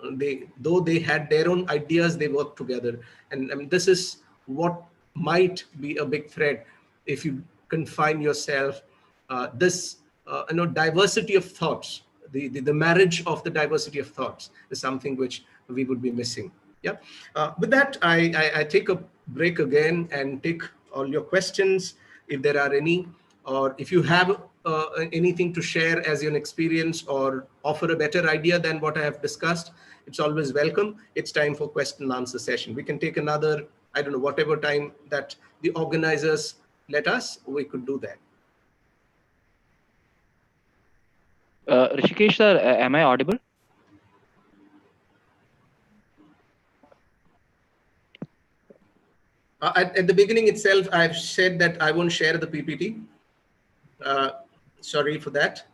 Though they had their own ideas, they worked together. And this is what might be a big threat if you confine yourself. This diversity of thoughts, the marriage of the diversity of thoughts is something which we would be missing. Yeah. With that, I take a break again and take all your questions if there are any, or if you have anything to share as an experience or offer a better idea than what I have discussed, it's always welcome. It's time for question and answer session. We can take another, I don't know, whatever time that the organizers let us, we could do that. Rishikesh sir, am I audible? At the beginning itself, I've said that I won't share the PPT. Sorry for that.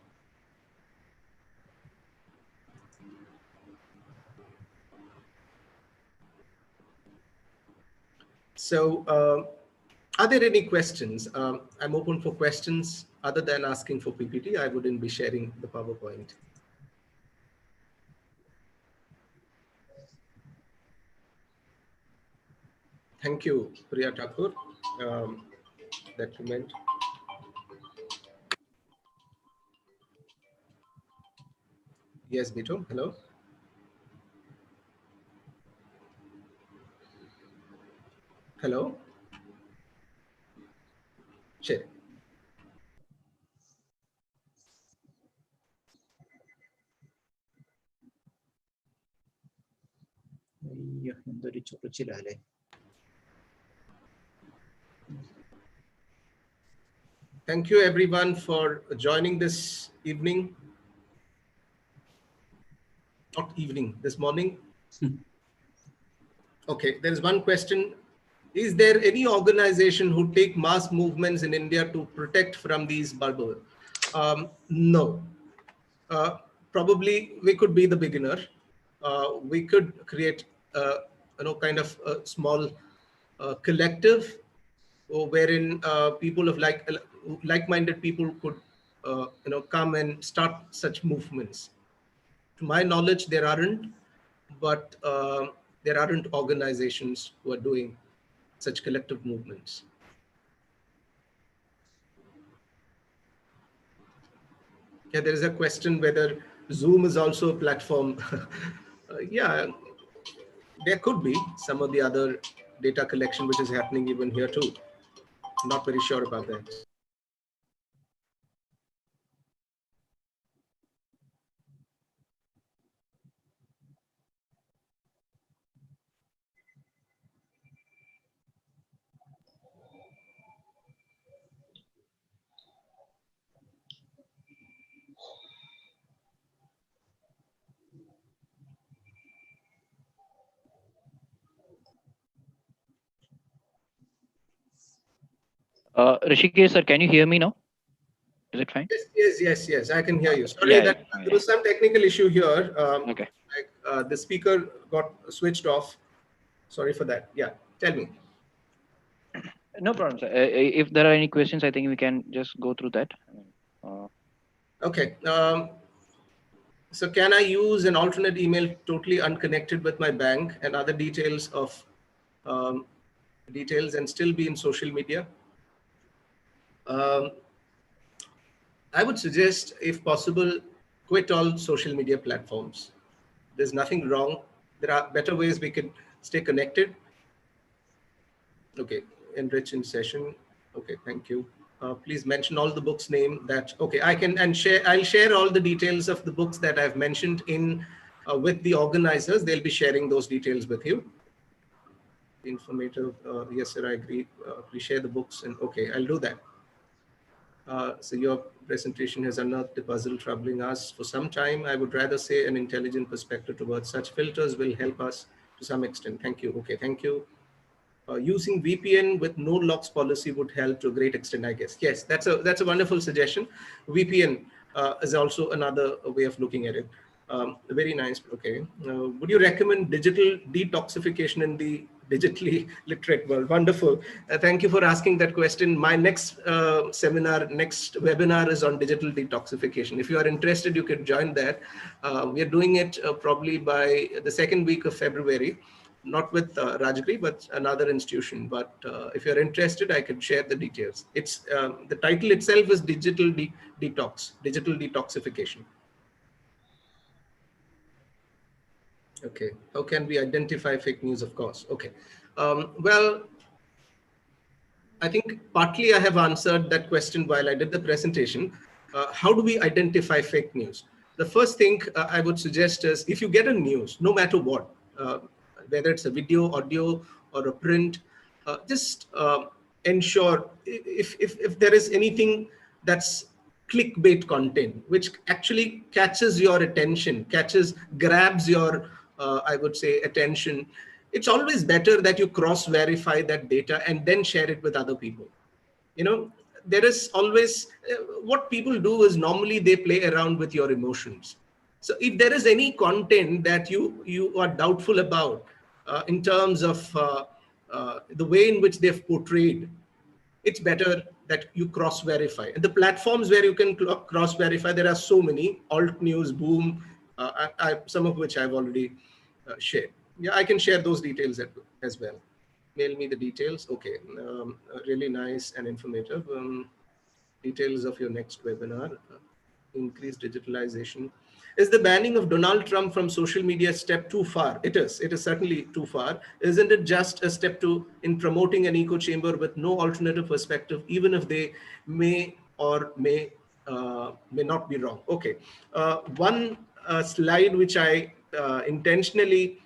So are there any questions? I'm open for questions. Other than asking for PPT, I wouldn't be sharing the PowerPoint. Thank you, Priya Thakur. That you meant. Yes, Bito, hello. Hello ശരി. അയ്യോ, എന്തൊരു ചൊറിച്ചിലല്ലേ. Thank you everyone for joining this evening. Not evening, this morning. Okay, there is one question. Is there any organization who take mass movements in India to protect from these bubbles? No. Probably we could be the beginner. We could create kind of a small collective wherein people of like-minded people could come and start such movements. To my knowledge, there aren't, but there aren't organizations who are doing such collective movements. Yeah, there is a question whether Zoom is also a platform. Yeah, there could be some of the other data collection which is happening even here too. Not very sure about that. Rishikesh sir, can you hear me now? Is it fine? Yes, I can hear you. Sorry, Yeah, that there was some technical issue here. Okay. The speaker got switched off. Sorry for that. Yeah, tell me. No problem, sir. If there are any questions, I think we can just go through that. Okay. So can I use an alternate email totally unconnected with my bank and other details and still be in social media? I would suggest, if possible, quit all social media platforms. There's nothing wrong. There are better ways we can stay connected. Okay, enrich in session. Okay, thank you. Please mention all the books name that, okay, I can and share. I'll share all the details of the books that I've mentioned in with the organizers. They'll be sharing those details with you. Informative. Yes, sir, I agree. Please share the books and okay, I'll do that. So your presentation has unearthed the puzzle troubling us for some time. I would rather say an intelligent perspective towards such filters will help us to some extent. Thank you. Okay, thank you. Using VPN with no locks policy would help to a great extent, I guess. Yes, that's a wonderful suggestion. VPN is also another way of looking at it. Very nice. Okay. Would you recommend digital detoxification in the digitally literate world? Wonderful. Thank you for asking that question. My next next webinar is on digital detoxification. If you are interested, you can join that. We are doing it probably by the second week of February. Not with Rajagiri, but another institution. But if you're interested, I can share the details. It's the title itself is digital detoxification. Okay, how can we identify fake news? Of course. Okay, well, I think partly I have answered that question while I did the presentation. How do we identify fake news? The first thing I would suggest is, if you get a news, no matter what, whether it's a video, audio, or a print, just ensure if there is anything that's clickbait content, which actually catches your attention, grabs your, I would say, attention, it's always better that you cross-verify that data and then share it with other people. There is always, what people do is normally they play around with your emotions. So if there is any content that you are doubtful about in terms of the way in which they've portrayed, it's better that you cross-verify. And the platforms where you can cross-verify, there are so many: Alt News, Boom, some of which I've already shared. Yeah, I can share those details as well. Mail me the details. Okay, really nice and informative. Details of your next webinar, increased digitalization. Is the banning of Donald Trump from social media a step too far? It is. It is certainly too far. Isn't it just a step in promoting an echo chamber with no alternative perspective, even if they may or may not be wrong? Okay. One slide which I intentionally,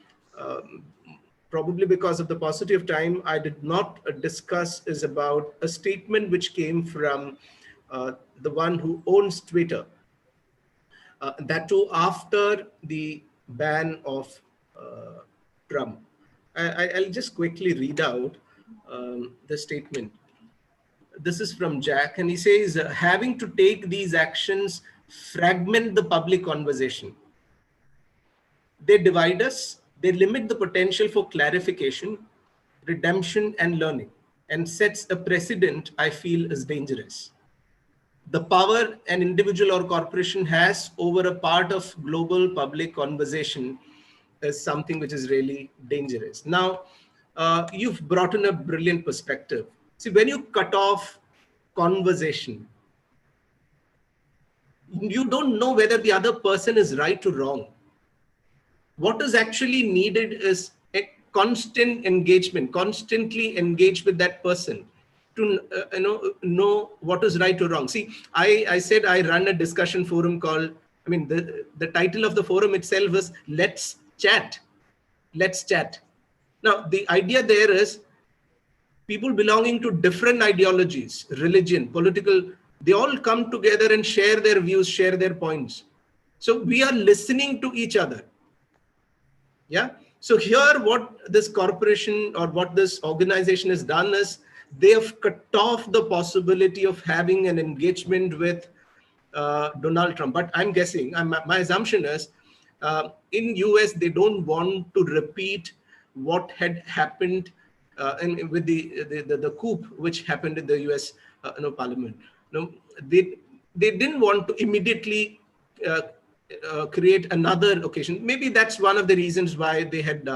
probably because of the paucity of time, I did not discuss is about a statement which came from the one who owns Twitter. That too after the ban of Trump. I'll just quickly read out the statement. This is from Jack, and he says, having to take these actions fragment the public conversation. They divide us, they limit the potential for clarification, redemption, and learning, and sets a precedent I feel is dangerous. The power an individual or corporation has over a part of global public conversation is something which is really dangerous. Now, you've brought in a brilliant perspective. See, when you cut off conversation, you don't know whether the other person is right or wrong. What is actually needed is a constant engagement, constantly engage with that person to know what is right or wrong. See, I said I run a discussion forum called, I mean, the title of the forum itself is Let's Chat. Let's Chat. Now, the idea there is people belonging to different ideologies, religion, political, they all come together and share their views, share their points. So we are listening to each other. Yeah. So here what this corporation or what this organization has done is they have cut off the possibility of having an engagement with Donald Trump. But I'm guessing, my assumption is in US, they don't want to repeat what had happened with the coup, which happened in the US parliament. They didn't want to immediately create another occasion. Maybe that's one of the reasons why they had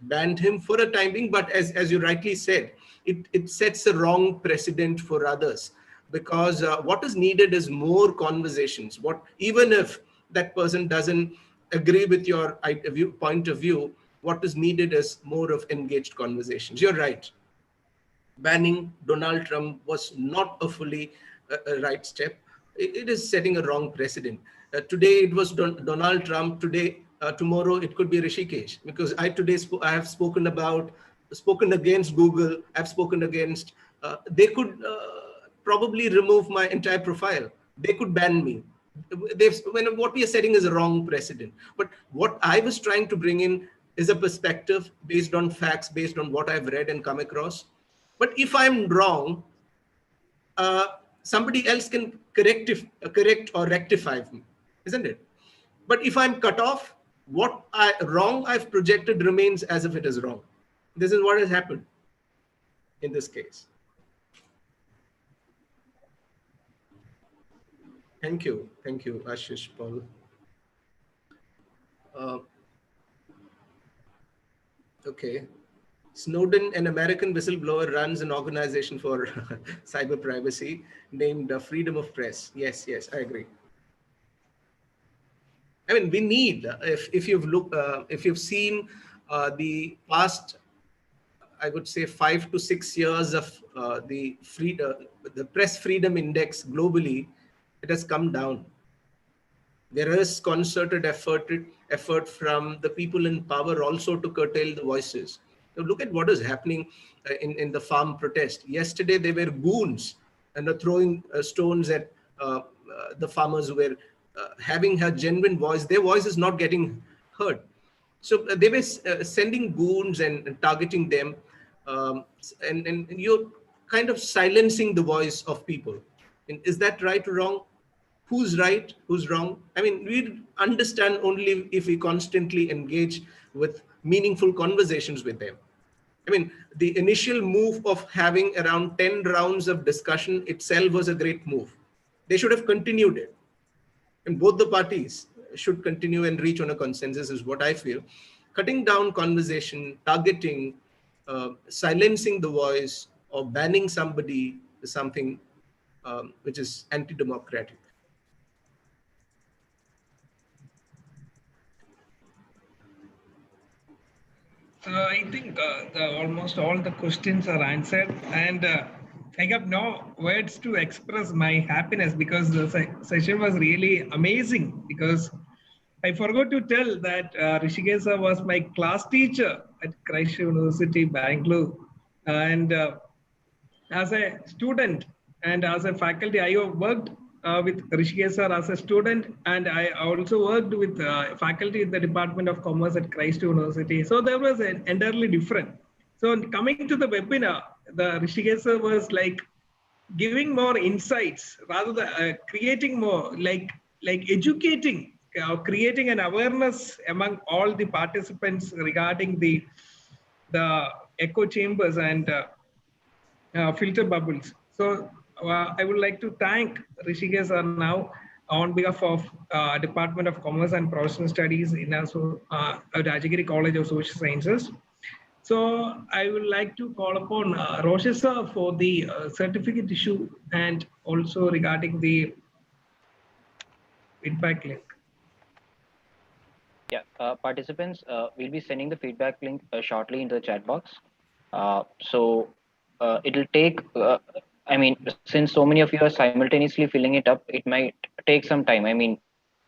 banned him for a time being. But as you rightly said, it sets a wrong precedent for others, because what is needed is more conversations. Even if that person doesn't agree with your point of view, what is needed is more of engaged conversations. You're right. Banning Donald Trump was not a fully right step. It is setting a wrong precedent. Today it was Donald Trump. Tomorrow it could be Rishikesh, because I have spoken against Google. I've spoken against. They could probably remove my entire profile. They could ban me. What we are setting is a wrong precedent. But what I was trying to bring in is a perspective based on facts, based on what I've read and come across. But if I'm wrong, somebody else can correct or rectify me, isn't it? But if I'm cut off, what I've projected remains as if it is wrong. This is what has happened in this case. Thank you, Ashish, Paul. Okay. Snowden, an American whistleblower, runs an organization for cyber privacy named Freedom of Press. Yes, I agree. I mean, we need, if you've seen the past, I would say 5 to 6 years of the press freedom index globally, it has come down. There is concerted effort from the people in power also to curtail the voices. Now look at what is happening in the farm protest. Yesterday, there were goons and throwing stones at the farmers who were having a genuine voice. Their voice is not getting heard. So they were sending goons and targeting them. And you're kind of silencing the voice of people. And is that right or wrong? Who's right, who's wrong? I mean, we understand only if we constantly engage with meaningful conversations with them. I mean, the initial move of having around 10 rounds of discussion itself was a great move. They should have continued it. And both the parties should continue and reach on a consensus is what I feel. Cutting down conversation, targeting, silencing the voice, or banning somebody is something which is anti-democratic. I think almost all the questions are answered, and I have no words to express my happiness because the session was really amazing. Because I forgot to tell that Rishikesh sir was my class teacher at Christ University, Bangalore, and as a student and as a faculty, I have worked with Rishikesh sir as a student, and I also worked with faculty in the Department of Commerce at Christ University. So there was an entirely different. So coming to the webinar, the Rishikesh sir was like giving more insights rather than creating more, like educating, creating an awareness among all the participants regarding the echo chambers and filter bubbles. So I would like to thank Rishikesh sir now on behalf of Department of Commerce and Professional Studies in Rajagiri College of Social Sciences. So I would like to call upon Roshan sir for the certificate issue and also regarding the feedback link. Yeah, participants, we'll be sending the feedback link shortly into the chat box. So it'll take, I mean, since so many of you are simultaneously filling it up, it might take some time. I mean,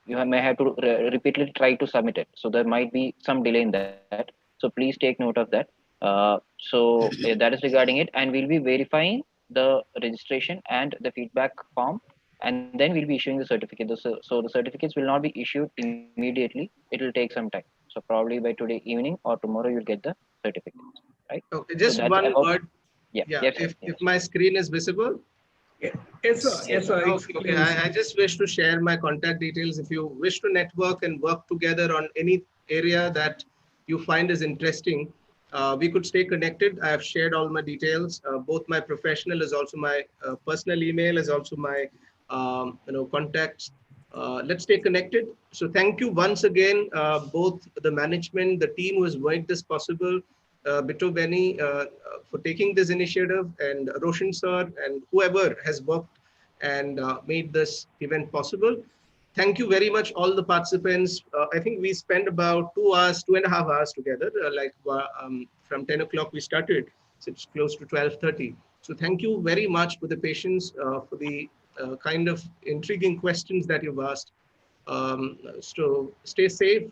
may have to repeatedly try to submit it. So there might be some delay in that. So please take note of that. That is regarding it. And we'll be verifying the registration and the feedback form. And then we'll be issuing the certificate. So the certificates will not be issued immediately. It will take some time. So probably by today evening or tomorrow you'll get the certificates, right? Okay, So just that's one about, word. yeah. Yeah, Yes, if my screen is visible. Yes, sir. Yes, sir. Okay. I just wish to share my contact details. If you wish to network and work together on any area that you find is interesting, we could stay connected. I have shared all my details. Both my professional is also my personal email is also my contacts. Let's stay connected. So thank you once again, both the management, the team who has made this possible, Bito Benny for taking this initiative, and Roshan sir and whoever has worked and made this event possible. Thank you very much, all the participants. I think we spent about 2 hours, 2.5 hours together, from 10 o'clock we started, so it's close to 12:30. So thank you very much for the patience, for the kind of intriguing questions that you've asked. So stay safe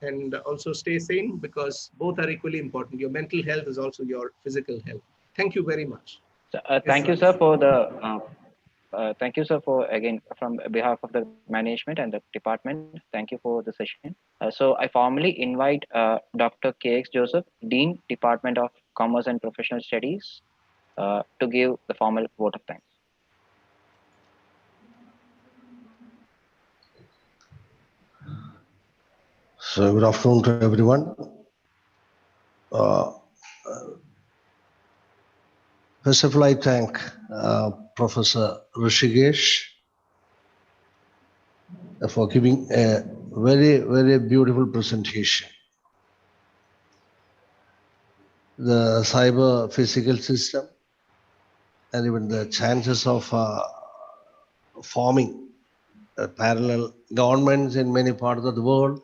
and also stay sane, because both are equally important. Your mental health is also your physical health. Thank you very much. Thank you, sir, for the thank you, sir, for again from behalf of the management and the department. Thank you for the session. So I formally invite Dr. KX Joseph, Dean, Department of Commerce and Professional Studies, to give the formal vote of thanks. So good afternoon to everyone. First of all, I thank Professor Rishikesh for giving a very, very beautiful presentation. The cyber physical system and even the chances of forming parallel governments in many parts of the world,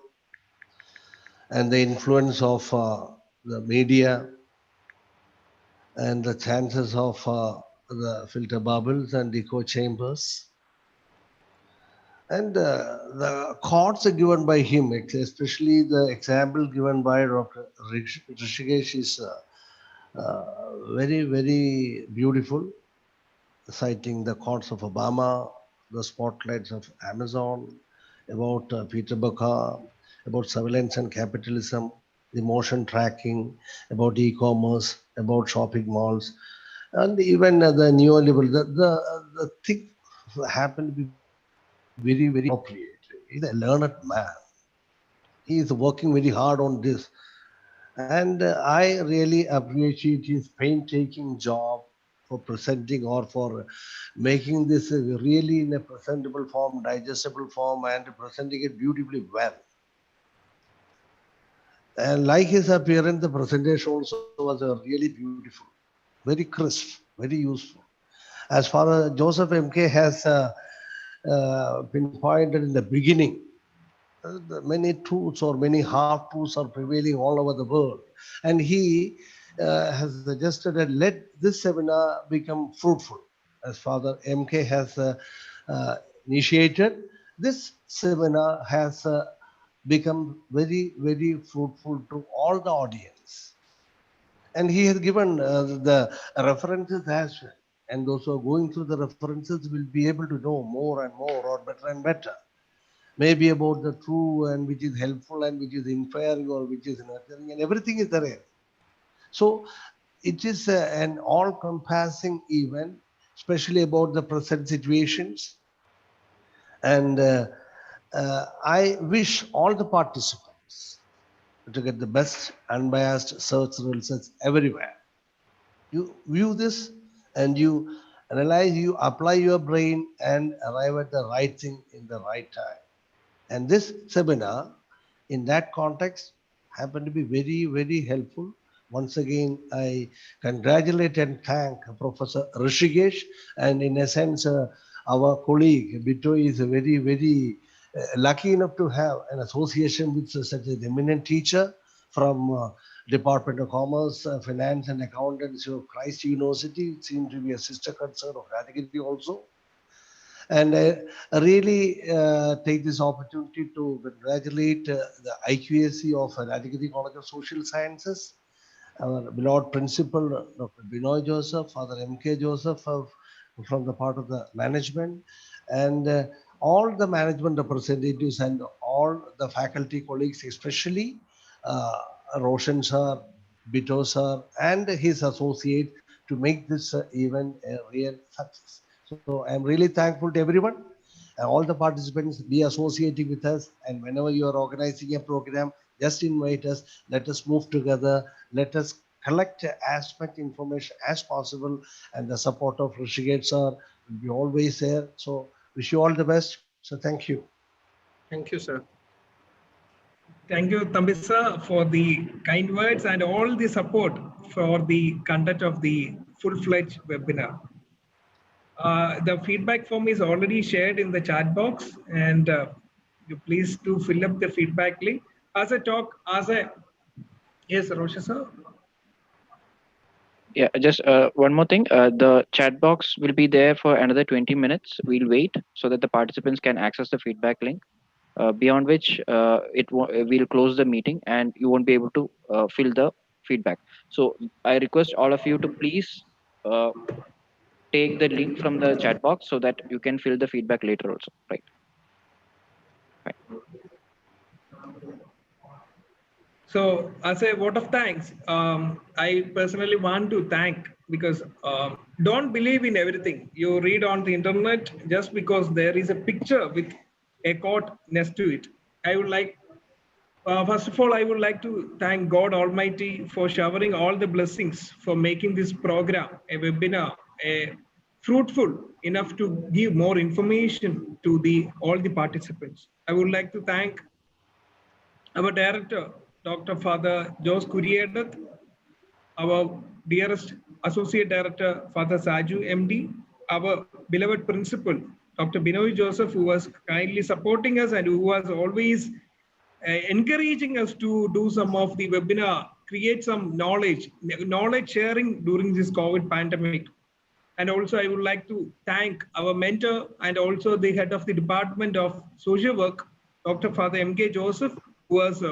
and the influence of the media, and the chances of the filter bubbles and echo chambers. And the quotes given by him, especially the example given by Dr. Rishikesh, is very, very beautiful, citing the quotes of Obama, the spotlights of Amazon, about Peter Bucker, about surveillance and capitalism, the motion tracking, about e-commerce, about shopping malls, and even the neoliberal. The thing happened to be very, very appropriate. He's a learned man. He is working very hard on this. And I really appreciate his painstaking job for presenting or for making this really in a presentable form, digestible form, and presenting it beautifully well. And like his appearance, the presentation also was really beautiful, very crisp, very useful. As far as Joseph MK has pinpointed in the beginning, many truths or many half truths are prevailing all over the world. And he has suggested that let this seminar become fruitful. As Father MK has initiated, this seminar has become very, very fruitful to all the audience. And he has given the references as well. And those who are going through the references will be able to know more and more, or better and better. Maybe about the true and which is helpful and which is inspiring or which is nurturing, and everything is there. So it is an all-compassing event, especially about the present situations. And I wish all the participants to get the best unbiased search results everywhere. You view this and you analyze, you apply your brain and arrive at the right thing in the right time. And this seminar, in that context, happened to be very, very helpful. Once again, I congratulate and thank Professor Rishikesh. And in a sense, our colleague Bito is a very, very lucky enough to have an association with such an eminent teacher from Department of Commerce, Finance and Accountancy of Christ University. It seems to be a sister concern of Rajagiri also. And I really take this opportunity to congratulate the IQAC of Rajagiri College of Social Sciences, our beloved principal, Dr. Binoy Joseph, Father MK Joseph from the part of the management, and all the management representatives and all the faculty colleagues, especially Roshan sir, Bito sir, and his associate to make this event a real success. So I'm really thankful to everyone, all the participants, be associating with us. And whenever you are organizing a program, just invite us. Let us move together. Let us collect as much information as possible. And the support of Rishikesh sir will be always there. So wish you all the best. So thank you. Thank you, sir. Thank you, Tambisa, for the kind words and all the support for the conduct of the full-fledged webinar. The feedback form is already shared in the chat box, and you please to fill up the feedback link. Yes, Roshan sir. Yeah, just one more thing. The chat box will be there for another 20 minutes. We'll wait so that the participants can access the feedback link. Beyond which, we'll close the meeting and you won't be able to fill the feedback. So I request all of you to please take the link from the chat box so that you can fill the feedback later also. Right. So as a vote of thanks, I personally want to thank, because don't believe in everything you read on the internet just because there is a picture with a quote next to it. I would like, first of all, I would like to thank God Almighty for showering all the blessings for making this program, a webinar, fruitful enough to give more information to all the participants. I would like to thank our director, Dr. Father Jose Kuriedath, our dearest associate director, Father Saju MD, our beloved principal, Dr. Binoy Joseph, who was kindly supporting us and who was always encouraging us to do some of the webinar, create some knowledge sharing during this COVID pandemic. And also I would like to thank our mentor and also the head of the Department of Social Work, Dr. Father MK Joseph, who was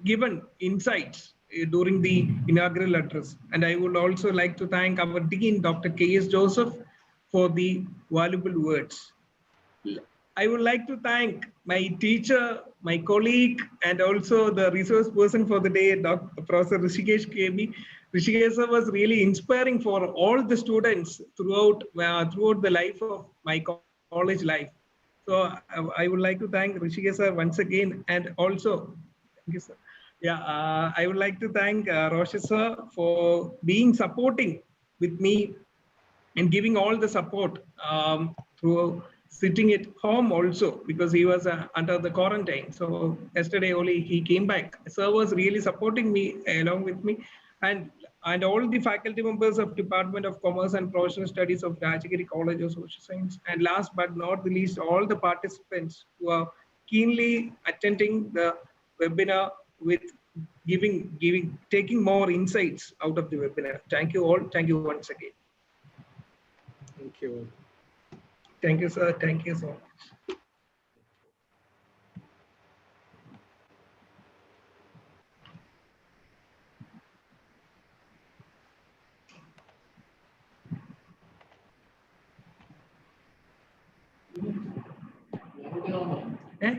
given insights during the inaugural address. And I would also like to thank our Dean, Dr. K.S. Joseph, for the valuable words. I would like to thank my teacher, my colleague, and also the resource person for the day, Dr. Professor Rishikesh KB. Rishikesh sir was really inspiring for all the students throughout the life of my college life. So I would like to thank Rishikesh sir once again, and also, thank you, sir. Yeah, I would like to thank Roshan sir for being supporting with me and giving all the support through sitting at home also, because he was under the quarantine. So yesterday only he came back. Sir was really supporting me along with me, and all the faculty members of Department of Commerce and Professional Studies of Rajagiri College of Social Science, and last but not the least, all the participants who are keenly attending the webinar with taking more insights out of the webinar. Thank you all. Thank you once again. Thank you. Thank you, sir. Thank you so much. Eh?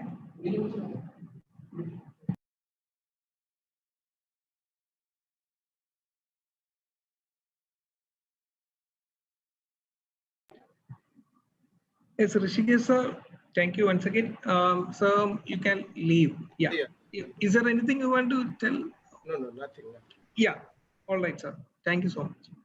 Yes, Rishikesh, sir. Thank you once again. So you can leave. Yeah. Yeah. Is there anything you want to tell? No, nothing. Yeah. All right, sir. Thank you so much.